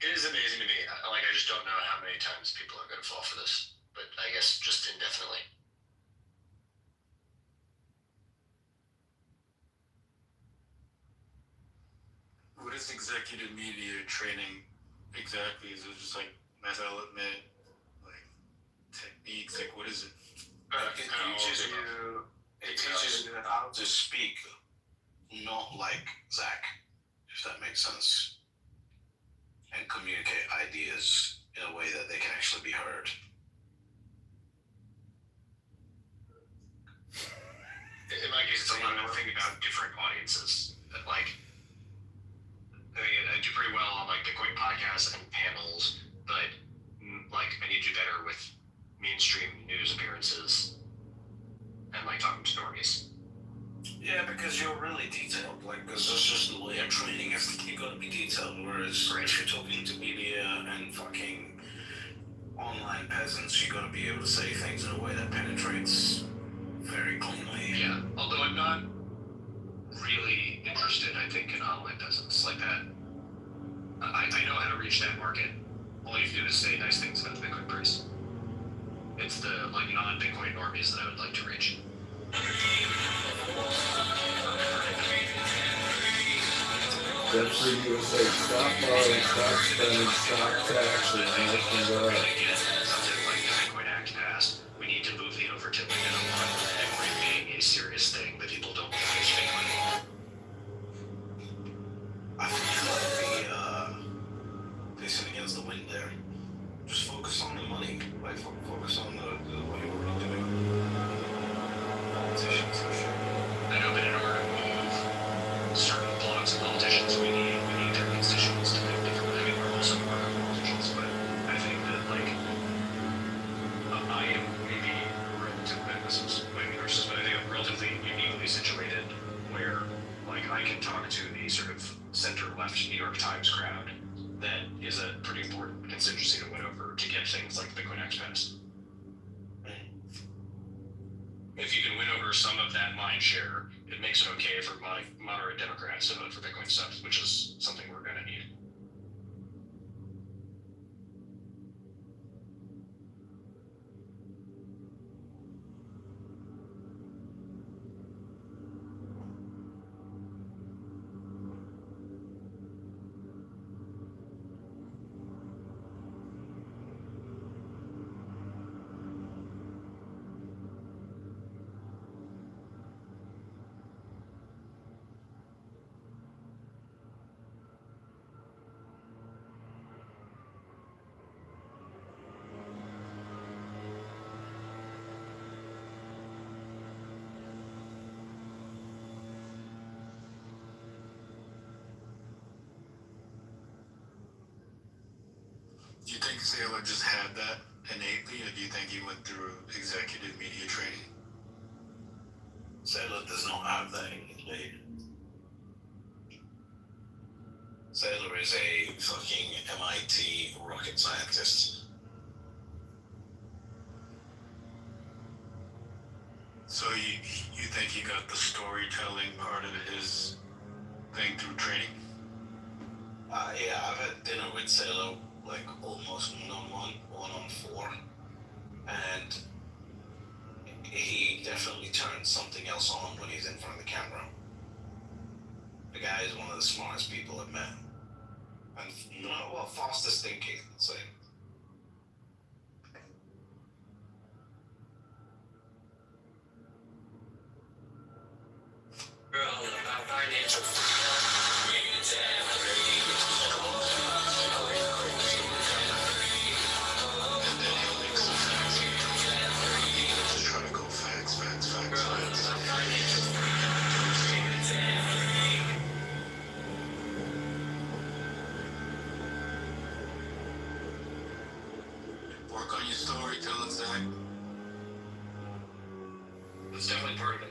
It is amazing to me. Like, I just don't know how many times people are going to fall for this. But I guess just indefinitely. What is executive media training exactly? Is it just like development, like techniques? Like, what is it? It teaches you how to speak, not like Zach, if that makes sense, and communicate ideas in a way that they can actually be heard. In my case, it's a lot of thinking about different audiences. Like, I do pretty well on like Bitcoin podcasts and panels, but like I need to do better with mainstream news appearances and like talking to normies. Yeah, because you're really detailed. Like, because that's just the way of training. You got to be detailed. Whereas if you're talking to media and fucking online peasants, you got to be able to say things in a way that penetrates very cleanly. Yeah, although I'm not really interested, I think, in online peasants like that. I know how to reach that market. All you have to do is say nice things about the Bitcoin price. It's the like non-Bitcoin normies that I would like to reach. Jeffrey USA, stop borrowing, stop spending, stop taxing, and life can go up. Something like the Bitcoin Act passed. We need to move the overtip and on Bitcoin being a serious thing that people don't use Bitcoin. I think you might be pacing against the wind there. Just focus on the money. Like, focus on what you're already doing. Politicians, for sure. I know, but in order to move certain blocks of politicians, we need their constituents to think differently. I mean, we're also market politicians, but I think that, like, I am maybe relatively, this is maybe versus, but I think I'm relatively uniquely situated where, like, I can talk to the sort of center-left New York Times crowd that is a pretty important constituency to win over to get things like the Bitcoin Act passed. If you can win over some of that mind share, it makes it okay for moderate Democrats to vote for Bitcoin stuff, which is something we're going to need. Do you think Saylor just had that innately, or do you think he went through executive media training? Saylor does not have that innately. Saylor is a fucking MIT rocket scientist. So you think he got the storytelling part of his thing through training? Yeah, I've had dinner with Saylor, like almost one-on-four, and he definitely turns something else on when he's in front of the camera. The guy is one of the smartest people I've met, and fastest thinking, let's say. We're all about financial freedom. Work on your storytelling, Zach. That's definitely part of it.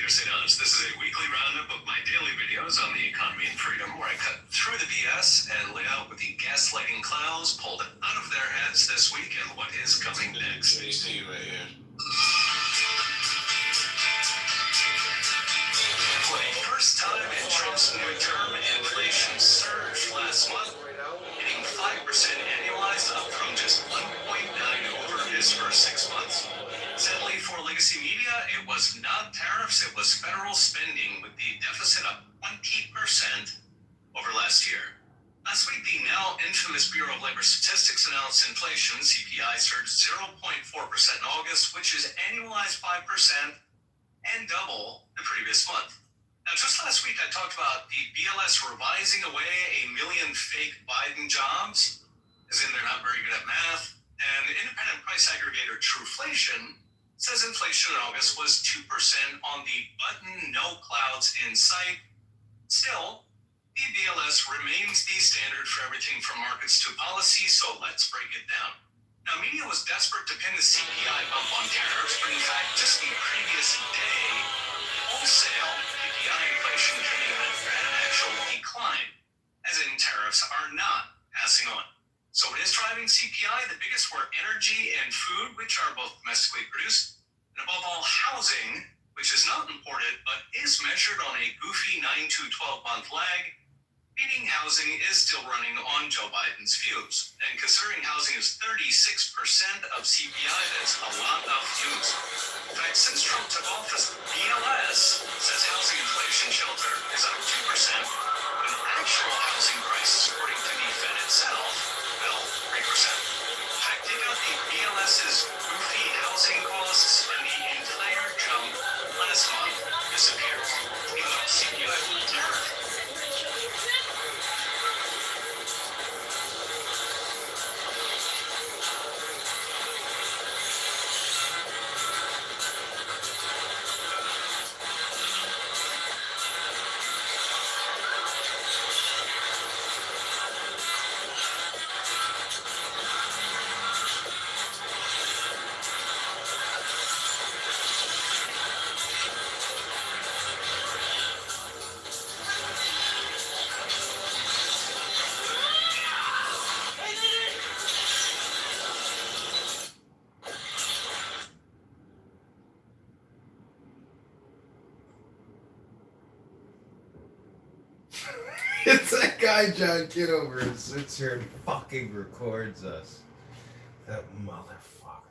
Peter St. Ellis. This is a weekly roundup of my daily videos on the economy and freedom, where I cut through the BS and lay out what the gaslighting clowns pulled out of their heads this week and what is coming next. Let me see right here. For the first time in Trump's new term, inflation surged last month, hitting 5% annualized, up from just 1.9 over his first 6 months. Sadly for legacy media, it was not tariffs, it was federal spending, with the deficit up 20% over last year. Last week, the now infamous Bureau of Labor Statistics announced inflation. CPI surged 0.4% in August, which is annualized 5% and double the previous month. Now, just last week, I talked about the BLS revising away 1 million fake Biden jobs, as in they're not very good at math. And independent price aggregator Truflation says inflation in August was 2% on the button, no clouds in sight. Still, the BLS remains the standard for everything from markets to policy, so let's break it down. Now, media was desperate to pin the CPI bump on tariffs, but in fact, just the previous day, wholesale PPI inflation came in at an actual decline, as in tariffs are not passing on. So what is driving CPI? The biggest were energy and food, which are both domestically produced, and above all, housing, which is not imported, but is measured on a goofy 9 to 12 month lag, meaning housing is still running on Joe Biden's fumes. And considering housing is 36% of CPI, that's a lot of fumes. In fact, since Trump took office, BLS says housing inflation shelter is up 2%, when actual housing prices, according to the Fed itself, fell 3%. In fact, take out the BLS's goofy housing costs, and the entire jump last month disappears. Meanwhile, CPI will tariff. It's that guy John Kitover who sits here and fucking records us. That motherfucker.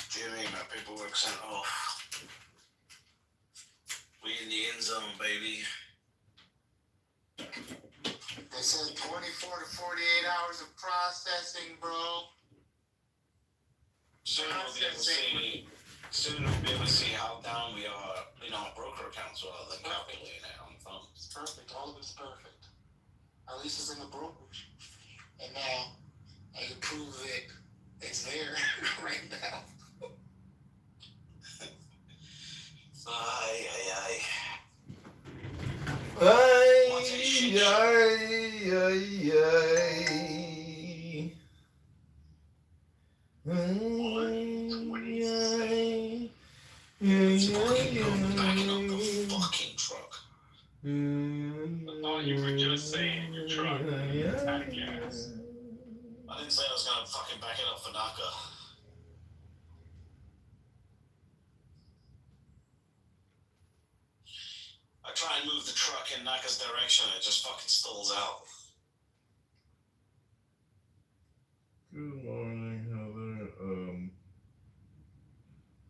Jimmy, my paperwork sent off. We in the end zone, baby. They said 24 to 48 hours of processing, bro. Soon we'll be able to see how down we are in our broker accounts rather than calculating it on the phone. It's perfect. All of it's perfect. At least it's in the brokerage. And now I can prove that it's there right now. Ay, ay, ay. Ay, Backing up the fucking truck. I thought you were just saying your truck out of gas. I didn't say I was gonna fucking back it up for Naka. I try and move the truck in Naka's direction, it just fucking stalls out. Good morning, Heather.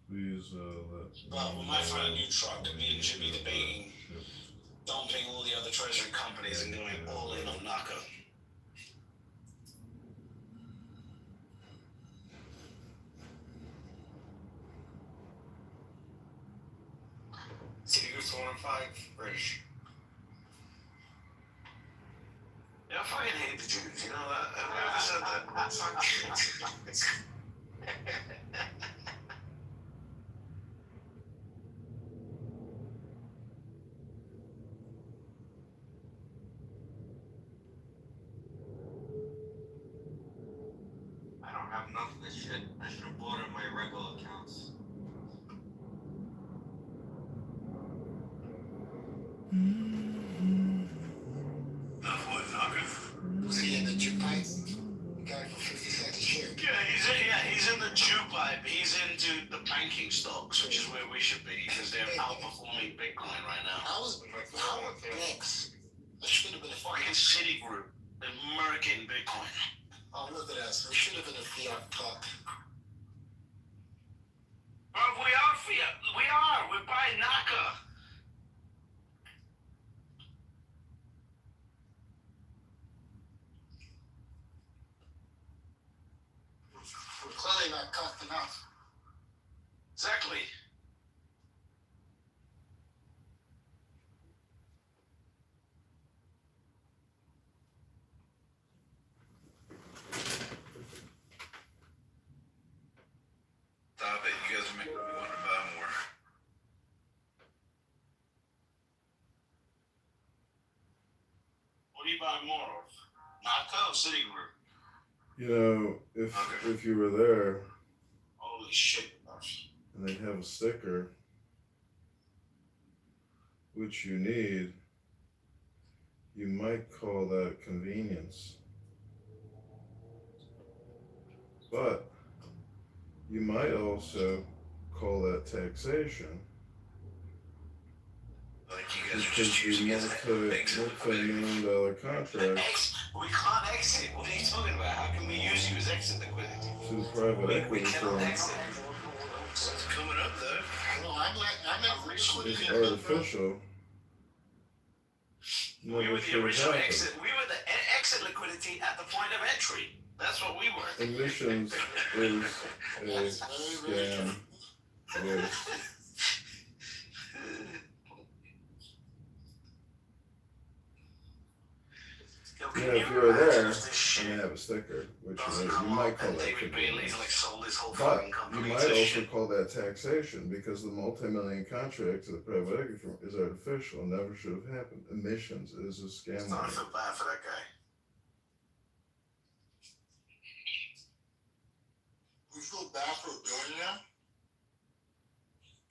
Please let Well, we might find a new truck to me and Jimmy debating, dumping all the other treasury companies and going all in on Naka. So 1 in 5 British. Yeah, I fucking hate the Jews. You know that? I've never said that. I don't have enough of this shit. I should have bought it on my regular accounts. Was he in the Jew pipe? The guy for 50 cents a share. He's in the Jew pipe. He's into the banking stocks, which is where we should be, because they're outperforming Bitcoin right now. How next? That should have been a Fucking Citigroup, they're murking Bitcoin. Oh, look at us. We should have been a fiat cup. But we are fiat. We are. We're buying NACA. We're clearly not cuffed enough. Exactly. Stop it. You guys are making me want to buy more. What do you buy more of? NACA or Citigroup? You know, if you were there Holy shit. and they have a sticker, which you need, you might call that convenience. But you might also call that taxation. Like you guys are Because just the using it as an exit. multi-million-dollar contract We can't exit. What are you talking about? How can we use you as exit liquidity? to the private We equity cannot firm exit. It's coming up though. No, I'm is artificial. We were Never the should original have happened. exit. We were the exit liquidity at the point of entry. That's what we were. Emissions is a scam. Yes. Yeah, if you were there and they have a sticker, which you might call that David Bailey's convenience. like sold his whole But fucking you company might to also shit. call that taxation because the multi-million contract to the private equity firm is artificial and never should have happened. Emissions is a scam. I don't feel bad for that guy. We feel bad for a billionaire?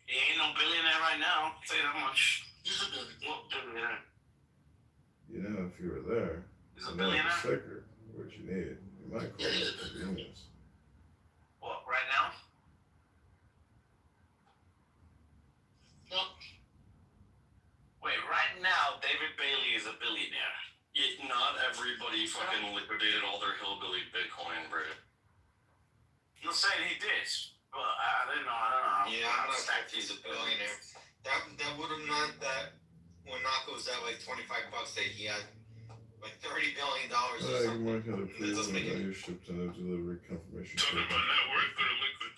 He ain't no billionaire right now. I'll tell you that much. He's a billionaire. What billionaire? You know, if you were there He's a and they have a billionaire? sticker, which you need, you might call Yeah, it convenience. What, right now? No. Wait, right now, David Bailey is a billionaire. Not everybody fucking liquidated all their hillbilly Bitcoin, bro. I'm not saying he did, but I don't know. Yeah, I'm not sure if he's a billionaire. That would have meant that when Naka was at like $25, that he had like $30 billion or You something. might have That approved doesn't make and any. you shipped in a delivery confirmation. Talking statement. about net worth or liquid?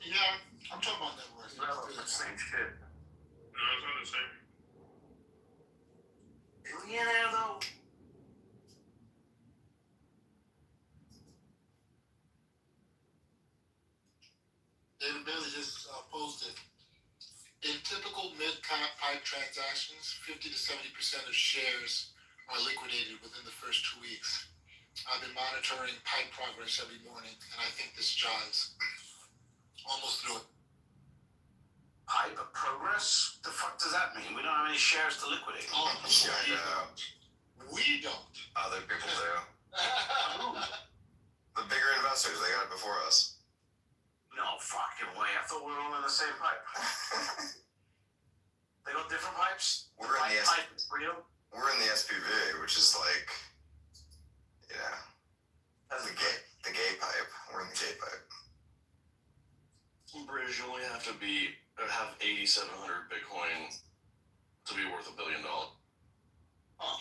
Yeah, I'm talking about net worth. No, it's the same shit. No, it's not the same. Billionaire though? David Bailey just posted. In typical mid-cap pipe transactions, 50 to 70% of shares are liquidated within the first 2 weeks. I've been monitoring pipe progress every morning, and I think this jives. Almost through it. Pipe progress? The fuck does that mean? We don't have any shares to liquidate. Oh, Yeah, I know. we don't. Other people do. The bigger investors, they got it before us. No fucking way. I thought we were all in the same pipe. They got different pipes? We're in the pipe is real? We're in the SPV, which is like, the gay pipe. We're in the gay pipe. British, you only have to have 8,700 Bitcoin to be worth $1 billion. Oh.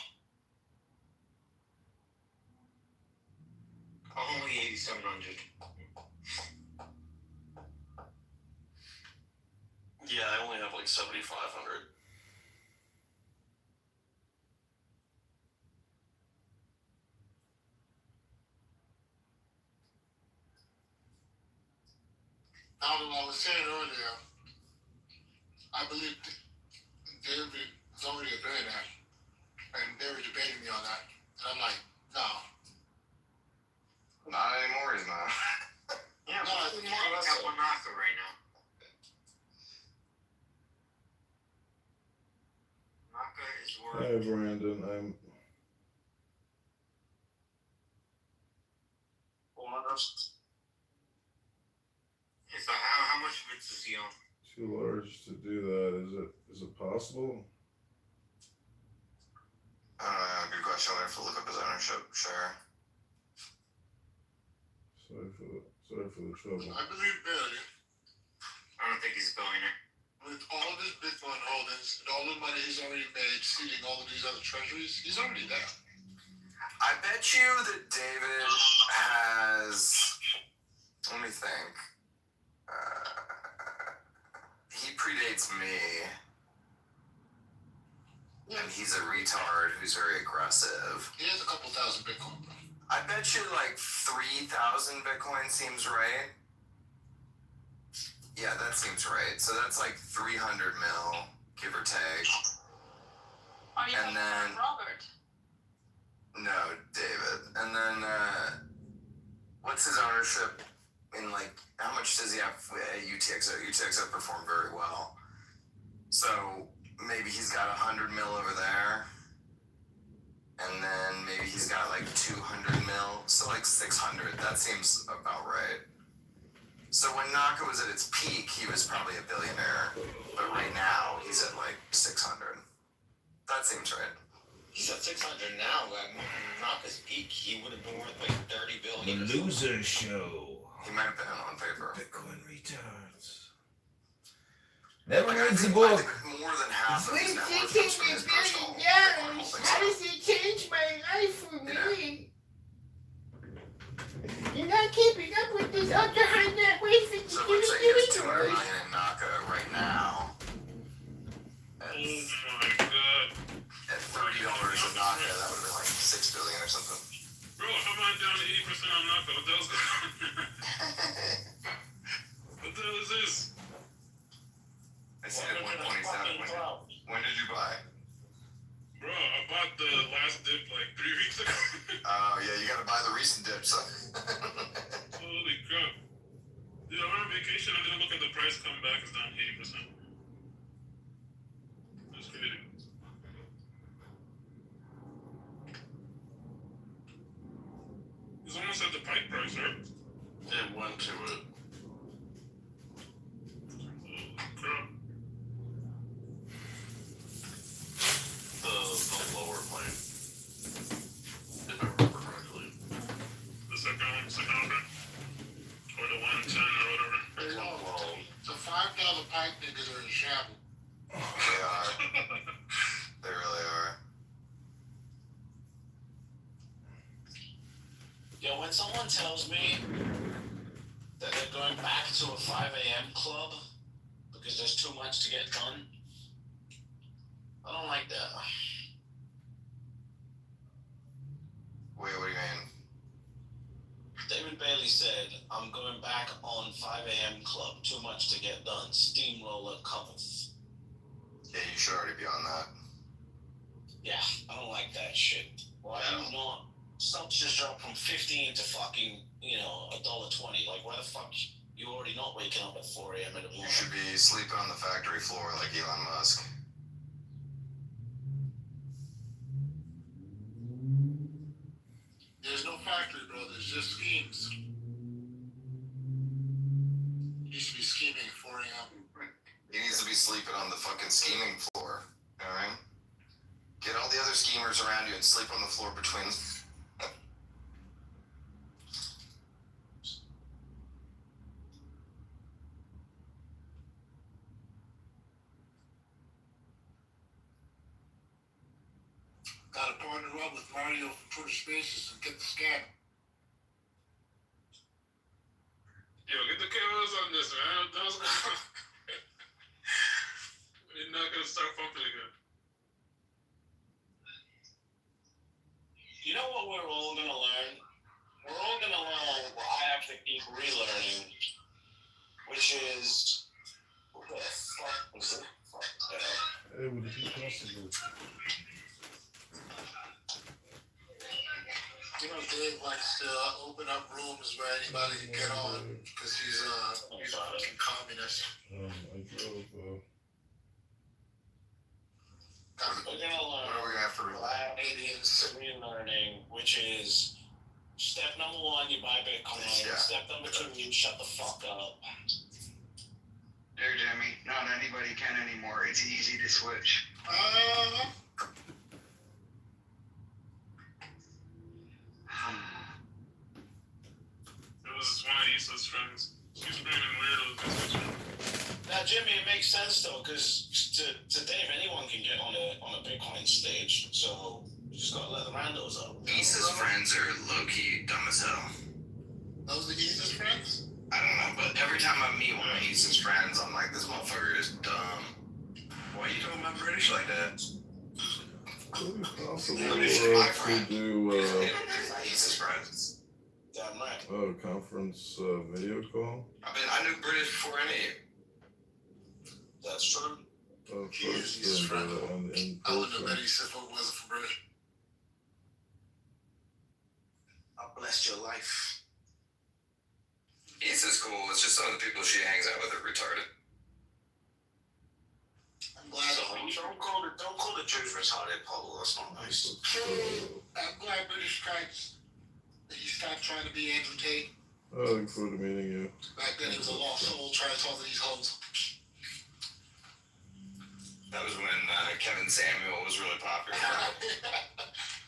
Only 8,700. Yeah, I only have like 7,500. I was saying earlier, I believe David is already a billionaire, and they were debating me on that, and I'm like, no. Not anymore, he's not. Yeah, no, I think more or less Got Monaco right now. Monaco is worth. Hi, Brandon. I'm So how much of it is he on? too large to do that. Is it possible? Good question. I'm gonna have to look up his ownership share. Sorry for the trouble. I believe Barry, I don't think he's a billionaire. with all of his Bitcoin holdings and all the money he's already made seeding all of these other treasuries, he's already there. I bet you that David has. Let me think. He predates me, and he's a retard who's very aggressive. He has a couple thousand Bitcoin, bro. I bet you like 3,000 Bitcoin seems right. Yeah, that seems right. So that's like 300 mil, give or take. Are you And then Robert? no, David. And then what's his ownership in, like, how much does he have at UTXO? UTXO performed very well. So maybe he's got 100 mil over there. And then maybe he's got like 200 mil. So like 600. That seems about right. So when Naka was at its peak, he was probably a billionaire. But right now, he's at like 600. That seems right. He's at 600 now. At Naka's peak, he would have been worth like 30 The billion. Loser Show. He might have been on paper. Bitcoin retards. Never Like, reads the I book. think more than half of his net worth comes from his personal Bitcoin holdings. How does it change my life for me? You're not keeping up with this ultra high net worth. So it looks like he has 200 million in Naka right now. Oh my god. At $30 a Naka, that would have been like 6 billion or something. Bro, how am I down to 80% on Naka? What the hell's going on? What the hell is this? I see it at 127. When did you buy? Bro, I bought the last dip like 3 weeks ago. Oh, yeah, you gotta buy the recent dip, so. Holy crap. Dude, I went on vacation, I didn't look at the price, come back, it's down 80%. That's crazy. It's almost at the pike price, right? It went to it. Holy crap. The lower plane. If I remember correctly. The second order? Or the 110 or whatever. Hey, yo, the $5 pipe niggas are in shambles. They are. They really are. Yo, when someone tells me that they're going back to a 5 a.m. club because there's too much to get done, I don't like that. Wait, what do you mean? David Bailey said, I'm going back on 5 a.m. club, too much to get done, steamroller cometh. Yeah, you should already be on that. Yeah, I don't like that shit. Why you not? Stocks just dropped from 15 to fucking, $1.20. Like, why the fuck? You already not waking up at 4 a.m. in the morning. You should be sleeping on the factory floor like Elon Musk. There's no factory, bro. There's just schemes. He needs to be scheming at 4 a.m. He needs to be sleeping on the fucking scheming floor. Alright? Get all the other schemers around you and sleep on the floor between. Gotta partner up with Mario from Twitter Spaces and get the scam. Yo, get the cameras on this, man. That was We're not gonna start pumping again. You know what we're all gonna learn? We're all gonna learn what I have to keep relearning, which Hey, would it be possible? You know, Dave likes to open up rooms where anybody can get on because he's a fucking communist. I drove. We're gonna learn What do we have for Canadians relearning, which is step number one, you buy Bitcoin. Yeah. Step number two, you shut the fuck up. There, Jimmy. Not anybody can anymore. It's easy to switch. It was one of Issa's friends. She's bringing weirdos. Now, Jimmy, it makes sense though, because to Dave, anyone can get on a Bitcoin stage. So you just gotta let the randos up. Issa's friends are low-key dumb as hell. Those are Issa's friends? I don't know, but every time I meet one of Issa's friends, I'm like, this motherfucker is dumb. Why you talking about British like that? Possible British is my to friend. do Issa's friends. Damn right. Conference video call. I knew British before any of you. That's true. First and I wouldn't have met Issa if it wasn't for British. I blessed your life. Issa's cool. It's just some of the people she hangs out with are retarded. I'm glad. Don't call the Jews retarded, Paul. That's not nice. I'm glad British strikes. He stopped trying to be Andrew Tate. I look forward to meeting you. Back then, he was a lost soul trying to talk to these hoes. That was when Kevin Samuel was really popular.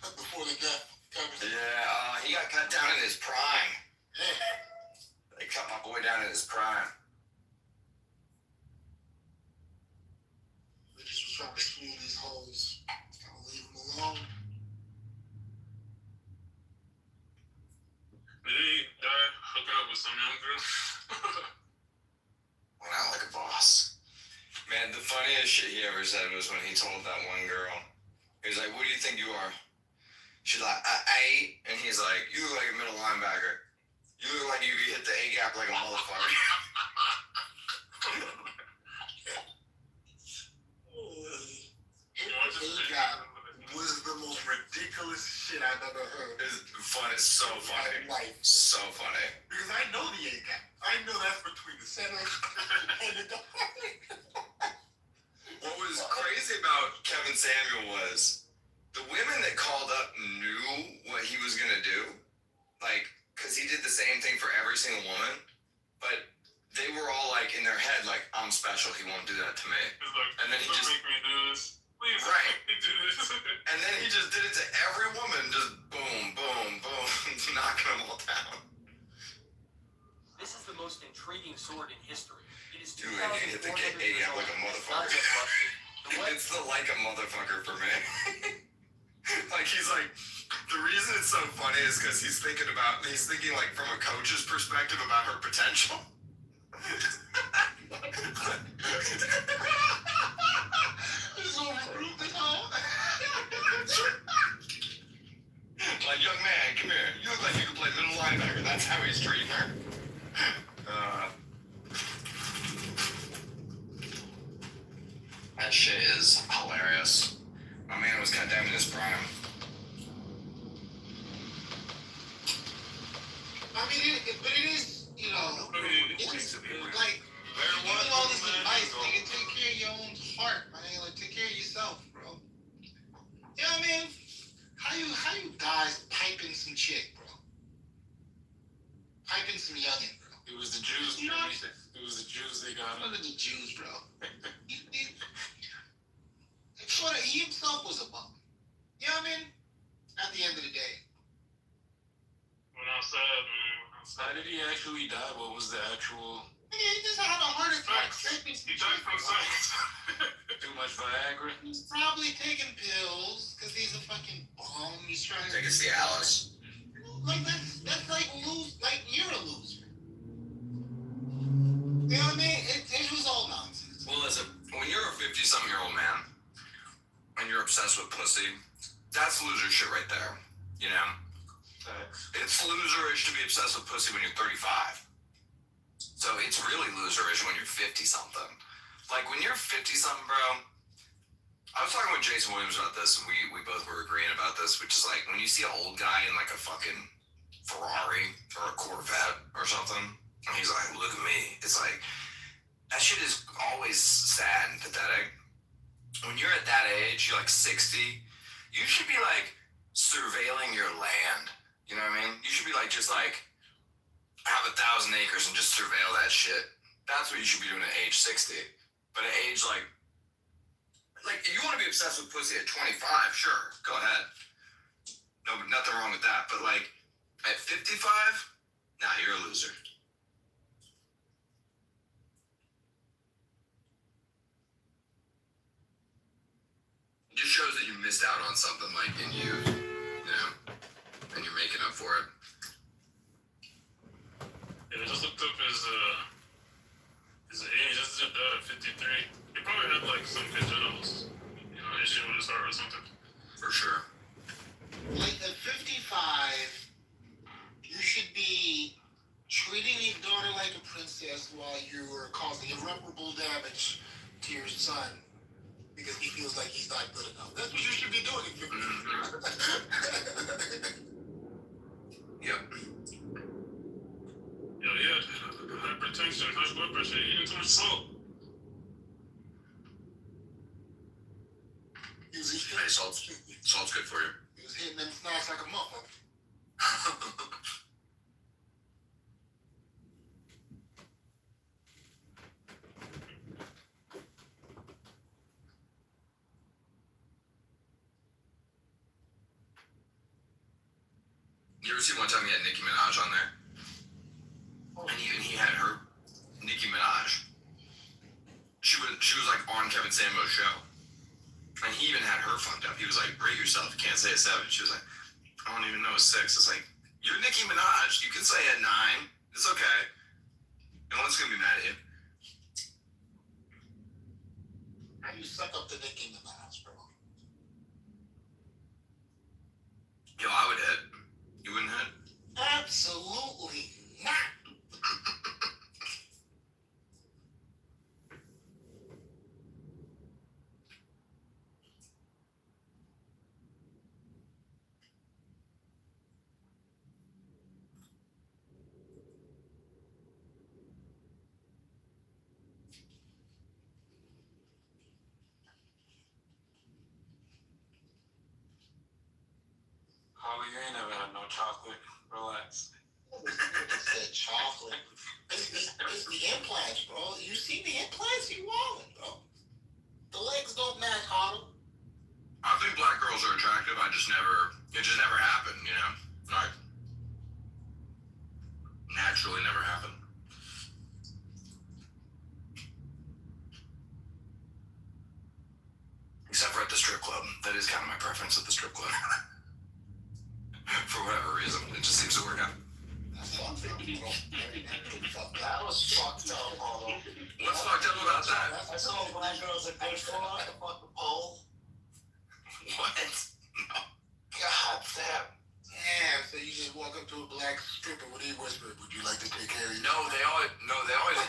Before the death. Yeah, he got cut down in his prime. They cut my boy down in his prime. They just was trying to school these hoes. Gotta leave them alone. Did he hook up with some young girl? Went out like a boss. Man, the funniest shit he ever said was when he told that one girl, he was like, what do you think you are? She's like, I. And he's like, you look like a middle linebacker. You look like you could hit the A gap like a motherfucker. A-gap was the most ridiculous shit I've ever heard. It's fun. It's so funny. Like, So funny. because I know the A-gap. I know that's between the center and the What was crazy about Kevin Samuel was the women that called up knew what he was going to do. Like, because he did the same thing for every single woman. But they were all like in their head, like, I'm special. He won't do that to me. Like, And then he don't just. make me do this. Please Right. don't make me do this. And then he just did it to every woman. Just boom, boom, boom. Knocking them all down. This is the most intriguing sword in history. It is Dude, and he hit the A gap like a motherfucker. It's the like a motherfucker for me. Like, he's like, the reason it's so funny is because he's thinking like from a coach's perspective about her potential. Like, young man, come here. You look like you can play middle linebacker. That's how he's treating her. That shit is hilarious. My man was cut down in his prime. I mean, but it is, you know, it's just like, giving all this advice, nigga, take care of your own heart, man. Like, take care of yourself, bro. You know what I mean? How you guys piping some chick, bro? Piping some youngin', bro. It was the Jews. You know, It was the Jews they got him. look at the Jews, bro. He himself was a bum. You know what I mean? At the end of the day. Went outside, man. How did he actually die? What was the actual... He just had a heart attack. He died from science. Too much Viagra? He's probably taking pills because he's a fucking bum. He's trying to... Take a Cialis. Like, that's like like you're a loser. You know what I mean? It was all nonsense. Well, listen, when you're a 50-something-year-old man and you're obsessed with pussy, that's loser shit right there. You know? It's loserish to be obsessed with pussy when you're 35. So it's really loserish when you're 50-something. Like, when you're 50-something, bro, I was talking with Jason Williams about this, and we both were agreeing about this, which is like when you see an old guy in like a fucking Ferrari or a Corvette or something, and he's like, "Look at me." It's like that shit is always sad and pathetic. When you're at that age, you're like 60, you should be like surveilling your land. You know what I mean? You should be like just like have 1,000 acres and just surveil that shit. That's what you should be doing at age 60. But at age like if you want to be obsessed with pussy at 25, sure, go ahead. No, nothing wrong with that. But like at 55, nah, you're a loser. It just shows that you missed out on something like in youth, you know, and you're making up for it. Yeah, I just looked up his age. That's 53. He probably had like some congenital, issue with his heart or something. For sure. Like at 55, you should be treating your daughter like a princess while you are causing irreparable damage to your son because he feels like he's not good enough. That's what you should be doing at 55. Yep. Yo, yeah, hypertension, high blood pressure, eating too much salt. Hey, salt's good for you. He was hitting them snacks like a motherfucker. You ever see one time he had Nicki Minaj on there? And even he had her, Nicki Minaj. She was like on Kevin Samuel's show. And he even had her fucked up. He was like, rate yourself. You can't say a 7. She was like, I don't even know a 6. It's like, you're Nicki Minaj. You can say a 9. It's okay. No one's going to be mad at you. How do you suck up to Nicki Minaj, bro? Yo, I would hit. You wouldn't hit? Absolutely not. Holly, you ain't never had no chocolate. Relax. Said chocolate. It's the implants, bro. You see the implants? You wildin', bro. The legs don't match, Hollow. I think black girls are attractive. It just never happened, you know? Like, naturally never happened. Except for at the strip club. That is kind of my preference at the strip club. For whatever reason, it just seems to work out. That was fucked up, although. What's fucked up about that? I saw black girls at good for the fucking pole. What? No. God damn. Damn, so you just walk up to a black stripper, what do you whisper? Would you like to take care of you? No, they always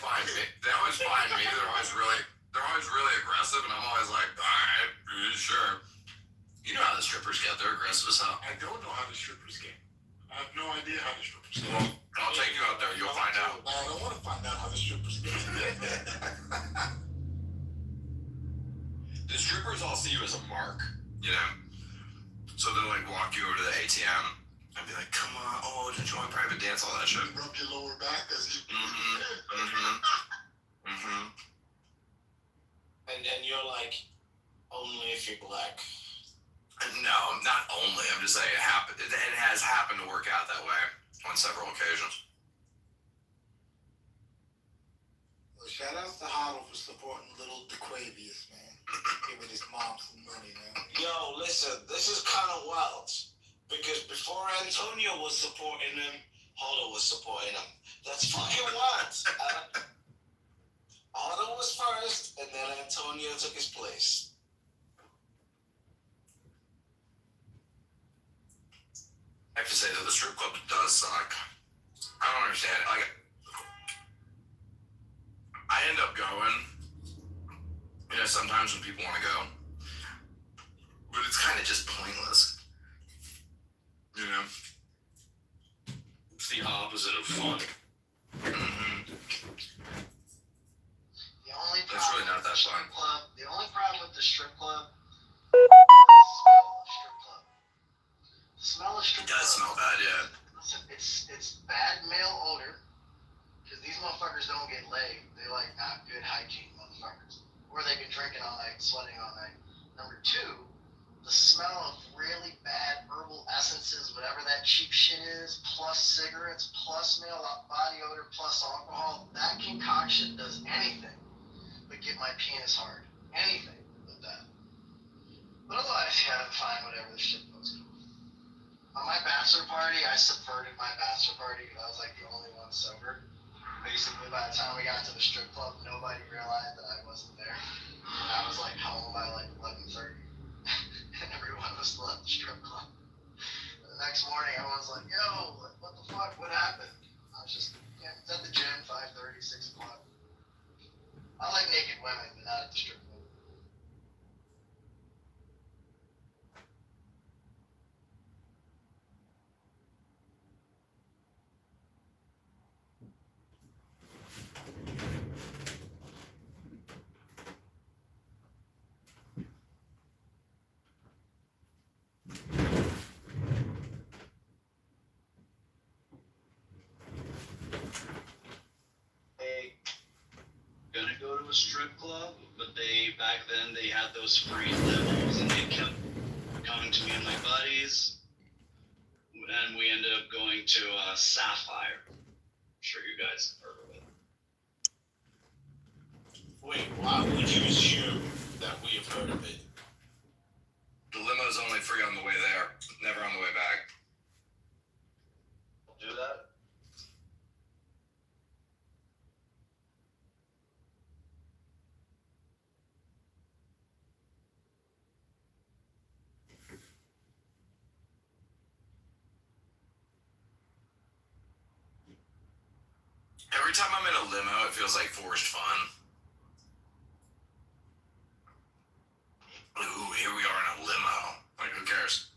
find me. They always find me. They're always really aggressive, and I'm always like, all right, sure. You know how the strippers get. They're aggressive as hell. I don't know how the strippers get. I have no idea how the strippers get. Well, I'll take you out there. You'll find out. I don't want to find out how the strippers get. The strippers all see you as a mark, you know? So they'll like walk you over to the ATM and be like, come on, oh, did you want a private dance, all that shit. Rub your lower back as you... And you're like, only if you're black. No, not only. I'm just saying it happened. It has happened to work out that way on several occasions. Well, shout out to Hollow for supporting little DeQuavius, man. Giving his mom some money, man. Yo, listen, this is kind of wild. Because before Antonio was supporting him, Hollow was supporting him. That's fucking wild. Hollow was first, and then Antonio took his place. I have to say that the strip club does suck. I don't understand it. Like, I end up going, sometimes when people want to go, but it's kind of just pointless. You know? It's the opposite of fun. Mm-hmm. The only That's really not that fun. The only problem with the strip club is the smell of strip club. It does smell bad, yeah. Listen, it's bad male odor, because these motherfuckers don't get laid. They like not good hygiene motherfuckers. Or they've been drinking all night, sweating all night. Number two, the smell of really bad herbal essences, whatever that cheap shit is, plus cigarettes, plus male body odor, plus alcohol, that concoction does anything but get my penis hard. Anything but that. But otherwise, yeah, I'm fine, whatever, this shit goes cool. On my bachelor party, I subverted my bachelor party because I was like the only one sober. Basically, by the time we got to the strip club, nobody realized that I wasn't there. And I was like home by like 11:30. And everyone was still at the strip club. The next morning, everyone's like, yo, what the fuck, what happened? I was just, it's at the gym, 5:30, 6 o'clock. I like naked women, but not at the strip club. Gonna go to a strip club, but back then they had those free limos and they kept coming to me and my buddies, and we ended up going to Sapphire. I'm sure you guys have heard of it. Wait, why would you assume that we have heard of it? The limo's only free on the way there, never on the way back. Do that? Every time I'm in a limo, it feels like forced fun. Ooh, here we are in a limo. Like, who cares?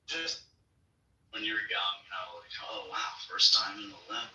Just when you're young, like, oh wow, first time in a limo.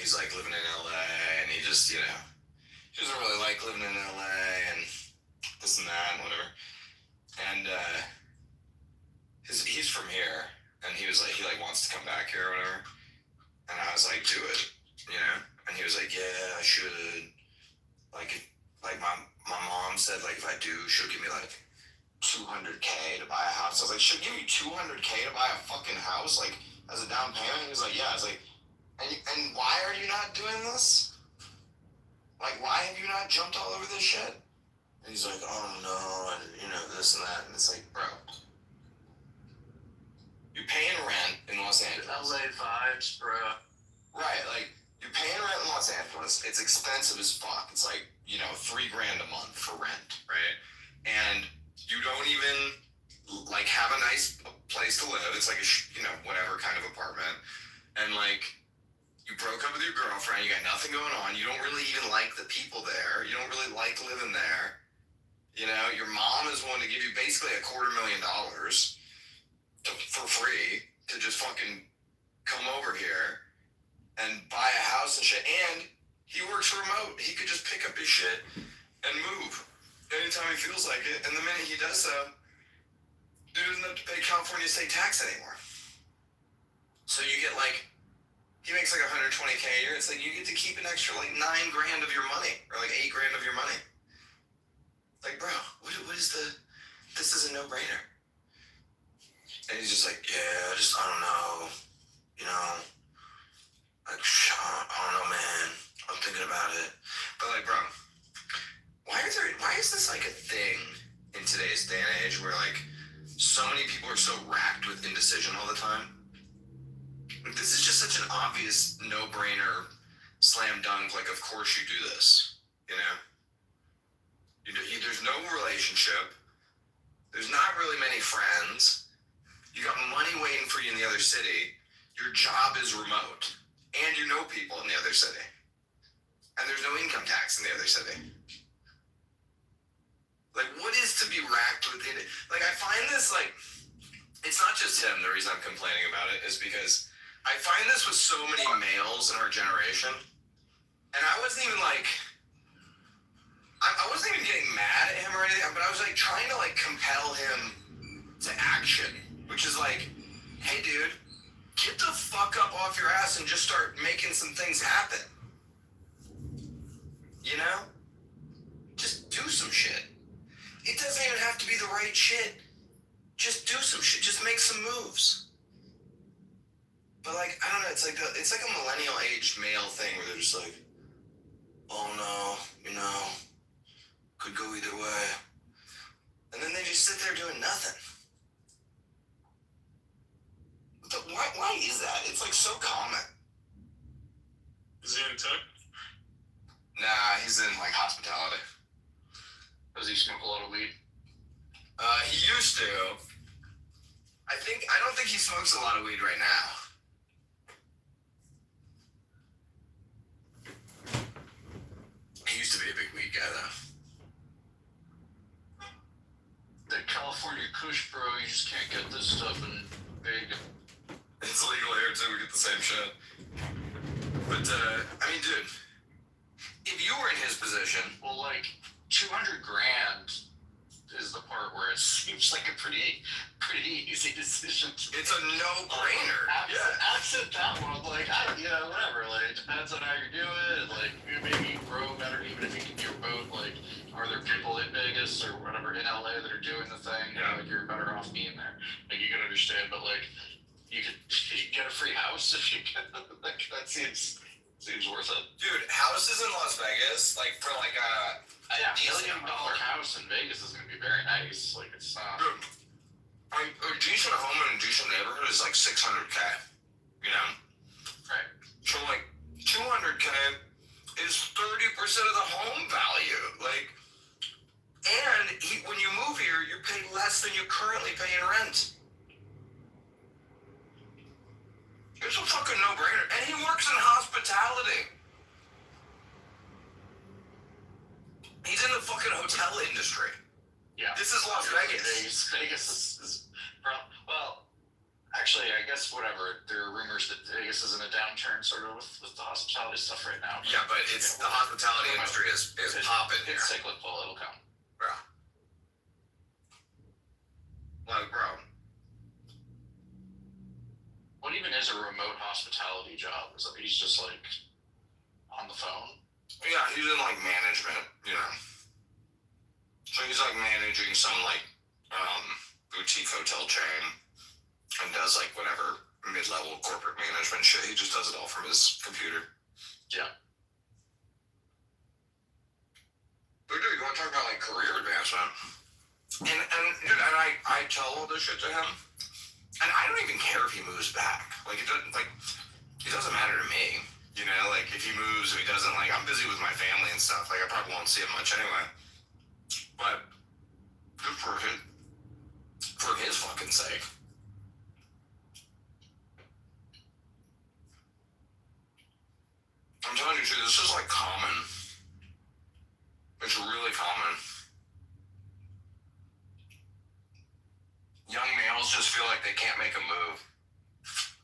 he's like living in LA, and he just, he doesn't really like living in LA, and this and that, and whatever. And he's from here, and he was like, he wants to come back here or whatever. And I was like, do it, And he was like, yeah, I should. Like my mom said, like, if I do, she'll give me like $200K to buy a house. I was like, she'll give you $200K to buy a fucking house, like, as a down payment? He was like, yeah. I was like, and why are you not doing this? Like, why have you not jumped all over this shit? And he's like, oh no, and this and that. And it's like, bro, you're paying rent in Los Angeles. LA vibes, bro. Right, like, you're paying rent in Los Angeles. It's expensive as fuck. It's like, $3,000 a month for rent, right? And you don't even, like, have a nice place to live. It's like a, whatever kind of apartment. And, like, you broke up with your girlfriend. You got nothing going on. You don't really even like the people there. You don't really like living there. Your mom is willing to give you basically $250,000 for free to just fucking come over here and buy a house and shit. And he works remote. He could just pick up his shit and move anytime he feels like it. And the minute he does so, dude doesn't have to pay California state tax anymore. So you get he makes like $120K a year. It's like you get to keep an extra like $9,000 of your money, or like $8,000 of your money. Like, bro, this is a no-brainer. And he's just like, yeah, I don't know, like, I don't know, man. I'm thinking about it. But like, bro, why is this like a thing in today's day and age where like so many people are so racked with indecision all the time? Like, this is just such an obvious no-brainer, slam dunk. Like, of course you do this, There's no relationship. There's not really many friends. You got money waiting for you in the other city. Your job is remote. And you know people in the other city. And there's no income tax in the other city. Like, what is to be racked with it? Like, I find this, like, it's not just him. The reason I'm complaining about it is because I find this with so many males in our generation. And I wasn't even, like, I wasn't even getting mad at him or anything, but I was, like, trying to, like, compel him to action. Which is like, hey, dude, get the fuck up off your ass and just start making some things happen. Just do some shit. It doesn't even have to be the right shit. Just do some shit. Just make some moves. But like, I don't know. It's like a millennial aged male thing where they're just like, oh no, could go either way. And then they just sit there doing nothing. Why is that? It's like so common. Is he in tech? Nah, he's in like hospitality. Does he smoke a lot of weed? He used to. I don't think he smokes a lot of weed right now. He used to be a big weed guy though. That California Kush, bro, you just can't get this stuff in Vegas. It's legal here too, we get the same shit. But, I mean, dude, if you were in his position... Well, like, $200,000 is the part where it seems like a pretty easy decision to It's a no-brainer. Absent that one, like, whatever, like, it depends on how you do it, like, maybe grow better, even if you can do remote, like, are there people in Vegas or whatever in LA that are doing the thing? Like, you're better off being there. Like, you can understand, but, like, you could get a free house if you can. Like, that seems worth it. Dude, houses in Las Vegas, like, for like a $1 million house in Vegas is going to be very nice. Like, it's not. Dude, a decent home in a decent neighborhood is like $600K. Right. So like $200K is 30% of the home value. Like, and when you move here, you pay less than you currently pay in rent. It's a fucking no-brainer. And he works in hospitality. He's in the fucking hotel industry. Yeah. This is Las Vegas. Vegas is well, actually, I guess guess whatever. There are rumors that Vegas is in a downturn, sort of with the hospitality stuff right now. Yeah, but it's the hospitality industry is popping here. It's cyclical. It'll come. Yeah. Like, bro. What even is a remote hospitality job? Is that he's just like on the phone? Yeah, he's in like management, you know. So he's like managing some like boutique hotel chain and does like whatever mid-level corporate management shit. He just does it all from his computer. Yeah. But dude, you want to talk about like career advancement? And dude, and I tell all this shit to him, and I don't even care if he moves back. Like it doesn't matter to me. You know, like if he moves, if he doesn't, like I'm busy with my family and stuff. Like I probably won't see him much anyway. But good for his fucking sake. I'm telling you, dude, this is like common. It's really common. Young males just feel like they can't make a move.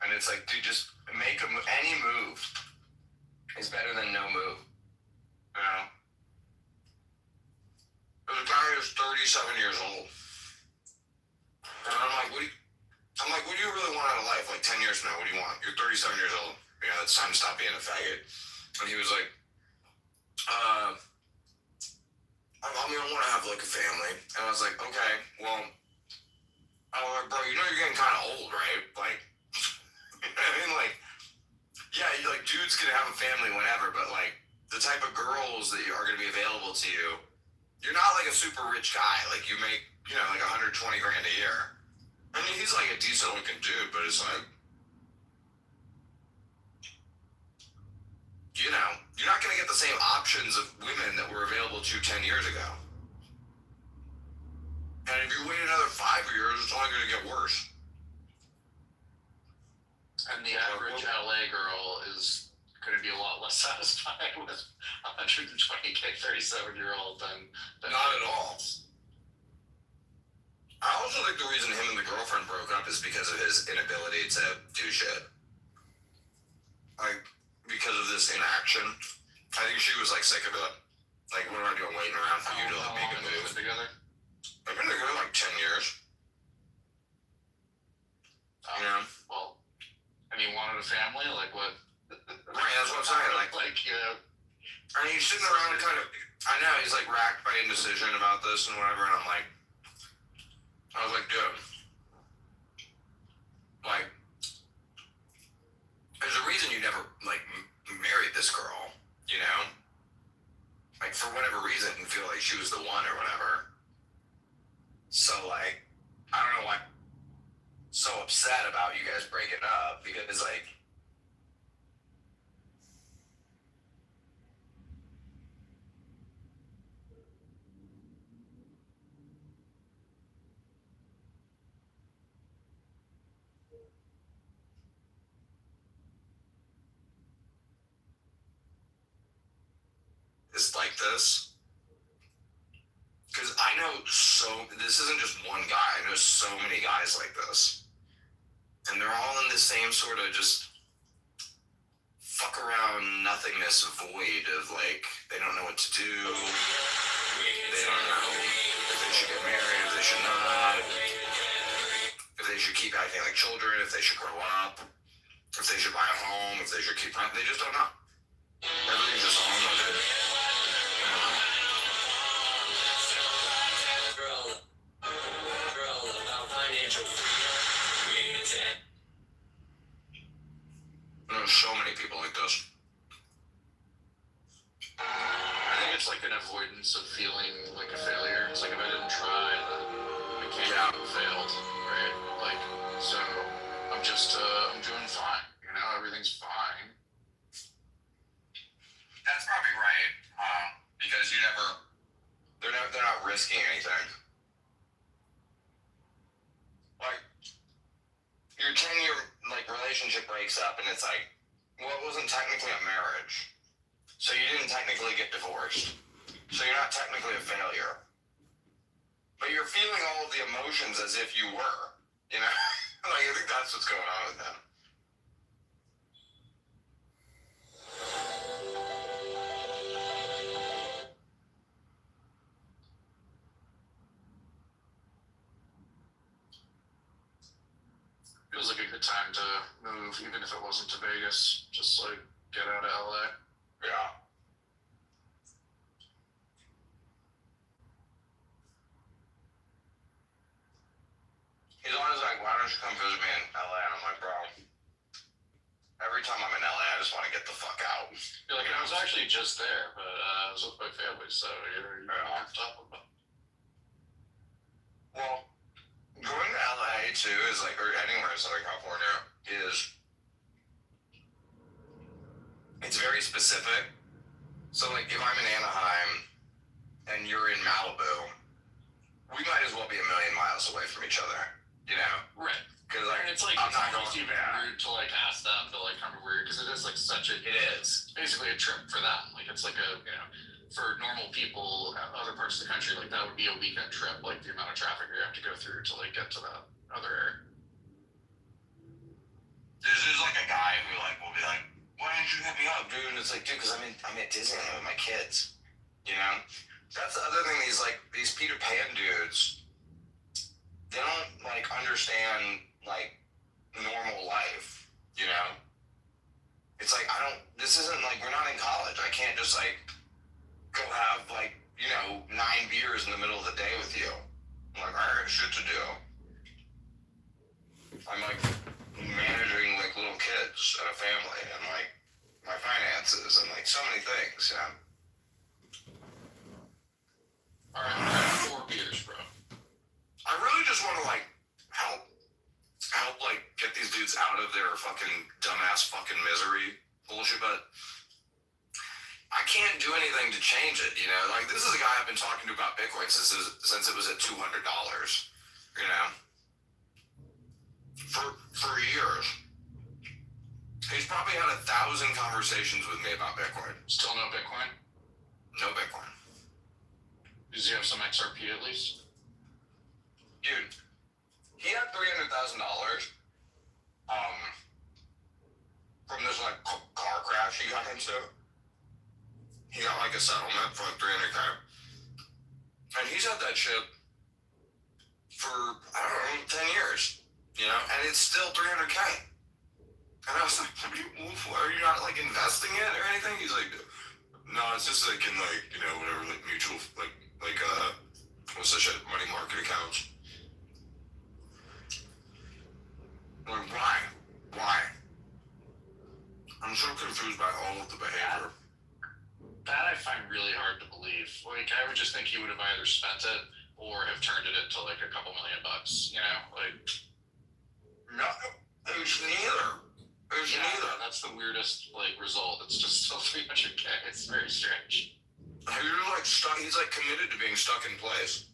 And it's like, dude, just make any move is better than no move. You know? There's a guy who's 37 years old. And I'm like, what do you really want out of life? Like 10 years from now, what do you want? You're 37 years old. You know, it's time to stop being a faggot. And he was like, I want to have like a family. And I was like, okay, well, I was like, bro, you know you're getting kind of old, right? Like, you know what I mean? Like, yeah, like dude's gonna have a family whenever, but like the type of girls that are gonna be available to you, you're not like a super rich guy. Like you make, you know, like 120 grand a year. I mean, he's like a decent looking dude, but it's like, you know, you're not gonna get the same options of women that were available to you 10 years ago. And if you wait another 5 years, it's only gonna get worse. And the average LA girl is going to be a lot less satisfied with 120K 37-year-old than not at all. I also think the reason him and the girlfriend broke up is because of his inability to do shit. Like, because of this inaction. I think she was like sick of it. Like, what am I doing waiting around for you to like make a move? Together? I've been together like 10 years. You know? Well, and he wanted a family? Like what? Right, that's what I'm saying. Like, you know. And he's sitting around kind of, I know, he's like racked by indecision about this and whatever, and I was like, dude, like, there's a reason you never, like, married this girl, you know? Like, for whatever reason, you feel like she was the one or whatever. So, like, I don't know why I'm so upset about you guys breaking up, because, like, is like this. Because I know this isn't just one guy, I know so many guys like this. And they're all in the same sort of just fuck around nothingness void of like, they don't know what to do. They don't know if they should get married, if they should not. If they should keep acting like children, if they should grow up. If they should buy a home, if they should keep running, they just don't know. Everything's just on with it. There's so many people like this. I think it's like an avoidance of feeling like a failure. It's like if I didn't try, then I can't have failed, right? Like, so I'm just, I'm doing fine. You know, everything's fine. That's probably right, because they're not risking anything. Like, your 10-year like relationship breaks up, and it's like, well, it wasn't technically a marriage, so you didn't technically get divorced, so you're not technically a failure, but you're feeling all of the emotions as if you were, you know. Like, I think that's what's going on with them. Feels like a good time to move, even if it wasn't to Vegas. Just like get out of LA. Yeah. He's always like, why don't you come visit me in LA? And I'm like, bro, every time I'm in LA, I just want to get the fuck out. You're like, I was actually just there, but I was with my family, so you're on top of it. Well, going to LA too is like, or anywhere in Southern California it's very specific. So like, if I'm in Anaheim and you're in Malibu, we might as well be a million miles away from each other, you know? Right. Because like, And it's like, I'm it's not almost going even rude to like ask them to like come over here, because it is like such a, It is. it's basically a trip for them. Like it's like a, you know, for normal people, other parts of the country, like that would be a weekend trip, like the amount of traffic you have to go through to like get to that other area. There's like a guy who like will be like, why didn't you hit me up, dude? And it's like, dude, because I'm at Disneyland with my kids, you know? That's the other thing. These Peter Pan dudes, they don't like understand like normal life, you know? It's like, this isn't like, we're not in college. I can't just like go have like, you know, 9 beers in the middle of the day with you. I'm like, I got shit to do. I'm like managing like little kids and a family and like my finances and like so many things, you know? Alright, I'm having 4 beers, bro. I really just want to like help like get these dudes out of their fucking dumbass fucking misery bullshit, but I can't do anything to change it, you know? Like, this is a guy I've been talking to about Bitcoin since it was at $200, you know? For years. He's probably had 1,000 conversations with me about Bitcoin. Still no Bitcoin? No Bitcoin. Does he have some XRP at least? Dude, he had $300,000 from this like car crash he got into. He got like a settlement for like $300K. And he's had that shit for, I don't know, 10 years, you know? And it's still $300K. And I was like, are you not like investing it or anything? He's like, no, it's just like in like, you know, whatever, like mutual, like what's that shit, money market accounts. I'm like, why? I'm so confused by all of the behavior. That I find really hard to believe. Like, I would just think he would have either spent it or have turned it into like a couple $1 million, you know? Like, no, it's neither. It's neither. That's the weirdest like result. It's just still 300K. It's very strange. You're like stuck. He's like committed to being stuck in place.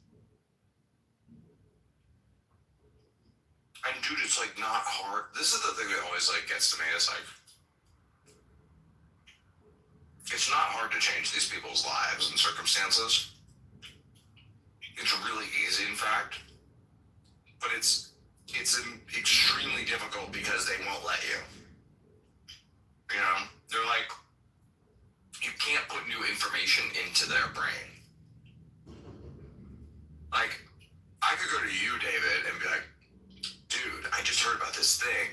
And dude, it's like not hard. This is the thing that always like gets to me. It's like, it's not hard to change these people's lives and circumstances. It's really easy, in fact. But it's extremely difficult because they won't let you. You know, they're like, you can't put new information into their brain. Like, I could go to you, David, and be like, dude, I just heard about this thing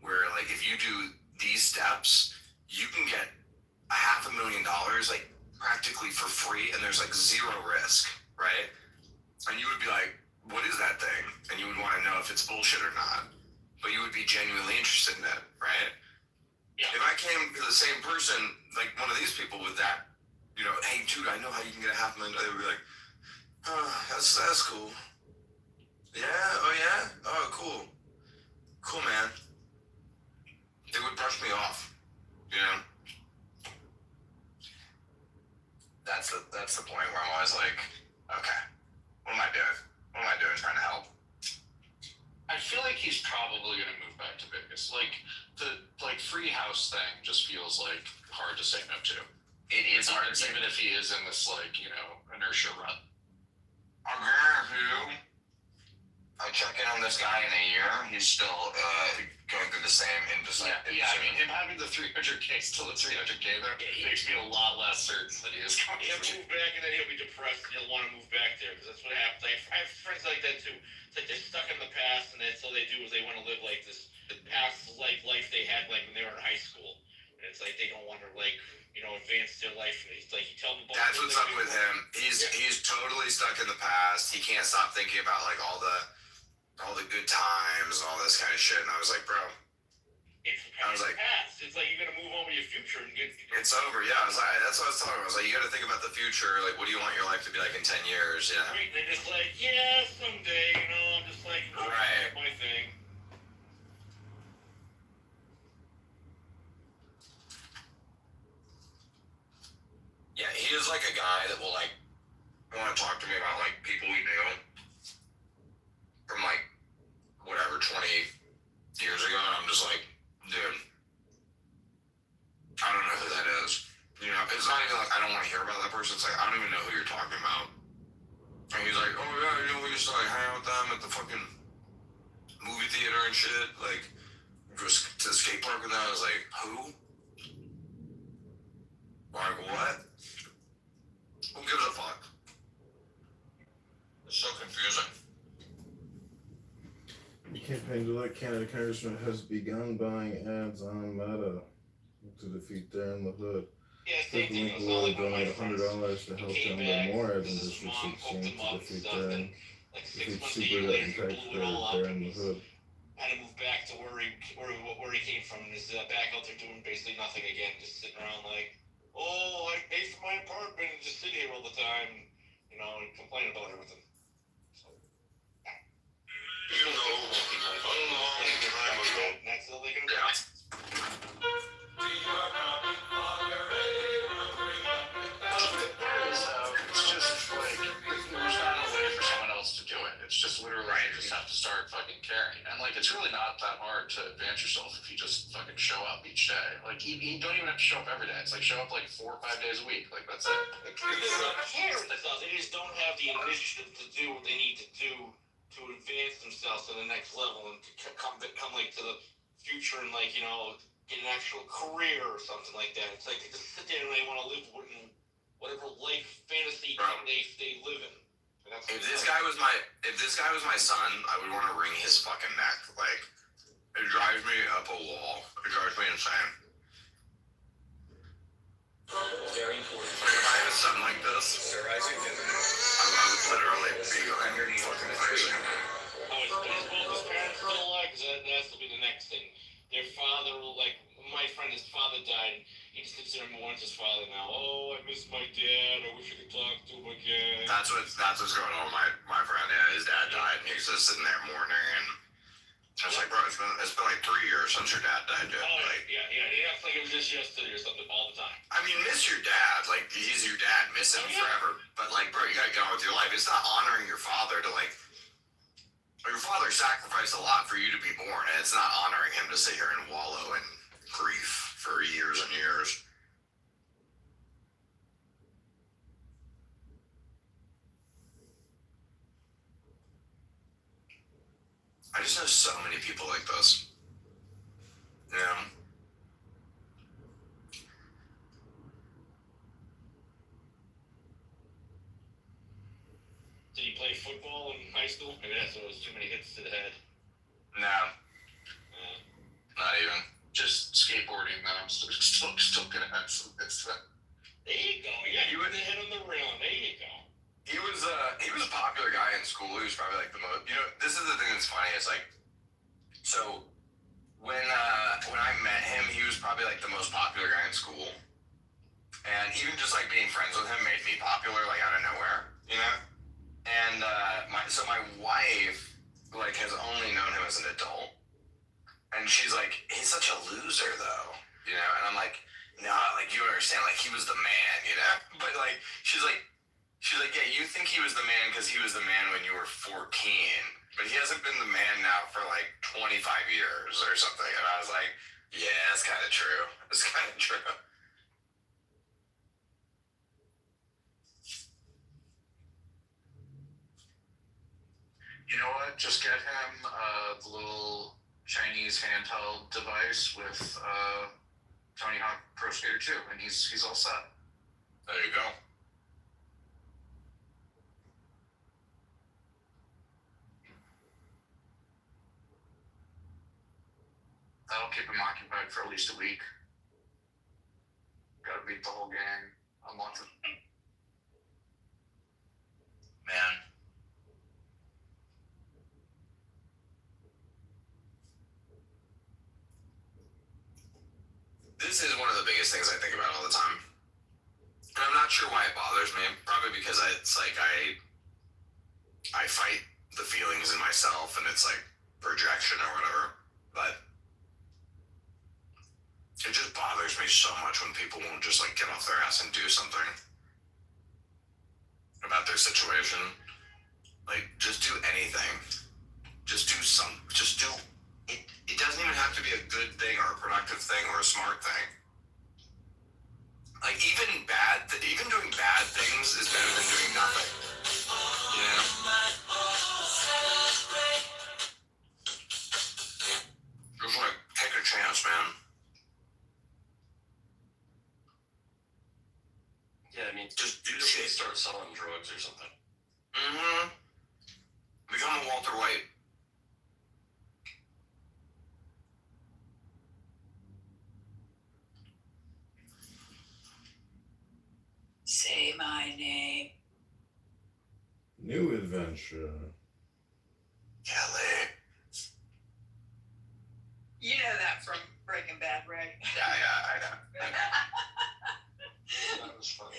where, like, if you do these steps, you can get $500,000, like, practically for free, and there's, like, zero risk, right? And you would be like, what is that thing? And you would want to know if it's bullshit or not. But you would be genuinely interested in it, right? Yeah. If I came to the same person, like one of these people with that, you know, hey, dude, I know how you can get $500,000. They would be like, oh, that's cool. Yeah? Oh, yeah? Oh, cool. Cool, man. They would brush me off, you know? That's the point where I'm always like, okay, what am I doing? What am I doing trying to help? I feel like he's probably gonna move back to Vegas. Like the free house thing just feels like hard to say no to. It is hard to say, even if he is in this like, you know, inertia run. I guarantee you, I check in on this guy in a year. He's still going through the same indecision. Yeah, I mean, him having the 300K, still the 300K there, makes me a lot less certain that he is going He'll move back and then he'll be depressed and he'll want to move back there because that's what happens. I have friends like that too. It's like they're stuck in the past and that's all they do is they want to live like this, the past life they had like when they were in high school. And it's like they don't want to like, you know, advance their life. And it's like you tell them about that's what's up with him. He's totally stuck in the past. He can't stop thinking about like all the good times, all this kind of shit. And I was like, bro, it's past. It's like you're gonna move on with your future and get. It's over. Yeah, I was like, that's what I was talking about. I was like, you got to think about the future. Like, what do you want your life to be like in 10 years? Yeah. Right. They're just like, yeah, someday. You know, I'm just like, right. My thing. Yeah, he is like a guy that will like want to talk to me about like people we knew from like whatever 20 years ago, and I'm just like, dude, I don't know who that is. You know, it's not even like I don't want to hear about that person. It's like I don't even know who you're talking about. And he's like, oh yeah, you know, we used to like hang out with them at the fucking movie theater and shit. Like, just to the skate park with them. I was like, who? Like what? Who gives a fuck? It's so confusing. The campaign to elect Canada Congressman has begun buying ads on Meta to defeat Dan the Hood. Click the link below to donate $100 to help them buy more ads in District 16 to defeat Dan. Defeat Super and taxpayer Dan the Hood. Had to move back to where he came from, and is back out there doing basically nothing again, just sitting around like, oh, I pay for my apartment and just sit here all the time, you know, and complain about everything. You know, a long time ago. That's all they can do. It's just like, there's not a way for someone else to do it. It's just literally, you just have to start fucking caring. And like, it's really not that hard to advance yourself if you just fucking show up each day. Like, you don't even have to show up every day. It's like, show up like 4 or 5 days a week. Like, that's it. They don't care. They just don't have the initiative to do what they need to do to advance themselves to the next level and to come like to the future and like, you know, get an actual career or something like that. It's like they just sit there and they want to live whatever life fantasy they live in. If this guy was my son, I would want to wring his fucking neck. Like, it drives me up a wall. It drives me insane. Very important. Like, if I had a son like this, I would literally be going fucking crazy. His parents still alive, because that has to be the next thing. Their father, like, my friend, his father died. He just sits there and mourns his father now. Oh, I miss my dad. I wish I could talk to him again. That's what's going on with my friend. Yeah, his dad died, and he's just sitting there mourning. And I was like, bro, it's been like 3 years since your dad died, dude. Oh, like, yeah. It's like it was just yesterday or something all the time. I mean, miss your dad. Like, he's your dad. Miss him forever. But like, bro, you gotta get on with your life. It's not honoring your father to like. Your father sacrificed a lot for you to be born, and it's not honoring him to sit here and wallow in grief for years and years. I just know so many people like this. You know? Did he play football in high school? Maybe that's what it was, too many hits to the head. No. Not even. Just skateboarding, then I'm still gonna have some hits. There you go. Yeah, you would have hit on the rail. There you go. He was a popular guy in school. He was probably like the most. You know, this is the thing that's funny. It's like, so when I met him, he was probably like the most popular guy in school, and even just like being friends with him made me popular, like out of nowhere, you know. And my wife like has only known him as an adult, and she's like, he's such a loser though, you know. And I'm like, no, like you understand, like he was the man, you know. But like she's like, yeah, you think he was the man because he was the man when you were 14, but he hasn't been the man now for like 25 years or something. And I was like, yeah, it's kind of true. It's kind of true. You know what? Just get him the little Chinese handheld device with Tony Hawk Pro Skater 2, and he's all set. There you go. That'll keep him occupied for at least a week. Gotta beat the whole game. I'm watching. Man. This is one of the biggest things I think about all the time. And I'm not sure why it bothers me. Probably because it's like I fight the feelings in myself and it's like projection or whatever. But it just bothers me so much when people won't just like get off their ass and do something about their situation. Like, just do anything. Just do it. It doesn't even have to be a good thing or a productive thing or a smart thing. Like, even doing bad things is better than doing nothing. You know? Just like, take a chance, man. Yeah, I mean, just do shit. shit. Start selling drugs or something. Mm-hmm. Become a Walter White. Say my name. New adventure. Kelly. You know that from Breaking Bad, right? Yeah, I know. That was funny.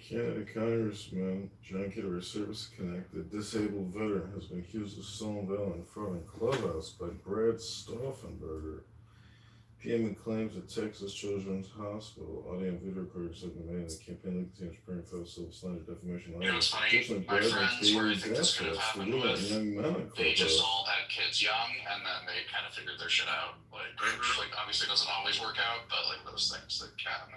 Canada Congressman John Kitover, service-connected disabled veteran, has been accused of stolen valor in front of clubhouse by Brad Stauffenberger. PM claims at Texas Children's Hospital. Audio and video recordings have been made in the campaign link team preparing for slander defamation. You know, it's funny. Additionally, My Brad friends, where I think this could have for happened ruling with, young men in they just clubhouse. all had kids young, and then they kind of figured their shit out. Like, like obviously doesn't always work out, but like those things that can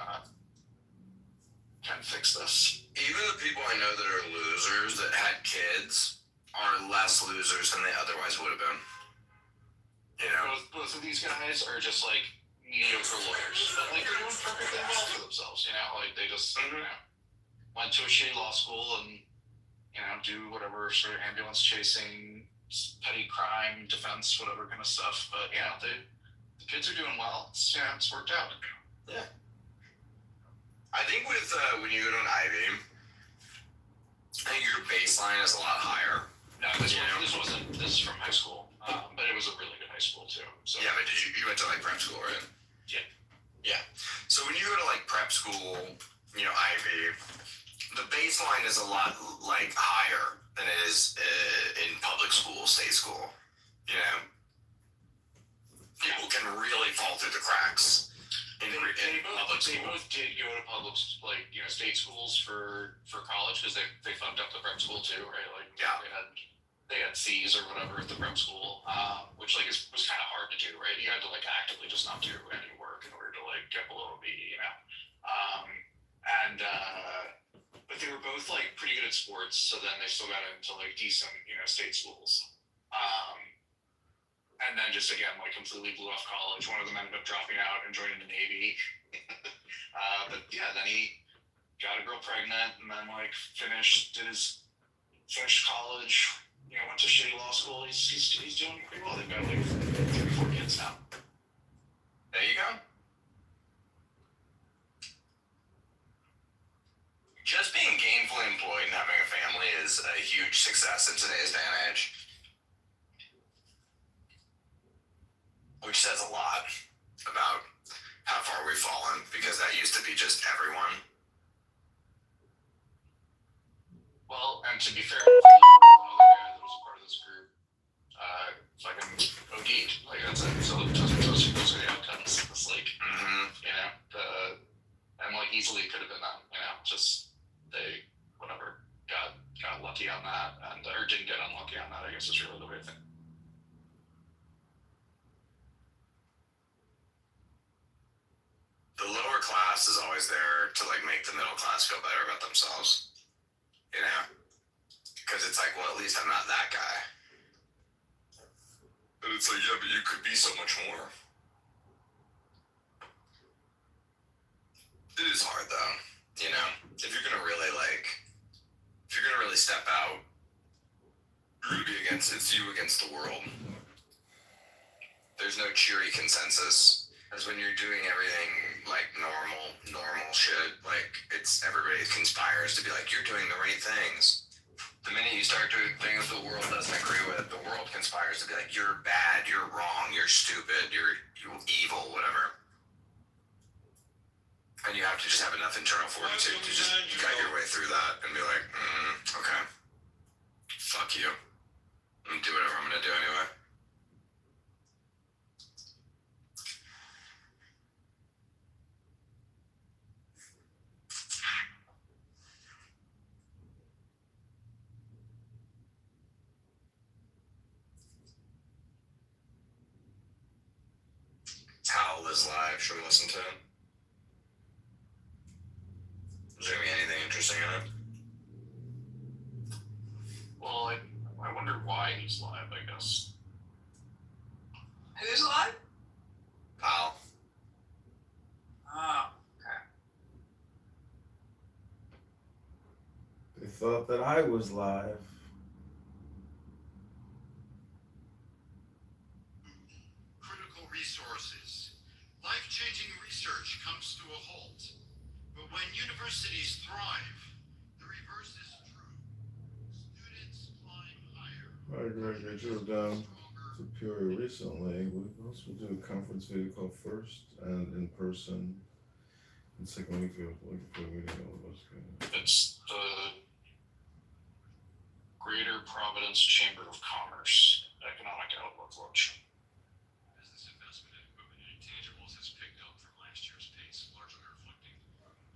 fix this. Even the people I know that are losers that had kids are less losers than they otherwise would have been. You know? Both of these guys are just like mediocre lawyers, but like they're doing perfectly well for themselves. You know, like they just went to a shitty law school and do whatever sort of ambulance chasing, petty crime defense, whatever kind of stuff. But the kids are doing well. It's worked out. Yeah. I think with when you go to an Ivy, I think your baseline is a lot higher. No, this is from high school, but it was a really good high school too. So yeah, but you went to like prep school, right? Yeah. Yeah. So when you go to like prep school, Ivy, the baseline is a lot like higher than it is in public school, state school. People can really fall through the cracks. They both did go to public, state schools for college because they fucked up the prep school too, right? Like, they had C's or whatever at the prep school, which was kind of hard to do, right? You had to actively just not do any work in order to get below a B, but they were both pretty good at sports, so then they still got into decent, state schools. And then just again, completely blew off college. One of them ended up dropping out and joining the Navy. But yeah, then he got a girl pregnant and then finished college, went to shitty law school. He's doing pretty well. They've got 3 or 4 kids now. There you go. Just being gainfully employed and having a family is a huge success in today's day and age. Which says a lot about how far we've fallen, because that used to be just everyone. Well, and to be fair, the other guy that was a part of this group fucking OD'd. That's it. So those are the outcomes. It's and easily could have been that, boss is always there to like make the middle class feel better about themselves, you know? Because it's like, well, at least I'm not that guy. And it's like, yeah, but you could be so much more. It is hard though, you know? If you're gonna really step out, you're gonna be it's you against the world. There's no cheery consensus. Because when you're doing everything like normal shit, like it's everybody conspires to be like, you're doing the right things. The minute you start doing things the world doesn't agree with, the world conspires to be like, you're bad, you're wrong, you're stupid, you're evil, whatever. And you have to just have enough internal fortitude to just guide your way through that and be like, okay, fuck you. I'm gonna do whatever I'm gonna do anyway. Howl is live. Should we listen to it? Is there gonna be anything interesting in it? Well, I wonder why he's live, I guess. Who's live? Howl. Oh, okay. They thought that I was live. Critical resources. Life-changing research comes to a halt. But when universities thrive, the reverse is true. Students climb higher. All right, Greg, I drove down to Peoria recently. We also do a conference video call first and in person. And second week of meeting all of us. It's the Greater Providence Chamber of Commerce Economic Outlook Luncheon. Business investment in equipment and intangibles has picked up from last year's pace, largely reflecting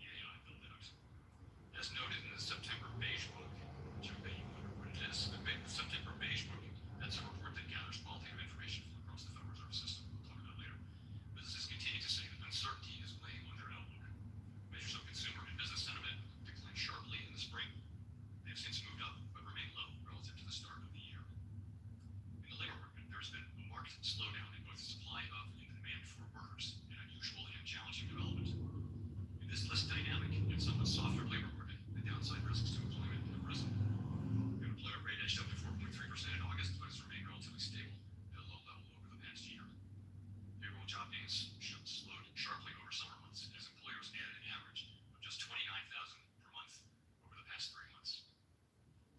the AI build-out. As noted in the September Beige Book, which I bet you wonder what it is, the September Beige Book, that's a report that gathers qualitative information from across the Federal Reserve System. We'll talk about that later. Businesses continue to say that uncertainty is weighing on their outlook. Measures of consumer and business sentiment declined sharply in the spring. They have since moved up, but remain low relative to the start of the year. In the labor market, there has been a marked slowdown in both the supply of and demand for workers, an unusual and challenging development. In this less dynamic and somewhat softer labor market, the downside risks to employment have risen. The unemployment rate edged up to 4.3% in August, but has remained relatively stable at a low level over the past year. Payroll job gains slowed sharply over summer months as employers added an average of just 29,000 per month over the past 3 months.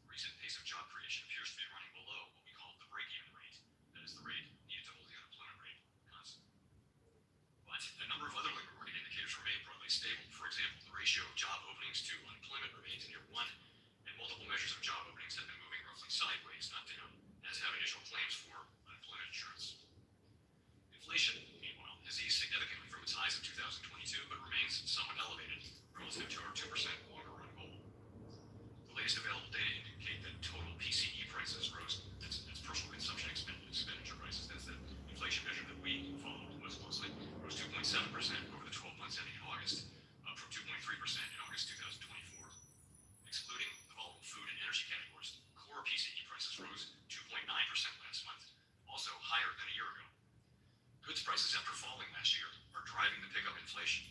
The recent pace of job creation appears to be running below what we call the break-even rate, that is the rate needed to hold the unemployment rate constant. But a number of other labor market indicators remain broadly stable. For example, the ratio of job openings to unemployment remains near 1, and multiple measures of job openings have been moving roughly sideways, not down, as have initial claims for unemployment insurance. Inflation, meanwhile, has eased significantly from its highs of 2022, but remains somewhat elevated relative to our 2% longer-run goal. The latest available data indicate that total PCE prices rose, that's personal consumption expenditure prices, that's the inflation measure that we follow most closely, rose 2.7% over the 12 months ending in August, up from 2.3% in August 2024. Excluding the volatile food and energy categories, core PCE prices rose 2.9% last month, also higher than a year ago. Goods prices, after falling last year, are driving the pickup inflation.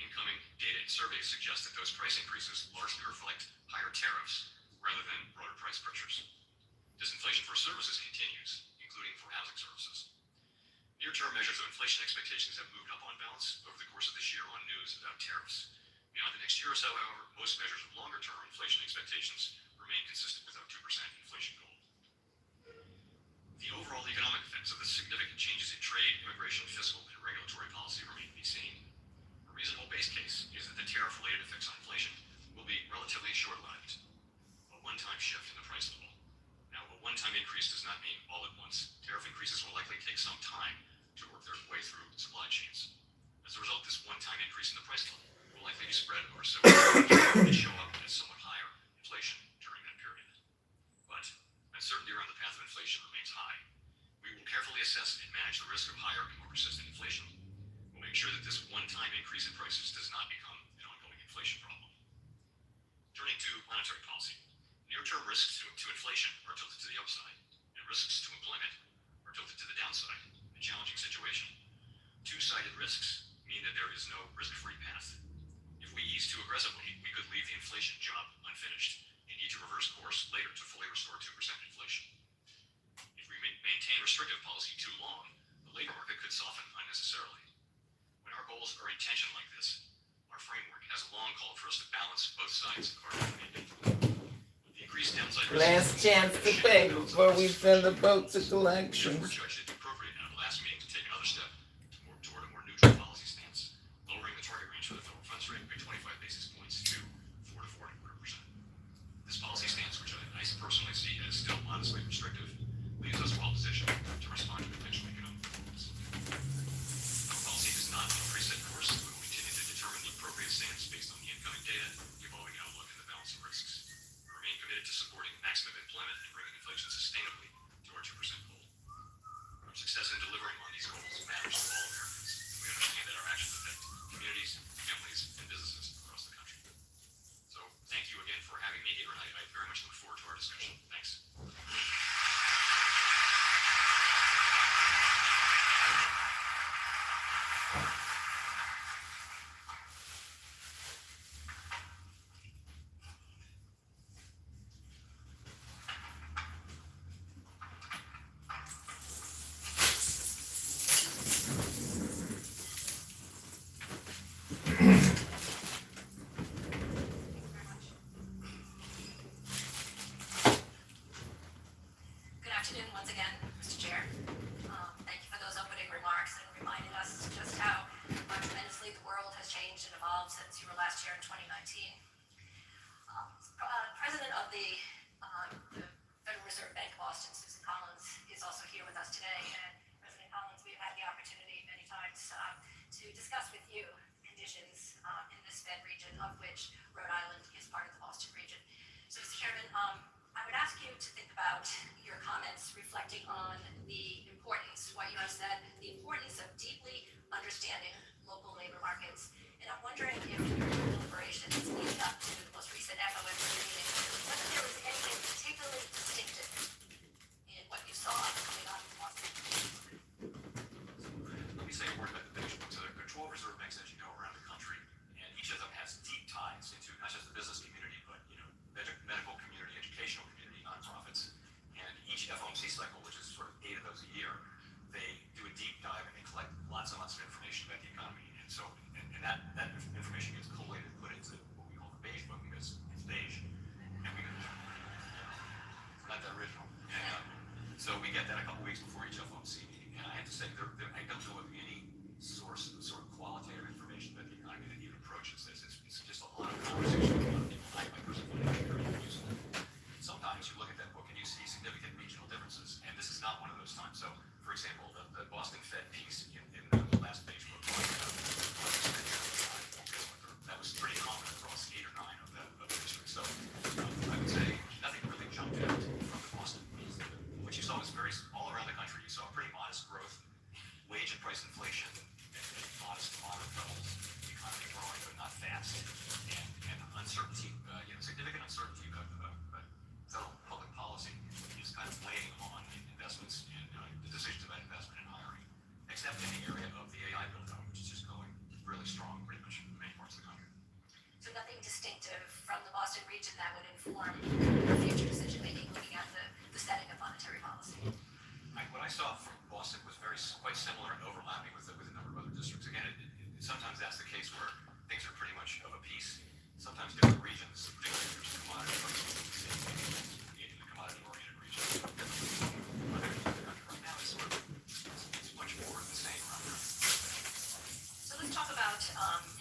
Incoming data and surveys suggest that those price increases largely reflect higher tariffs rather than broader price pressures. Disinflation for services continues, including for housing services. Near-term measures of inflation expectations have moved up on balance over the course of this year on news about tariffs. Beyond the next year or so, however, most measures of longer-term inflation expectations remain consistent with our 2% inflation goal. The overall economic effects of the significant changes in trade, immigration, fiscal, and regulatory policy remain to be seen. A reasonable base case is that the tariff-related effects on inflation will be relatively short-lived, a one-time shift in the price level. Now, a one-time increase does not mean all at once. Tariff increases will likely take some time to work their way through supply chains. As a result, this one-time increase in the price level will likely be spread over several years and show up as somewhat higher inflation during that period. But uncertainty around the path of inflation remains high. We will carefully assess and manage the risk of higher and more persistent inflation. When make sure that this one-time increase in prices does not become an ongoing inflation problem. Turning to monetary policy, near-term risks to inflation are tilted to the upside, and risks to employment are tilted to the downside. A challenging situation. Two-sided risks mean that there is no risk-free path. If we ease too aggressively, we could leave the inflation job unfinished and need to reverse course later to fully restore 2% inflation. If we maintain restrictive policy too long, the labor market could soften unnecessarily. When our goals are in tension like this, our framework has long called for us to balance both sides of our debate. The increased downside risk. Last chance to pay before we send the boat to collections. We're judged it appropriate at the last meeting to take another step toward a more neutral policy stance, lowering the target range for the federal funds rate by 25 basis points to 4 to 4.25%. This policy stance, which I personally see as still modestly restrictive, leaves us well positioned to respond to potential economic performance. Our policy does not preset course. We will continue to determine the appropriate stance based on the incoming data, the evolving outlook, and the balance of risks. We remain committed to supporting maximum employment and bringing inflation sustainably to our 2% goal. Our success in delivering on these goals matters to all Americans, and we understand that our actions affect communities, families, and businesses across the country. So thank you again for having me here, and I very much look forward to our discussion. Thanks. Good afternoon once again, Mr. Chair. Thank you for those opening remarks and reminding us just how tremendously the world has changed and evolved since you were last here in 2019. President of the Federal Reserve Bank of Boston, Susan Collins, is also here with us today. And President Collins, we've had the opportunity many times to discuss with you conditions in this Fed region, of which Rhode Island is part of the Boston region. So, Mr. Chairman, I would ask you to think about your comments reflecting on the importance, what you have said, the importance of deeply understanding local labor markets. And I'm wondering if in your deliberations leading up to the most recent FOMC meeting, whether there was anything particularly distinctive in what you saw coming out of Boston. Let me say a word about the big books. There are 12 reserve banks, as you know, around the country, and each of them has deep ties into not just the business community, but medical community, educational community, nonprofits. And each FOMC cycle, which is sort of 8 of those a year, they do a deep dive and they collect lots and lots of information about the economy. And so, and that information gets collated, put into what we call the beige book, because it's beige. And we not that original. And so we get that a couple weeks before each FOMC meeting. And I have to say, I don't know of any source of sort of qualitative information about the economy that even approaches this. It's just a lot of conversation with a lot of people. I personally find it very useful. Sometimes you look at that book and you see significant regional differences, and this is not one of those times. So, for example, the Boston Fed piece in the last page book that was pretty common across 8 or 9 of the districts. So I would say nothing really jumped out from the Boston piece. What you saw was all around the country. You saw pretty modest growth, wage and price inflation at modest to moderate levels, the economy growing but not fast, and uncertainty, significant uncertainty about federal public policy is kind of weighing on investments and the decisions about investment and hiring, except in the area of the AI build-out, which is just going really strong pretty much in many parts of the country. So nothing distinctive from the Boston region that would inform your future decision making, looking at the setting of monetary policy. What I saw from Boston was quite similar and overlapping with a number of other districts. Again, sometimes that's the case where things are pretty much of a piece. Sometimes different regions, particularly if there's commodity prices in the commodity-oriented regions, right now it's much more the same around there. So let's talk about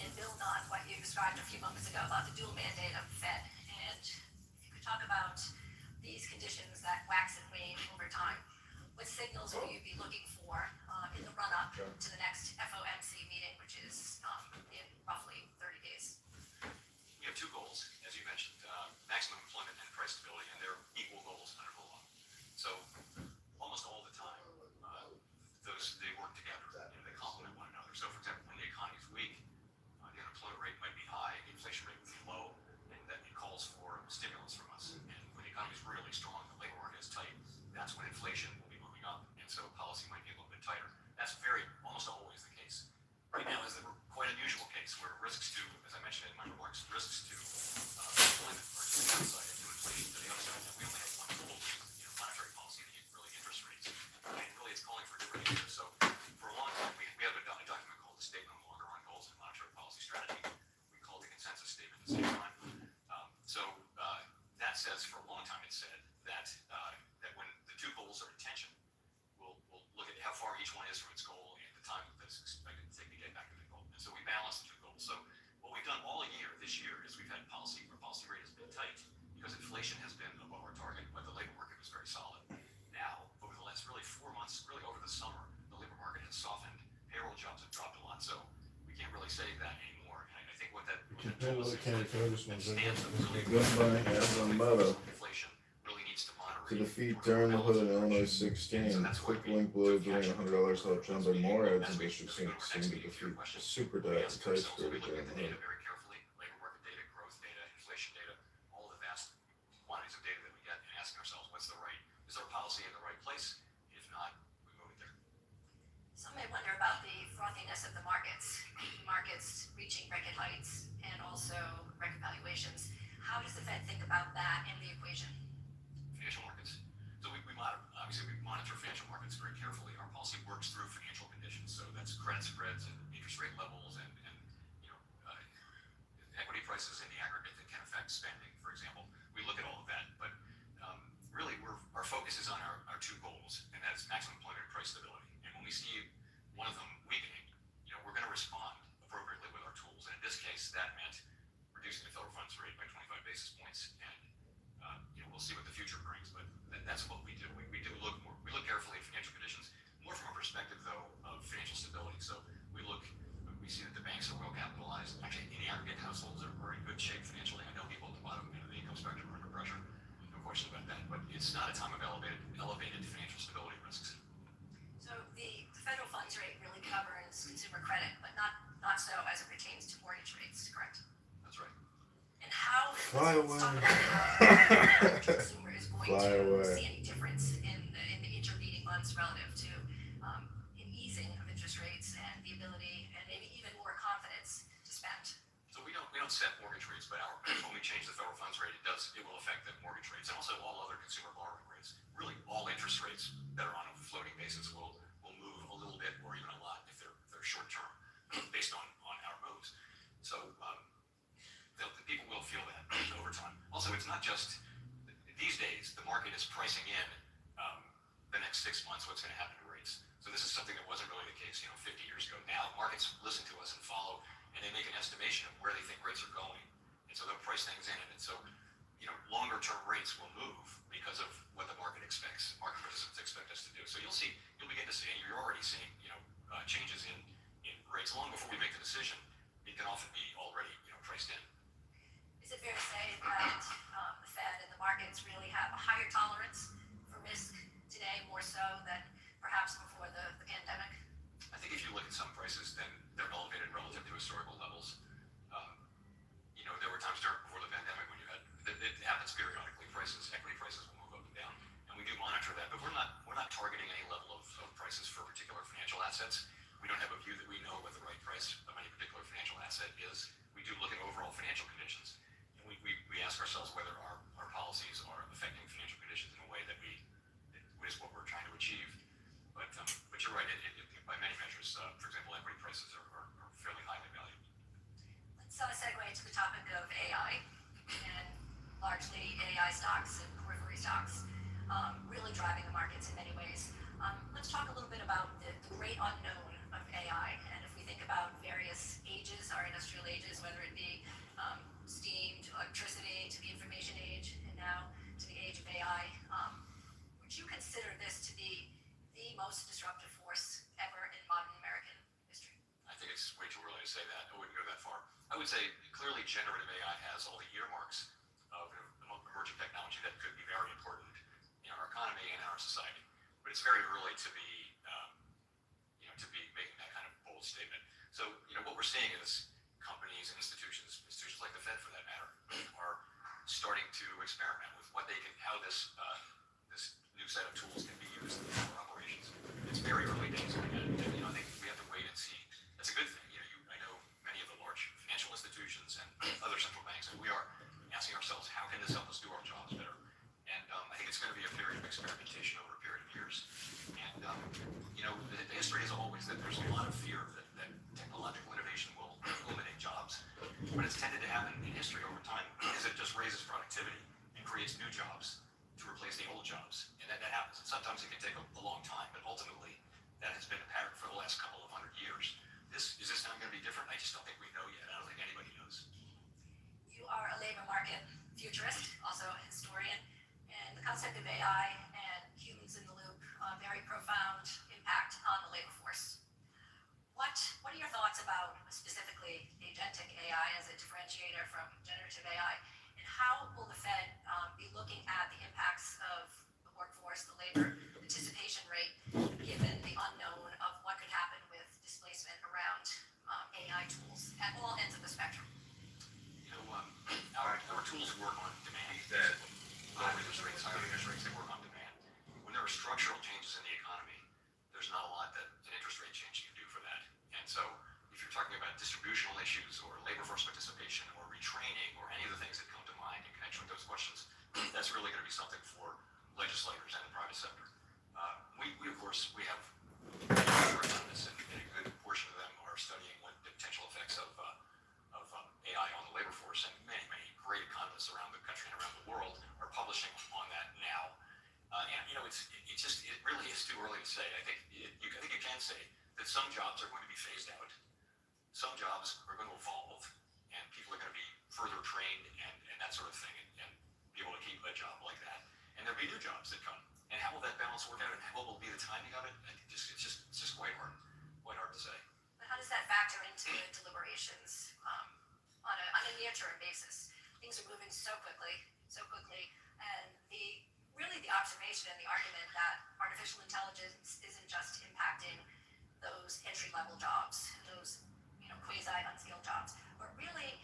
and build on what you described a few moments ago about the dual mandate of the Fed. And if you could talk about these conditions that wax and wane over time, what signals will you be looking for in the run-up to the next FOMC meeting, which is in roughly 30 days? We have 2 goals, as you mentioned, maximum employment and price stability, and they're equal goals under the law. So That's almost always the case. Right now is the quite unusual case where risks to, as I mentioned in my remarks, risks to employment are to the downside and to inflation to the upside. And we only have one tool, which is monetary policy, really interest rates. And really it's calling for different answers. So for a long time, we have a document called the Statement on Longer Run Goals and Monetary Policy Strategy. We call it the consensus statement at the same time. That says for a long time it said that when the two goals are in tension, we'll look at how far each one is from its goal and the time that it's expected to take to get back to the goal. And so we balance the two goals. So what we've done all year this year is we've had policy where policy rate has been tight because inflation has been above our target, but the labor market was very solid. Now, over the last really 4 months, really over the summer, the labor market has softened. Payroll jobs have dropped a lot. So we can't really say that anymore. And I think what that Compared to the county congressman, stands up really gun by as on motto. inflation really needs to moderate. To defeat Durham, the Hood, and Illinois 16. Quick link below doing $100 help Trump and more ads and districts seem to defeat super diet type So we spirit look at the data Hood. very carefully, labor market data, growth data, inflation data, all the vast quantities of data that we get, and asking ourselves, is our policy in the right place? If not, we move it there. Some may wonder about the frothiness of the markets reaching record heights and also record valuations. How does the Fed think about that in the equation? Financial markets. So we monitor financial markets very carefully. Our policy works through financial conditions. So that's credit spreads and interest rate levels and equity prices in the aggregate that can affect spending, for example. We look at all of that, but really our focus is on our two goals, and that's maximum employment and price stability. And when we see one of them weakening, we're going to respond appropriately with our tools. And in this case, that meant reducing the federal funds rate by 25 basis points, and we'll see what the future brings. But that's what we do. We look carefully at financial conditions, more from a perspective though of financial stability. So we see that the banks are well capitalized. Actually, in the aggregate, households are in good shape financially. I know people at the bottom end of the income spectrum are under pressure. No question about that. But it's not a time of elevated financial stability risks. So the federal funds rate really governs consumer credit, but not so as it pertains to mortgage rates, correct? That's right. And how Fly away. the consumer is going Fly to away. see any difference in the intervening months relative to an easing of interest rates and the ability and maybe even more confidence to spend? So we don't set mortgage rates, but when we change the federal funds rate, it will affect the mortgage rates and also all other consumer borrowing rates. Really, all interest rates that are on a floating basis will move a little bit or even a lot if they're short term, based on our moves. So the people will feel that over time. Also, it's not just these days. The market is pricing in the next 6 months what's going to happen to rates. So this is something that wasn't really the case 50 years ago. Now markets listen to us and follow, and they make an estimation of where they think rates are going, and so they'll price things in. And so longer term rates will move because of what the market expects. Market participants expect us to do. So you'll begin to see, and you're already seeing changes in rates long before we make the decision. It can often be already priced in. Is it fair to say that the Fed and the markets really have a higher tolerance for risk today, more so than perhaps before the pandemic? I think if you look at some prices, then they're elevated relative to historical levels. There were times before the pandemic when you had it happens periodically. Equity prices will move up and down, and we do monitor that. But we're not targeting any level of prices for particular financial assets. We don't have a view that we know what the right price of any particular financial asset is. We do look at overall financial conditions, and we ask ourselves whether our policies are affecting financial conditions in a way that is what we're trying to achieve. But you're right. By many measures, for example, equity prices are fairly highly valued. Let's segue to the topic of AI and largely AI stocks and periphery stocks really driving the markets in many ways. Let's talk a little bit about the great unknown of AI. And if we think about various ages, our industrial ages, whether it be steam to electricity to the information age and now to the age of AI, would you consider this to be the most disruptive force ever in modern American history? I think it's way too early to say that. I wouldn't go that far. I would say clearly generative AI has all the earmarks of emerging technology that could be very important in our economy and in our society. But it's very early to be making that kind of bold statement. So what we're seeing is companies and institutions like the Fed for that matter, are starting to experiment with how this new set of tools can be used in their operations. It's very early days. that there's a lot of fear that technological innovation will eliminate jobs. But it's tended to happen in history over time is it just raises productivity and creates new jobs to replace the old jobs. And that happens. And sometimes it can take a long time, but ultimately that has been a pattern for the last couple of hundred years. Is this not going to be different? I just don't think we know yet. I don't think anybody knows. You are a labor market futurist, also a historian, and the concept of AI and humans in the loop, very profound impact on the labor force. What are your thoughts about specifically agentic AI as a differentiator from generative AI, and how will the Fed be looking at the impacts of the workforce, the labor participation rate, given the unknown of what could happen with displacement around AI tools at all ends of the spectrum? Our tools work on demand. That low interest rates, higher interest rates, they work on demand. When there are structural changes in the economy, there's not a lot that an interest rate change can do for that. And so if you're talking about distributional issues or labor force participation or retraining or any of the things that come to mind in connection with those questions, that's really going to be something for legislators and the private sector. We of course, we have experts on this, and a good portion of them are studying what the potential effects of AI on the labor force, and many great economists around the country and around the world are publishing on that now. It really is too early to say. I think you can say that some jobs are going to be phased out. Some jobs are going to evolve, and people are going to be further trained and that sort of thing, and be able to keep a job like that. And there'll be new jobs that come. And how will that balance work out, and what will be the timing of it? It's just quite hard to say. But how does that factor into deliberations on a near-term basis? Things are moving so quickly, and the observation and the argument that artificial intelligence isn't just impacting those entry-level jobs, those quasi-unskilled jobs, but really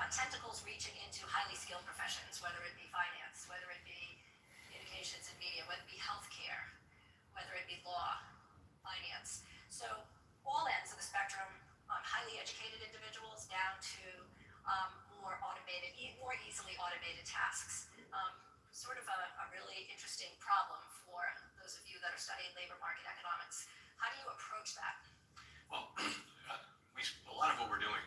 tentacles reaching into highly skilled professions, whether it be finance, whether it be communications and media, whether it be healthcare, whether it be law, finance. So all ends of the spectrum, highly educated individuals down to more automated, more easily automated tasks. Sort of a really interesting problem for those of you that are studying labor market economics. How do you approach that? Well, a lot of what we're doing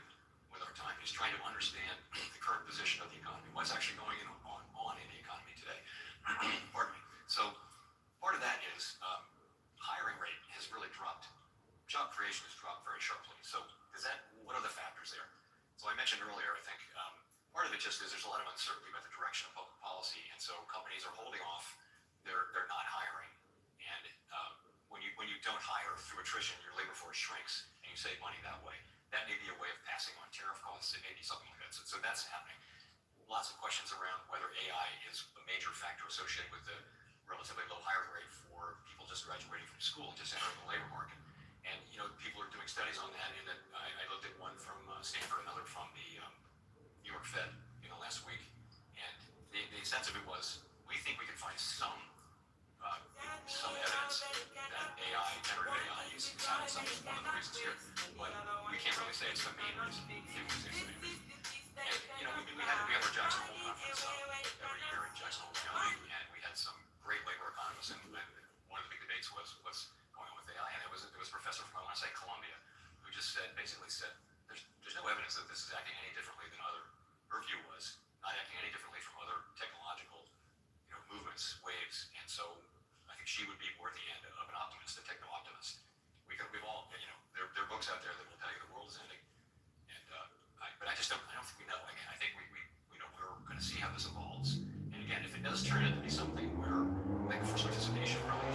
with our time is trying to understand the current position of the economy, what's actually going on in the economy today. Pardon me. So part of that is hiring rate has really dropped. Job creation has dropped very sharply. So what are the factors there? So I mentioned earlier, I think, part of it just is there's a lot of uncertainty about the direction of public policy, and so companies are holding off. They're not hiring, and when you don't hire through attrition, your labor force shrinks, and you save money that way. That may be a way of passing on tariff costs. It may be something like that. So that's happening. Lots of questions around whether AI is a major factor associated with the relatively low hiring rate for people just graduating from school and just entering the labor market. And people are doing studies on that. And I looked at one from Stanford, another from the New York Fed last week, and the sense of it was, we think we can find some evidence that generative AI is having one of the reasons here, but we can't really say it's the main reason. And we have our Jackson Hole conference every year in Jackson Hole County, and we had some great labor economists, and one of the big debates was what's going on with AI, and it was a professor from, I want to say, Columbia, who just basically said, there's no evidence that this is acting any differently than her view was, not acting any differently from other technological, movements, waves, and so I think she would be more at the end of an optimist, a techno-optimist. We've all, there are books out there that will tell you the world is ending, and but I don't think we know. Again, I think we're going to see how this evolves, and again, if it does turn out to be something where labor force participation really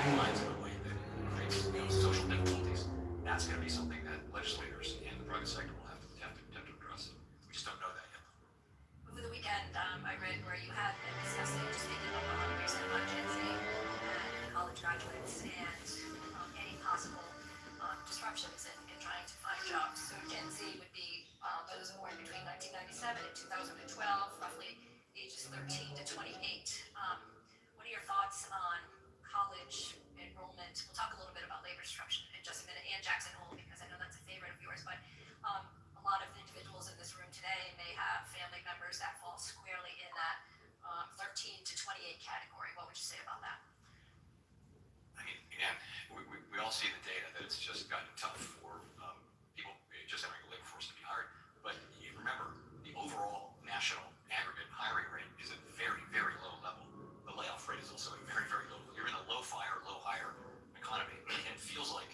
declines in a way that creates social difficulties, that's going to be something that legislators and the private sector will have to address. We just don't know that yet. Over the weekend, I read where you had been discussing speaking on recent on Gen Z and college graduates and any possible disruptions in trying to find jobs. So Gen Z would be those born between 1997 and 2012, roughly ages 13 to 28. What are your thoughts on college it's just gotten tough for people just having a labor force to be hired. But you remember, the overall national aggregate hiring rate is at very, very low level. The layoff rate is also at very, very low. You're in a low fire, low hire economy, and it feels like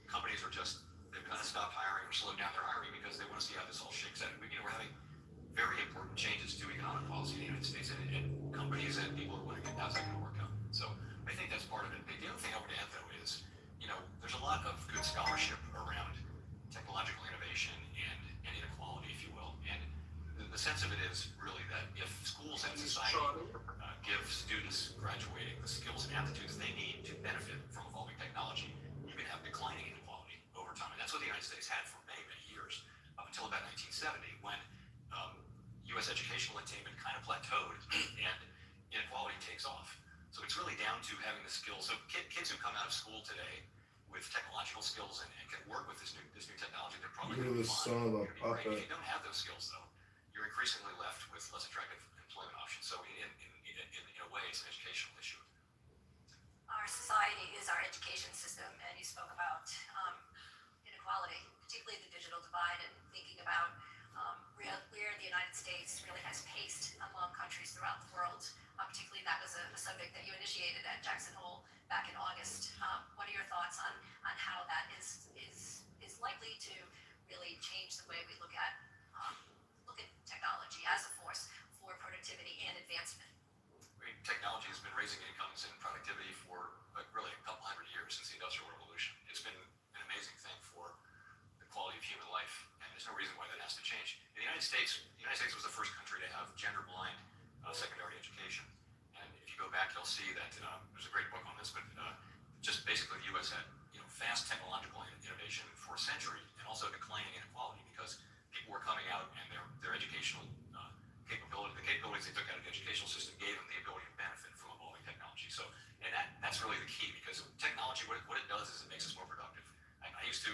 companies are just, they've kind of stopped hiring or slowed down their hiring because they want to see how this all shakes out. We're having very important changes to economic policy in the United States, and companies and people are wondering how's that going to work out. So I think that's part of it. The other thing I would add, though, is, there's a lot of good scholarship around technological innovation and inequality, if you will. And the sense of it is really that if schools and society give students graduating the skills and aptitudes they need to benefit from evolving technology, you can have declining inequality over time. And that's what the United States had for many, many years, up until about 1970, when U.S. educational attainment kind of plateaued and inequality takes off. So it's really down to having the skills. So kids who come out of school today with technological skills and can work with this new technology, they're probably Hear going to the be son fine. of a They're gonna be great. puppet. If you don't have those skills, though, you're increasingly left with less attractive employment options. So in a way, it's an educational issue. Our society is our education system, and you spoke about inequality, particularly the digital divide, and thinking about where the United States really has paced among countries throughout the world. Particularly, that was a subject that you initiated at Jackson Hole back in August. What are your thoughts on how that is likely to really change the way we look at technology as a force for productivity and advancement? Technology has been raising incomes and productivity for really a couple hundred years since the Industrial Revolution. It's been an amazing thing for the quality of human life, and there's no reason why that has to change. In the United States was the first country to have gender-blind secondary education. And if you go back, you'll see that there's a great book on this, but just basically the U.S. had fast technological innovation for a century, and also declining inequality because people were coming out and their educational capability, the capabilities they took out of the educational system gave them the ability to benefit from evolving technology. So, and that's really the key, because technology, what it does is it makes us more productive. I used to,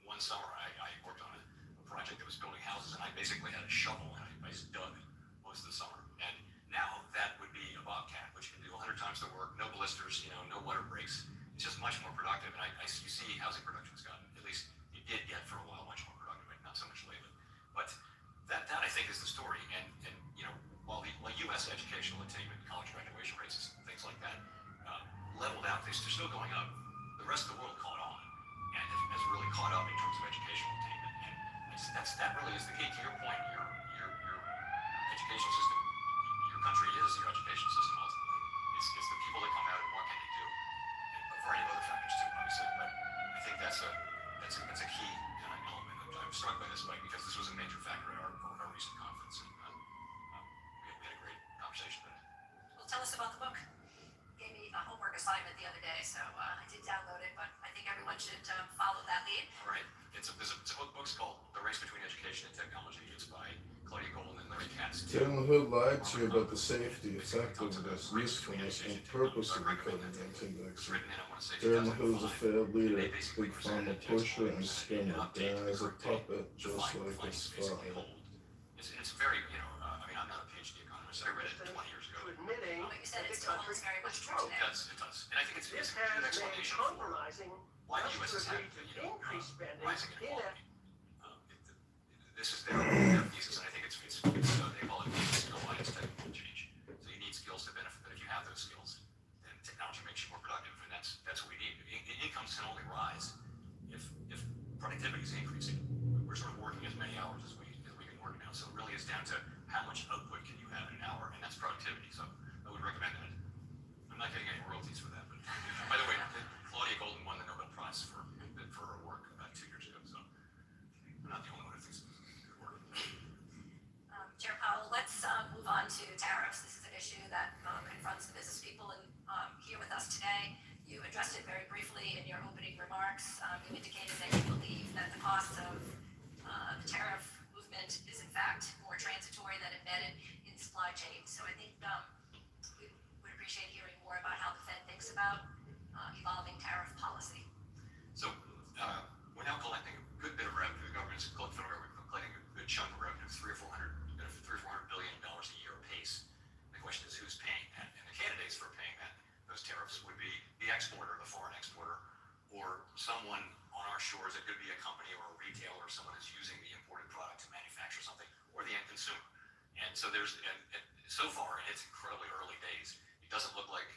one summer, I worked on a project that was building houses, and I basically had a shovel and I just dug most of the summer. And now that would be a Bobcat, which can do 100 times the work, no blisters, no water breaks. It's just much more productive. And you see housing production's gotten, at least it did get for a while, much more productive, not so much lately. But that I think is the story. And while U.S. educational attainment, college graduation rates, things like that, leveled out, they're still going up. The rest of the world caught on and has really caught up in terms of educational attainment. And that really is the key. To your point, your educational system, your country is your educational system ultimately. It's the people that come out and what can they do, and a variety of other factors too, obviously. But I think that's a key element. I'm struck by this, Mike, because this was a major factor at our recent conference, and we had a great conversation about it. Well, tell us about the book. You gave me a homework assignment the other day, so I did download it, but I think everyone should follow that lead. All right. It's a book's called The Race Between Education and Technology. It's by Claudia Golden and Larry Katz. Tim Hood lied to you about the safety, effectiveness, usefulness, and purpose of the COVID-19 vaccine. Tim Hood's a failed leader, big pharma pusher, and spinner. Guy's a puppet, just like his father. It's very, I'm not a PhD economist. I read it 20 years ago. But you said it still holds very much true today. It does. And I think it's a good explanation for why the U.S. has had rising inequality. This is their thesis, and I think they call it skill bias technical change. So you need skills to benefit, but if you have those skills, then technology makes you more productive, and that's what we need. Incomes can only rise if productivity is increasing. We're sort of working as many hours as we can work now, so it really is down to how much output can you have in an hour, and that's productivity. So I would recommend that. I'm not getting any royalties for that, but by the way, Claudia Golden won the Nobel Prize for her work about 2 years ago, so I'm not the only one who thinks it's good work. Chair Powell, let's move on to tariffs. This is an issue that confronts the business people here with us today. You addressed it very briefly in your opening remarks. You indicated that you believe that the cost of the tariff movement is in fact more transitory than embedded in supply chain. So I think we would appreciate hearing more about how the Fed thinks about evolving tariff policy. So we're now collecting a good bit of revenue. The government's federal government collecting a good chunk of revenue, $300 or $400 billion a year pace. The question is who's paying that, and the candidates for paying those tariffs would be the exporter, the foreign exporter, or or someone on our shores. It could be a company or a retailer or someone who's using the imported product to manufacture something, or the end consumer. And so so far, and it's incredibly early days, it doesn't look like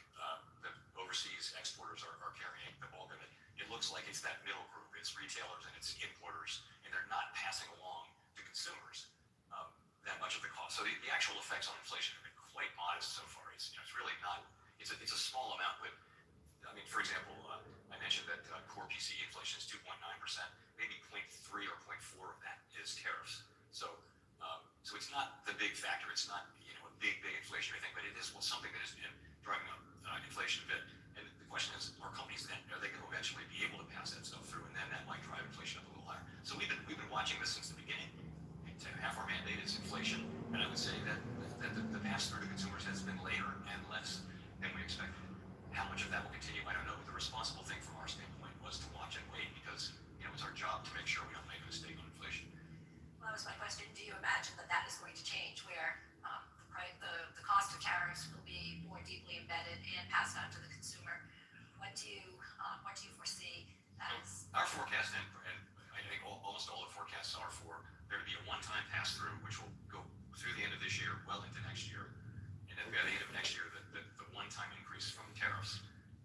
the overseas exporters are carrying the bulk of it. It looks like it's that middle group. It's retailers and it's importers, and they're not passing along to consumers that much of the cost. So the actual effects on inflation have been quite modest so far. It's really not. It's a small amount, but I mean, for example, I mentioned that core PCE inflation is 2.9%. Maybe 0.3 or 0.4 of that is tariffs. So it's not the big factor. It's not a big inflationary thing, but it is something that is driving up inflation a bit. And the question is, are companies then are they going to eventually be able to pass that stuff through, and then that might drive inflation up a little higher? So we've been watching this since the beginning. Half our mandate is inflation, and I would say that the pass through to consumers has been later and less than we expected. How much of that will continue, I don't know. But the responsible thing from our standpoint was to watch and wait, because it's our job to make sure we don't make a mistake on inflation. Well, that was my question. Do you imagine that is going to change, where the cost of tariffs will be more deeply embedded and passed on to the consumer? What do you foresee as our forecast, and I think almost all the forecasts are for there to be a one-time pass-through, which will go through the end of this year, well into next year, and then by the end of next year, the one-time increase from tariffs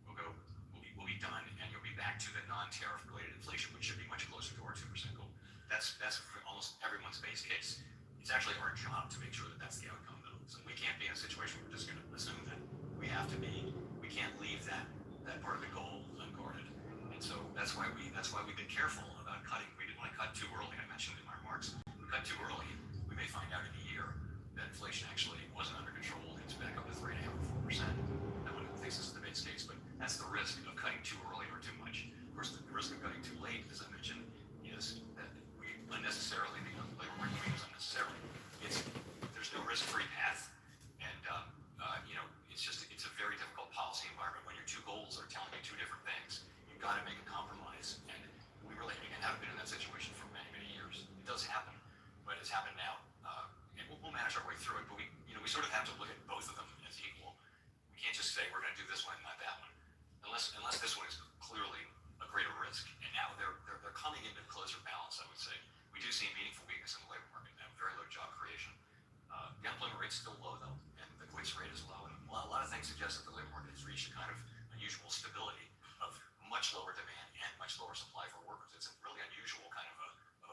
will be done, and you'll be back to the non-tariff related inflation, which should be much closer to our 2% goal. That's almost everyone's base case. It's actually our job to make sure that that's the outcome, though. So we can't be in a situation where we're just going to assume that. We can't leave that part of the goal unguarded. And so that's why we've been careful about cutting. We didn't want to cut too early. I mentioned in my remarks, we cut too early, we may find out in a year that inflation actually wasn't under control and it's back up to 3.5% or 4%. No one thinks this is the base case, but that's the risk of cutting too early or too much. Of course, the risk of cutting too late, as I mentioned, is that we unnecessarily, the labor market is unnecessarily. There's no risk-free path, and it's a very difficult policy environment when your two goals are telling you two different things. You've got to make a compromise, and we really haven't been in that situation for many years. It does happen, but it's happened now, and we'll manage our way through it. But we sort of have to look at both of them as equal. We can't just say we're going to do this one and not that one, unless this one is clearly a greater risk. And now they're coming into closer balance, I would say. We do see meaningful weakness in the labor market now, very low job creation. The unemployment rate's still low, though, and the quits rate is low. And a lot of things suggest that the labor market has reached a kind of unusual stability of much lower demand and much lower supply for workers. It's a really unusual kind of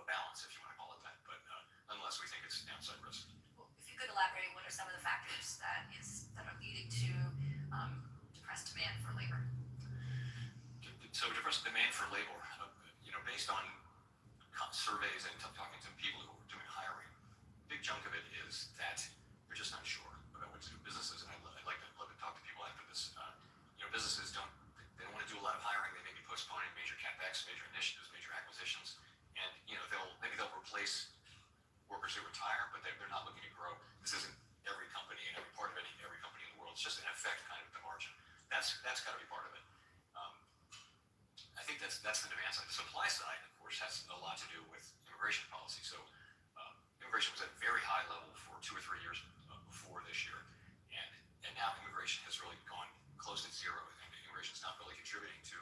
a balance, if you want to call it that. But nonetheless, we think it's downside risk. Well, if you could elaborate, what are some of the factors that are leading to depressed demand for labor? So depressed demand for labor, based on surveys and talking to people who are doing hiring, a big chunk of it is that they're just unsure about what to do. Businesses, and I'd love to talk to people after this. Businesses don't want to do a lot of hiring. They may be postponing major capex, major initiatives, major acquisitions, and maybe they'll replace workers who retire, but they're not looking to grow. This isn't every company and every part of every company in the world. It's just an effect kind of at the margin. That's got to be part of it. I think that's the demand side. The supply side, of course, has a lot to do with immigration policy. So immigration was at a very high level for 2 or 3 years before this year, and now immigration has really gone close to zero, and immigration is not really contributing to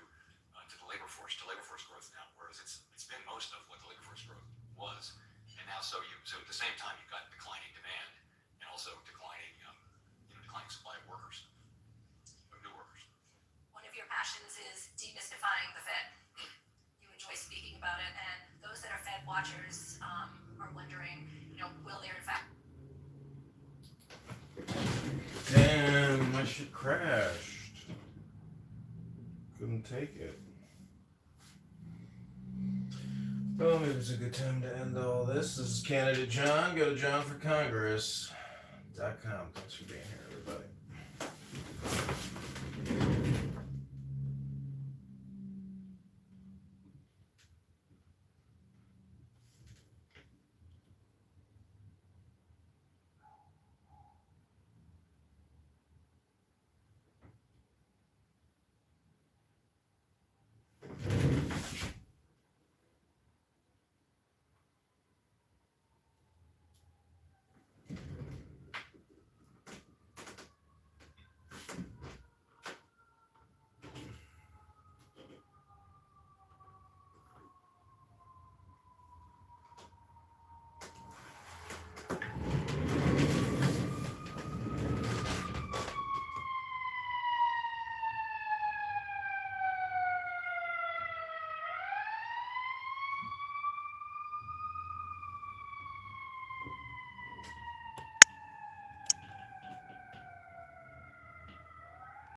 the labor force growth now, whereas it's been most of what the labor force growth was. And now, so at the same time, you've got declining demand and also declining supply of workers, of new workers. One of your passions is demystifying the Fed. You enjoy speaking about it, and those that are Fed watchers are wondering, will there in fact... Damn, my shit crashed. Couldn't take it. Well, maybe it's a good time to end all this. This is Candidate John. Go to johnforcongress.com. Thanks for being here.